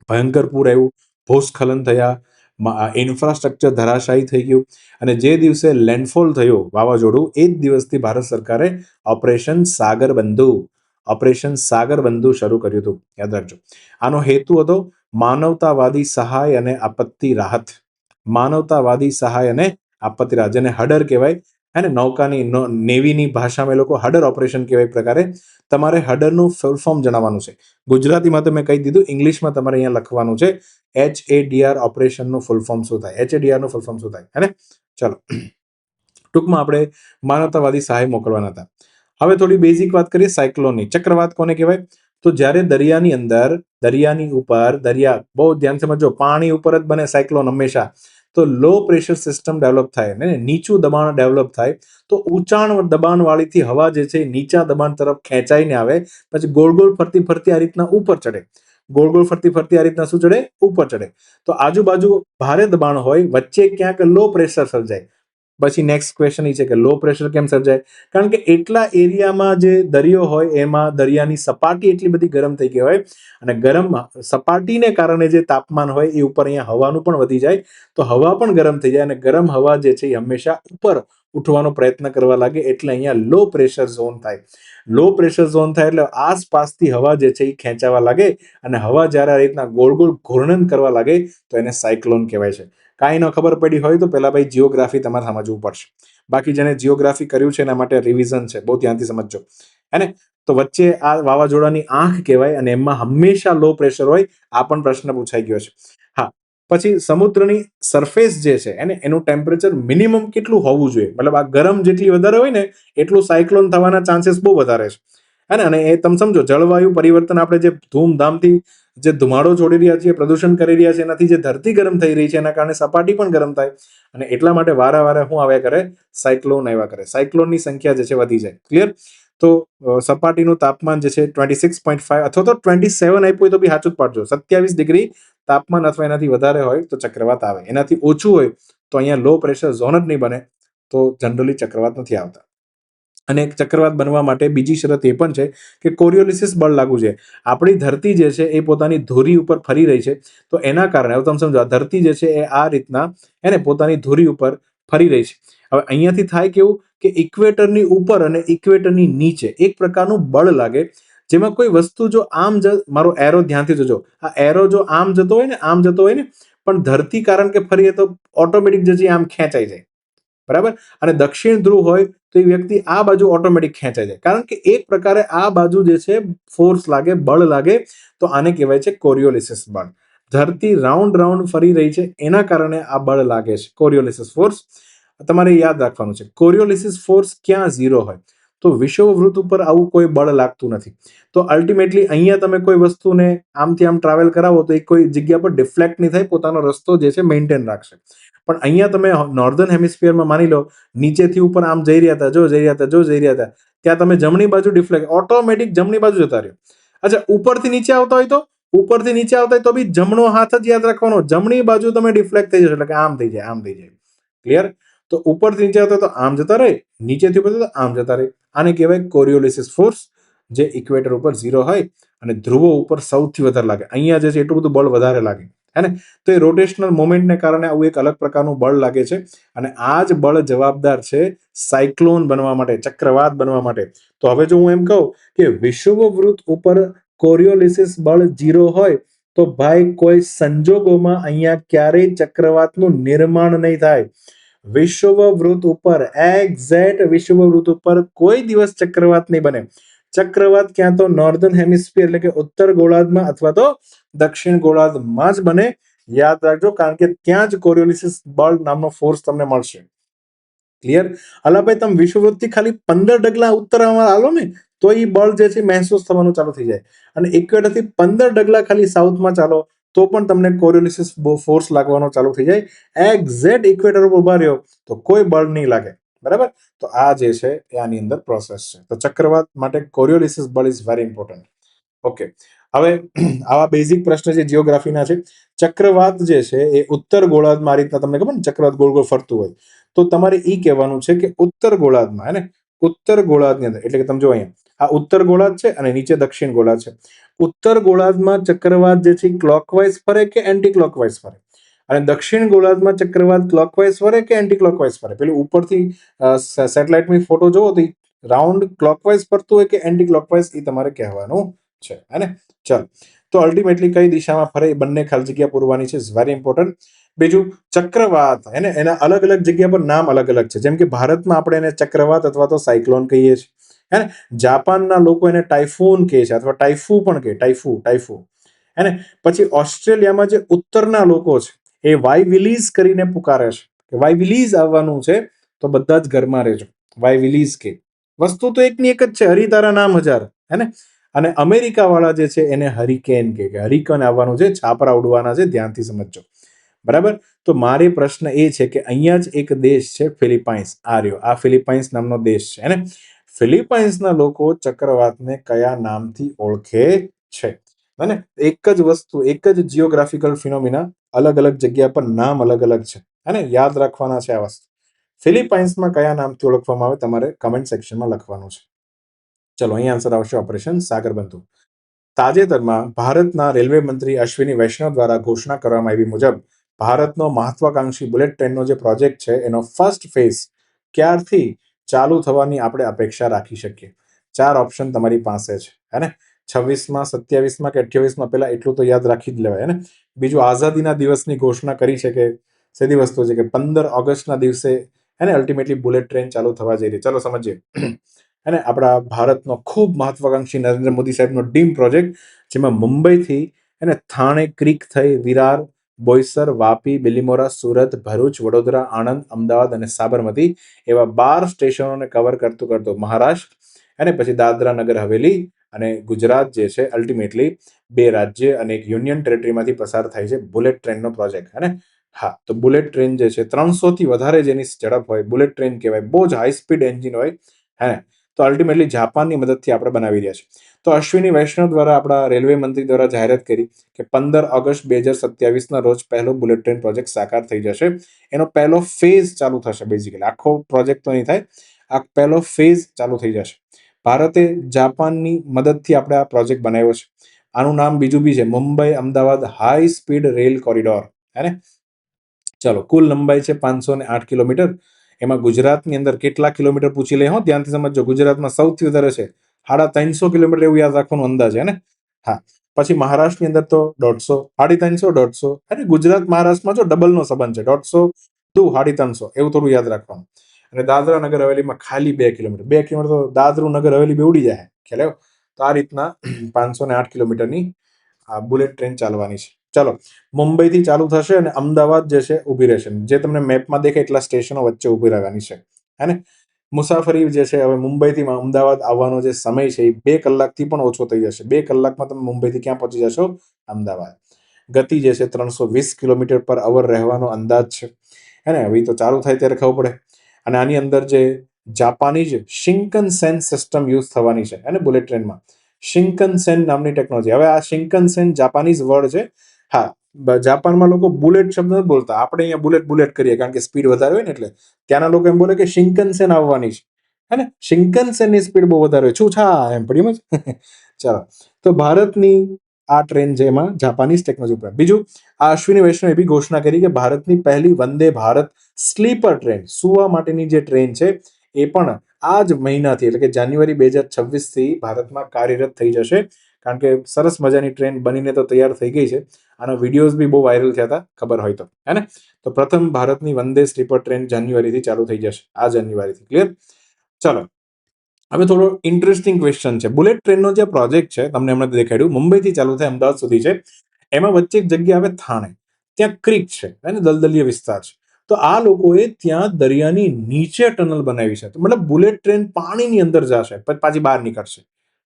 ભયંકર પૂર આવ્યું, ભૂસ્ખલન થયા, ઇન્ફ્રાસ્ટ્રક્ચર ધરાશાયી થઈ ગયું, અને જે દિવસે લેન્ડફોલ થયો વાવાઝોડું એ જ દિવસથી ભારત સરકારે ઓપરેશન સાગર બંધુ શરૂ કર્યું હતું. યાદ રાખજો, આનો હેતુ હતો માનવતાવાદી સહાય અને આપત્તિ રાહત. માનવતાવાદી સહાય અને આપત્તિ રાહત, જેને હડર કહેવાય, હે ને? નૌકાની નેવીની ભાષામાં એ લોકો હડર ઓપરેશન કહેવાય પ્રકારે. તમારે હડરનું ફૂલ ફોર્મ જણાવવાનું છે. ગુજરાતીમાં તો મેં કહી દીધું, ઇંગ્લિશમાં તમારે અહીંયા લખવાનું છે HADR ઓપરેશનનું ફૂલ ફોર્મ શું થાય, HADR નું ફૂલ ફોર્મ શું થાય, હે ને? ચલો, ટૂંકમાં આપણે માનવતાવાદી સહાય મોકલવાના હતા. હવે થોડી બેઝિક વાત કરીએ સાયક્લોનની. ચક્રવાત કોને કહેવાય? તો જ્યારે દરિયાની ઉપર બહુ ધ્યાન સમજો, પાણી ઉપર જ બને સાયક્લોન હંમેશા. તો લો પ્રેશર સિસ્ટમ ડેવલપ થાય ને નીચું દબાણ ડેવલપ થાય, તો ઊંચાણ દબાણ વાળીથી હવા જે છે નીચા દબાણ તરફ ખેંચાઈને આવે, પછી ગોળ ફરતી આ રીતના ઉપર ચડે. ગોળ ફરતી આ રીતના શું ચડે? ઉપર ચડે. તો આજુબાજુ ભારે દબાણ હોય, વચ્ચે ક્યાંક લો પ્રેશર સર્જાય. પછી નેક્સ્ટ ક્વેશ્ચન એ છે કે લો પ્રેશર કેમ સર્જાય? કારણ કે એટલા એરિયામાં જે દરિયો હોય એમાં દરિયાની સપાટી એટલી બધી ગરમ થઈ ગઈ હોય, અને ગરમ સપાટીને કારણે જે તાપમાન હોય એ ઉપર અહીંયા હવાનું પણ વધી જાય, તો હવા પણ ગરમ થઈ જાય, અને ગરમ હવા જે છે એ હંમેશા ઉપર ઉઠવાનો પ્રયત્ન કરવા લાગે, એટલે અહીંયા લો પ્રેશર ઝોન થાય. લો પ્રેશર ઝોન થાય એટલે આસપાસથી હવા જે છે એ ખેંચાવા લાગે, અને હવા જ્યારે આ રીતના ગોળ ઘૂર્ણન કરવા લાગે તો એને સાયક્લોન કહેવાય છે. કાંઈ ન ખબર પડી હોય તો પહેલા ભાઈ જીઓગ્રાફી તમારે સમજવું પડશે. બાકી જેને જીઓગ્રાફી કર્યું છે એના માટે રિવિઝન છે, બહુ ધ્યાનથી સમજજો. હે ને? તો વચ્ચે આ વાવાઝોડાની આંખ કહેવાય અને એમાં હંમેશા લો પ્રેશર હોય. આ પણ પ્રશ્ન પૂછાઈ ગયો છે. હા, પછી સમુદ્રની સરફેસ જે છે એને એનું ટેમ્પરેચર મિનિમમ કેટલું હોવું જોઈએ? મતલબ આ ગરમ જેટલી વધારે હોય ને એટલું સાયક્લોન થવાના ચાન્સીસ બહુ વધારે છે. હે ને? અને એ તમે સમજો જળવાયુ પરિવર્તન આપણે જે ધૂમધામથી જે ધુમાડો છોડી રહ્યા છીએ, પ્રદૂષણ કરી રહ્યા છીએ, એનાથી જે ધરતી ગરમ થઈ રહી છે એના કારણે સપાટી પણ ગરમ થાય અને એટલા માટે વારે શું આવ્યા કરે? સાયક્લોન આવ્યા કરે. સાયક્લોનની સંખ્યા જે છે વધી જાય. ક્લિયર? તો સપાટીનું તાપમાન જે છે 26.5 અથવા તો 27 આપ્યું હોય તો બી સાચું જ પાડજો. 27 ડિગ્રી તાપમાન અથવા એનાથી વધારે હોય તો ચક્રવાત આવે. એનાથી ઓછું હોય તો અહીંયા લો પ્રેશર ઝોન જ નહીં બને, તો જનરલી ચક્રવાત નથી આવતા. અને એક ચક્રવાત બનવા માટે બીજી શરત એ પણ છે કે કોરિયોલિસિસ બળ લાગવું છે. આપણી ધરતી જે છે એ પોતાની ધુરી ઉપર ફરી રહી છે, તો એના કારણે હવે તમે સમજો ધરતી જે છે એ આ રીતના એને પોતાની ધુરી ઉપર ફરી રહી છે. હવે અહીંયાથી થાય કેવું કે ઇક્વેટરની ઉપર અને ઇક્વેટરની નીચે એક પ્રકારનું બળ લાગે, જેમાં કોઈ વસ્તુ જો આમ મારો એરો ધ્યાનથી જોજો, આ એરો જો આમ જતો હોય ને પણ ધરતી કારણ કે ફરીએ તો ઓટોમેટિક જે છે આમ ખેંચાઈ જાય. બરાબર? અને દક્ષિણ ધ્રુવ હોય તો એ વ્યક્તિ આ બાજુ ઓટોમેટિક ખેંચાઈ જાય, કારણ કે એક પ્રકારે આ બાજુ જે છે ફોર્સ લાગે, બળ લાગે, તો આને કહેવાય છે કોરિયોલિસિસ બળ. ધરતી રાઉન્ડ ફરી રહી છે એના કારણે આ બળ લાગે છે, કોરિયોલિસિસ ફોર્સ. તમારે યાદ રાખવાનું છે કોરિયોલિસિસ ફોર્સ ક્યાં ઝીરો હોય તો વિષુવવૃત્ત ઉપર આવું કોઈ બળ લાગતું નથી. તો અલ્ટિમેટલી અહીંયા તમે કોઈ વસ્તુને આમથી આમ ટ્રાવેલ કરાવો તો એ કોઈ જગ્યા પર ડિફ્લેક્ટ નહીં થાય, પોતાનો રસ્તો જે છે મેન્ટેન રાખશે. પણ અહીંયા તમે નોર્ધન હેમિસ્ફિયરમાં માની લો નીચેથી ઉપર આમ જઈ રહ્યા હતા, ત્યાં તમે જમણી બાજુ ડિફ્લેક્ટ, ઓટોમેટિક જમણી બાજુ જતા રહ્યો. અચ્છા, ઉપરથી નીચે આવતા હોય તો બી જમણો હાથ જ યાદ રાખવાનો, જમણી બાજુ તમે ડિફ્લેક્ટ થઈ જશો, એટલે કે આમ થઈ જાય. ક્લિયર? તો ઉપરથી નીચે આવતા તો આમ જતા રહે, નીચેથી ઉપર તો આમ જતા રહે. આને કહેવાય કોરિયોલિસિસ ફોર્સ, જે ઇક્વેટર ઉપર ઝીરો હોય અને ધ્રુવો ઉપર સૌથી વધારે લાગે. અહીંયા જે છે એટલું બધું બળ વધારે લાગે, હે ને? તો એ રોટેશનલ મોમેન્ટને કારણે આવું એક અલગ પ્રકારનું બળ લાગે છે અને આ જ બળ જવાબદાર છે સાયક્લોન બનવા માટે, ચક્રવાત બનવા માટે. તો હવે જો હું એમ કહું કે વિષુવવૃત્ત ઉપર કોરિયોલિસિસ બળ ઝીરો હોય તો ભાઈ કોઈ સંજોગોમાં અહીંયા ક્યારેય ચક્રવાતનું નિર્માણ નહીં થાય. વિષુવવૃત્ત ઉપર, એક્ઝેક્ટ વિષુવવૃત્ત ઉપર કોઈ દિવસ ચક્રવાત નહીં બને. ચક્રવાત ક્યાં તો નોર્ધન હેમિસ્ફિયર એટલે કે ઉત્તર ગોળાર્ધમાં અથવા તો દક્ષિણ ગોળાર્ધમાં જ બને. યાદ રાખજો, કારણ કે ત્યાં જ કોરિયોલિસિસ બળ નામનો ફોર્સ તમને મળશે. ક્લિયર? અલા ભાઈ, તમે વિષુવવૃત્તથી ખાલી 15 ડગલા ઉત્તરમાં હાલો ને તો એ બળ જે છે મહેસૂસ થવાનું ચાલુ થઈ જાય, અને ઇક્વેટરથી 15 ડગલા ખાલી સાઉથમાં ચાલો તો પણ તમને કોરિયોલિસિસ ફોર્સ લાગવાનો ચાલુ થઈ જાય. એક્ઝેક્ટ ઇક્વેટર ઉપર ઉભા રહ્યો તો કોઈ બળ નહીં લાગે. બરાબર? તો આ જે છે એ આની અંદર પ્રોસેસ છે. તો ચક્રવાત માટે કોરિયોલિસિસ બળ ઇઝ વેરી ઇમ્પોર્ટન્ટ. ઓકે, હવે આવા બેઝિક પ્રશ્ન જે જીઓગ્રાફીના છે. ચક્રવાત જે છે એ ઉત્તર ગોળાર્ધમાં આ રીતના તમને ખબર ને ચક્રવાત ગોળ ગોળ ફરતું હોય, તો તમારે ઈ કહેવાનું છે કે ઉત્તર ગોળાર્ધમાં, હે ને, ઉત્તર ગોળાર્ધની અંદર, એટલે કે તમે જો અહીંયા આ ઉત્તર ગોળાર્ધ છે અને નીચે દક્ષિણ ગોળાર્ધ છે. ઉત્તર ગોળાર્ધમાં ચક્રવાત જે છે ક્લોકવાઇઝ ફરે કે એન્ટી ક્લોકવાઇઝ ફરે, અને દક્ષિણ ગોળાર્ધમાં ચક્રવાત ક્લોકવાઇઝ ફરે કે એન્ટી ક્લોકવાઇઝ ફરે? પેલું ઉપરથી સેટેલાઇટની ફોટો જોવો તો રાઉન્ડ ક્લોકવાઇઝ ફરતું હોય કે એન્ટી ક્લોકવાઇઝ, એ તમારે કહેવાનું છે, હે ને? ચાલો, તો અલ્ટિમેટલી કઈ દિશામાં ફરે એ બંને ખાલી જગ્યા પૂરવાની છે, વેરી ઇમ્પોર્ટન્ટ. બીજું, ચક્રવાત એને એના અલગ અલગ જગ્યા પર નામ અલગ અલગ છે. જેમ કે ભારતમાં આપણે એને ચક્રવાત અથવા તો સાયક્લોન કહીએ છીએ, હે ને? જાપાનના લોકો એને ટાઇફૂન કહે છે અથવા ટાઇફુ પણ કહે, ટાઇફુ, હે ને? પછી ઓસ્ટ્રેલિયામાં જે ઉત્તરના લોકો છે એ વાયવિલીઝ કરીને પુકારે છે કે વાયવિલીઝ આવવાનું છે તો બધા જ ઘરમાં રહેજો. વાયવિલીઝ કે વસ્તુ તો એકની એક જ છે, હરિતારા નામ હજાર, હે ને? અને અમેરિકા વાળા જે છે એને હરિકેન કે હરિકેન આવવાનું છે, છાપરા ઉડવાના છે, ધ્યાનથી સમજજો. બરાબર? તો મારે પ્રશ્ન એ છે કે અહીંયા જ એક દેશ છે ફિલિપાઇન્સ, આ ફિલિપાઇન્સ નામનો દેશ છે, હે ને? ફિલિપાઇન્સના લોકો ચક્રવાતને કયા નામથી ઓળખે છે? હે ને? એક જ વસ્તુ, એક જ જીઓગ્રાફિકલ ફિનોમિના, અલગ અલગ જગ્યા પર નામ અલગ અલગ છે, હે ને? યાદ રાખવાના છે આ વસ્તુ. ફિલિપાઇન્સમાં કયા નામથી ઓળખવામાં આવે તમારે કમેન્ટ સેક્શનમાં લખવાનું છે. ચલો, અહીં આન્સર આવશે ઓપરેશન સાગરબંધુ. તાજેતરમાં ભારતના રેલવે મંત્રી અશ્વિની વૈષ્ણવ દ્વારા ઘોષણા કરવામાં આવી મુજબ ભારતનો મહત્વાકાંક્ષી બુલેટ ટ્રેનનો જે પ્રોજેક્ટ છે એનો ફર્સ્ટ ફેઝ ક્યારથી ચાલુ થવાની આપણે અપેક્ષા રાખી શકીએ? 4 ઓપ્શન તમારી પાસે છે, હે ને? 26માં, 27માં કે 28માં? પહેલા એટલું તો યાદ રાખી જ લેવાય, હે ને? બીજું, આઝાદીના દિવસની ઘોષણા કરી છે કે સીધી વસ્તુ છે કે 15 ઓગસ્ટના દિવસે, હે ને, અલ્ટિમેટલી બુલેટ ટ્રેન ચાલુ થવા જઈ રહી. ચલો સમજીએ. અને આપણા ભારતનો ખૂબ મહત્વાકાંક્ષી નરેન્દ્ર મોદી સાહેબનો ડ્રીમ પ્રોજેક્ટ, જેમાં મુંબઈથી થાણે ક્રીક થઈ વિરાર, બોઈસર, વાપી, બિલીમોરા, સુરત, ભરૂચ, વડોદરા, આણંદ, અમદાવાદ અને સાબરમતી એવા 12 સ્ટેશનોને કવર કરતું કરતું મહારાષ્ટ્ર અને પછી દાદરા નગર હવેલી અને ગુજરાત જે છે અલ્ટિમેટલી 2 રાજ્ય અને એક યુનિયન ટેરેટરીમાંથી પસાર થાય છે બુલેટ ટ્રેનનો પ્રોજેક્ટ. હા, તો બુલેટ ટ્રેન જે છે 300 થી વધારે જેની ઝડપ હોય, બુલેટ ટ્રેન કહેવાય, બહુ જ હાઈ સ્પીડ એન્જિન હોય. હે તો અલ્ટિમેટલી જાપાનની મદદથી આપણે બનાવી રહ્યા છે. તો અશ્વિની વૈષ્ણવ દ્વારા આપણા રેલવે મંત્રી દ્વારા જાહેરાત કરી કે 15 ઓગસ્ટ 2027ના રોજ પહેલો બુલેટ ટ્રેન પ્રોજેક્ટ સાકાર થઈ જશે. એનો પહેલો ફેઝ ચાલુ થશે. બેઝિકલી આખો પ્રોજેક્ટ તો નહીં થાય, આ પહેલો ફેઝ ચાલુ થઈ જશે. ભારતે જાપાનની મદદથી આપણે આ પ્રોજેક્ટ બનાવ્યો છે. આનું નામ બીજું બી છે, Mumbai Ahmedabad high speed rail corridor. હે ચલો, કુલ લંબાઈ છે 508 કિલોમીટર. એમાં ગુજરાતની અંદર કેટલા કિલોમીટર પૂછી લે, ધ્યાનથી સમજો. ગુજરાતમાં સૌથી વધારે છે 350 કિલોમીટર, એવું યાદ રાખવાનું અંદાજ. હા, પછી મહારાષ્ટ્રની અંદર તો 150, 350, 150. અને ગુજરાત મહારાષ્ટ્રમાં જો ડબલનો સંબંધ છે, 150 ટુ 350, એવું થોડું યાદ રાખવાનું. અને દાદરા નગર હવેલીમાં ખાલી 2 કિલોમીટર. 2 કિલોમીટર તો દાદરું નગર હવેલી બે ઉડી જાય, ખ્યાલ આવ્યો? તો આ રીતના 508 કિલોમીટરની આ બુલેટ ટ્રેન ચાલવાની છે. ચલો, મુંબઈથી ચાલુ થશે અને અમદાવાદ જે છે ઊભી રહેશે. જે તમને મેપમાં દેખાય એટલા સ્ટેશનો વચ્ચે ઊભી રહેવાની છે. હે મુસાફરી જે છે હવે મુંબઈથી અમદાવાદ આવવાનો જે સમય છે એ 2 કલાકથી પણ ઓછો થઈ જશે. 2 કલાકમાં તમે મુંબઈથી ક્યાં પહોંચી જશો? અમદાવાદ. ગતિ જે છે 320 કિલોમીટર પર અવર રહેવાનો અંદાજ છે. હવે તો ચાલુ થાય ત્યારે ખબર પડે. અને આની અંદર જે જાપાનીઝ શિન્કનસેન સિસ્ટમ યુઝ થવાની છે અને બુલેટ ટ્રેનમાં શિન્કનસેન નામની ટેકનોલોજી. હવે આ શિન્કનસેન જાપાનીઝ વર્ડ છે. હા, જાપાનમાં લોકો બુલેટ શબ્દ નથી બોલતા. આપણે અહીંયા બુલેટ બુલેટ કરીએ કારણ કે સ્પીડ વધારે હોય ને, એટલે ત્યાંના લોકો એમ બોલે કે શિન્કનસેન આવવાની છે. શિન્કનસેનની સ્પીડ બહુ વધારે હોય, છૂછા એમ પડી મચ. ચાલો, તો ભારતની આ ટ્રેન છે એમાં જાપાનીઝ ટેકનોલોજી ઉપર. બીજું, આ અશ્વિની વૈષ્ણવે બી ઘોષણા કરી કે ભારતની પહેલી વંદે ભારત સ્લીપર ટ્રેન, સુવા માટેની જે ટ્રેન છે એ પણ આ જ મહિનાથી એટલે કે જાન્યુઆરી 2026થી ભારતમાં કાર્યરત થઈ જશે. કારણ કે સરસ મજાની ટ્રેન બનીને તો તૈયાર થઈ ગઈ છે. આના વિડીયોઝ બી બહુ વાયરલ થયા હતા, ખબર હોય તો. તો પ્રથમ ભારતની વંદે સ્લીપર ટ્રેન જાન્યુઆરીથી ચાલુ થઈ જશે, આ જાન્યુઆરીથી. ક્લિયર? ચલો, હવે થોડો ઇન્ટરેસ્ટિંગ ક્વેશ્ચન છે. બુલેટ ટ્રેનનો જે પ્રોજેક્ટ છે તમને હમણાં દેખાડ્યું, મુંબઈથી ચાલુ થાય અમદાવાદ સુધી છે. એમાં વચ્ચે એક જગ્યા આવે થાણે, ત્યાં ક્રીક છે, દલદલીય વિસ્તાર છે. તો આ લોકોએ ત્યાં દરિયાની નીચે ટનલ બનાવી છે. મતલબ બુલેટ ટ્રેન પાણીની અંદર જશે, પાછી બહાર નીકળશે.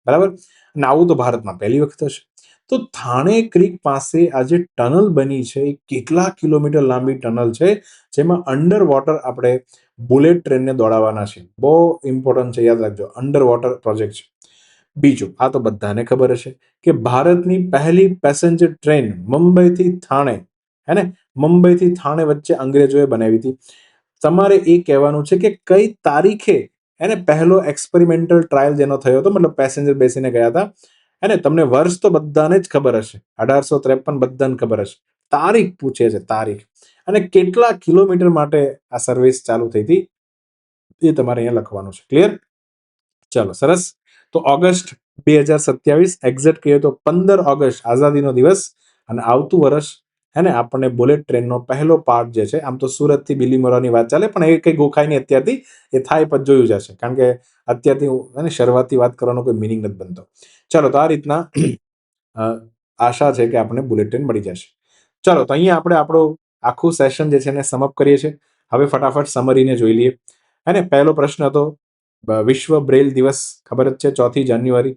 બરાબર? અને આવું તો ભારતમાં પહેલી વખત હશે. તો થાણે ક્રીક પાસે આ જે ટનલ બની છે એ કેટલા કિલોમીટર લાંબી ટનલ છે, જેમાં અંડર વોટર આપણે બુલેટ ટ્રેનને દોડાવવાના છે. બહુ ઇમ્પોર્ટન્ટ છે, યાદ રાખજો. અંડર વોટર પ્રોજેક્ટ છે. બીજું, આ તો બધાને ખબર હશે કે ભારતની પહેલી પેસેન્જર ટ્રેન મુંબઈથી થાણે, મુંબઈથી થાણે વચ્ચે અંગ્રેજોએ બનાવી હતી. તમારે એ કહેવાનું છે કે કઈ તારીખે પહેલો એક્સપેરિમેન્ટલ ટ્રાયલ જેનો થયો હતો, મતલબ પેસેન્જર બેસીને ગયા હતા. તમને વર્ષ તો બધાને જ ખબર હશે, 1853 બધાને ખબર હશે. તારીખ પૂછે છે, તારીખ. અને કેટલા કિલોમીટર માટે આ સર્વિસ ચાલુ થઈ હતી એ તમારે અહીંયા લખવાનું છે. ક્લિયર? ચાલો, સરસ. તો ઓગસ્ટ 2027 એક્ઝેક્ટ કહીએ તો 15 ઓગસ્ટ આઝાદીનો દિવસ. અને આવતું વર્ષ આપણને બુલેટ ટ્રેનનો પહેલો પાર્ટ જે છે, આમ તો સુરતથી બિલીમોરાની વાત ચાલે, પણ એ કઈ ગોખાય નહીં અત્યારથી, એ થાય પછી જોયું જશે. કારણ કે અત્યારથી શરૂઆતથી વાત કરવાનો કોઈ મિનિંગ નથી બનતો. ચાલો, તો આ રીતના આશા છે કે આપણને બુલેટ ટ્રેન મળી જશે. ચાલો, તો અહીંયા આપણે આપણું આખું સેશન જે છે એને સમઅપ કરીએ છીએ. હવે ફટાફટ સમરીને જોઈ લઈએ. પહેલો પ્રશ્ન હતો વિશ્વ બ્રેલ દિવસ, ખબર જ છે, 4 જાન્યુઆરી.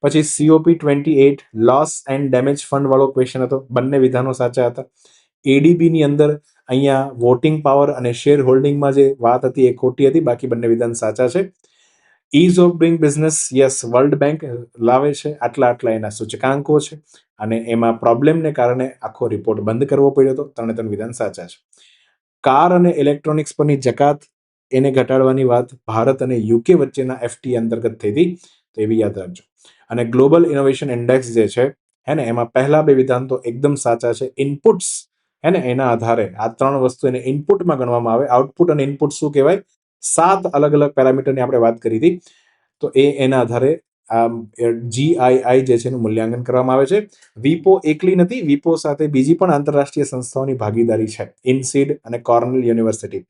પછી COP28 loss and damage fund વાળો ક્વેશ્ચન હતો, બંને વિધાનો સાચા હતા. ADB ની અંદર અહીંયા વોટિંગ પાવર અને શેર હોલ્ડિંગમાં જે વાત હતી એ ખોટી હતી, બાકી બંને વિધાન સાચા છે. Is of doing business, yes, world bank લાવે છે, આટલા એના સૂચકાંકો છે. અને એમાં પ્રોબ્લેમને કારણે આખો રિપોર્ટ બંધ કરવો પડ્યો હતો. 3 વિધાન સાચા છે. કાર અને ઇલેક્ટ્રોનિક્સ પરની જકાત એને ઘટાડવાની વાત ભારત અને યુકે વચ્ચેના FTA અંતર્ગત થઈ હતી, તો એ બી યાદ રાખજો. અને ગ્લોબલ ઇનોવેશન ઇન્ડેક્સ જે છે એમાં પહેલા 2 વિધાન તો એકદમ સાચા છે. ઇનપુટ્સ એના આધારે આ 3 વસ્તુ એને ઇનપુટમાં ગણવામાં આવે. આઉટપુટ અને ઇનપુટ શું કહેવાય? 7 અલગ અલગ પેરામીટરની આપણે વાત કરી હતી. તો એના આધારે GII જે છે એનું મૂલ્યાંકન કરવામાં આવે છે. વિપો એકલી નથી, વિપો સાથે બીજી પણ આંતરરાષ્ટ્રીય સંસ્થાઓની ભાગીદારી છે, ઇનસીડ અને કોર્નેલ યુનિવર્સિટી.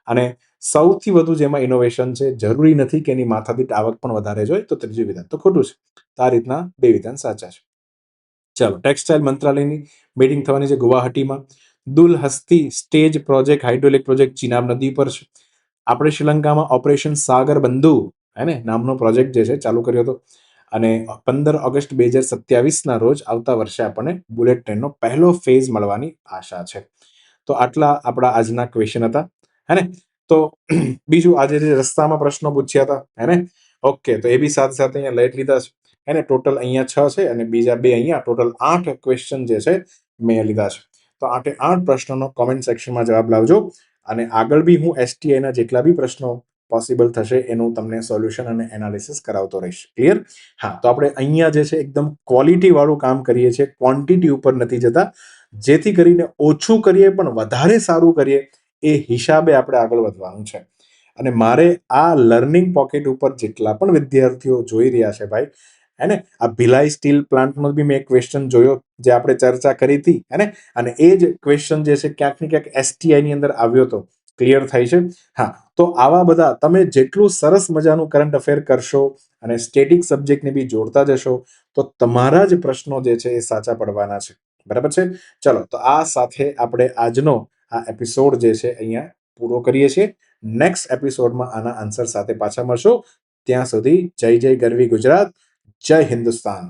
અને સૌથી વધુ જેમાં ઇનોવેશન છે, જરૂરી નથી કે એની માથાદીઠ આવક પણ વધારે જોઈએ, તો ત્રીજું વિધાન તો ખોટું છે. તો આ રીતના બે વિધાન સાચા છે. ચાલો, ટેક્સટાઇલ મંત્રાલયની મીટિંગ થવાની છે ગુવાહાટીમાં. Dulhasti stage project hydraulic project Chenab નદી પર છે. આપણે શ્રીલંકામાં ઓપરેશન સાગર બંધુ હે ને નામનો પ્રોજેક્ટ જે છે ચાલુ કર્યો હતો. અને 15 ઓગસ્ટ 2027ના રોજ આવતા વર્ષે આપણને બુલેટ ટ્રેનનો પહેલો ફેઝ મળવાની આશા છે. તો આટલા આપણા આજના ક્વેશ્ચન હતા, હે ને. તો બીજું, આજે જે રસ્તામાં પ્રશ્નો પૂછ્યા હતા, હે ને, ઓકે, તો એ બી સાથે સાથે અહીંયા લઈ લીધા છે. એને ટોટલ અહીંયા 6 છે અને બીજા 2 અહીંયા, ટોટલ 8 ક્વેશ્ચન જે છે મેં લીધા છે. તો 8 પ્રશ્નોનો કોમેન્ટ સેક્શનમાં જવાબ લાવજો. અને આગળ બી હું એસટીઆઈના જેટલા બી પ્રશ્નો પોસિબલ થશે એનું તમને સોલ્યુશન અને એનાલિસિસ કરાવતો રહીશ. ક્લિયર? હા, તો આપણે અહીંયા જે છે એકદમ ક્વોલિટી વાળું કામ કરીએ છીએ, ક્વોન્ટિટી ઉપર નથી જતા. જેથી કરીને ઓછું કરીએ પણ વધારે સારું કરીએ એ હિસાબે આપણે આગળ વધવાનું છે. અને મારે આ લર્નિંગ પોકેટ ઉપર જેટલા પણ વિદ્યાર્થીઓ જોઈ રહ્યા છે ભાઈ, હે ને, આ ભિલાઈ સ્ટીલ પ્લાન્ટનો બી મેં એક ક્વેશ્ચન જોયો જે આપણે ચર્ચા કરી હતી, હે ને, અને એ જ ક્વેશ્ચન જે છે ક્યાંક ને ક્યાંક એસટીઆઈ ની અંદર આવ્યો હતો. ક્લિયર થાય છે? હા, તો આવા બધા તમે જેટલું સરસ મજાનું કરંટ અફેર કરશો અને સ્ટેટિક સબ્જેક્ટને બી જોડતા જશો તો તમારા જ પ્રશ્નો જે છે એ સાચા પડવાના છે. બરાબર છે? ચલો, તો આ સાથે આપણે આજનો આ એપિસોડ જે છે અહીંયા પૂરો કરીએ છીએ. નેક્સ્ટ એપિસોડમાં આના આન્સર સાથે પાછા મળશો. ત્યાં સુધી જય જય ગરવી ગુજરાત, જય હિન્દુસ્તાન.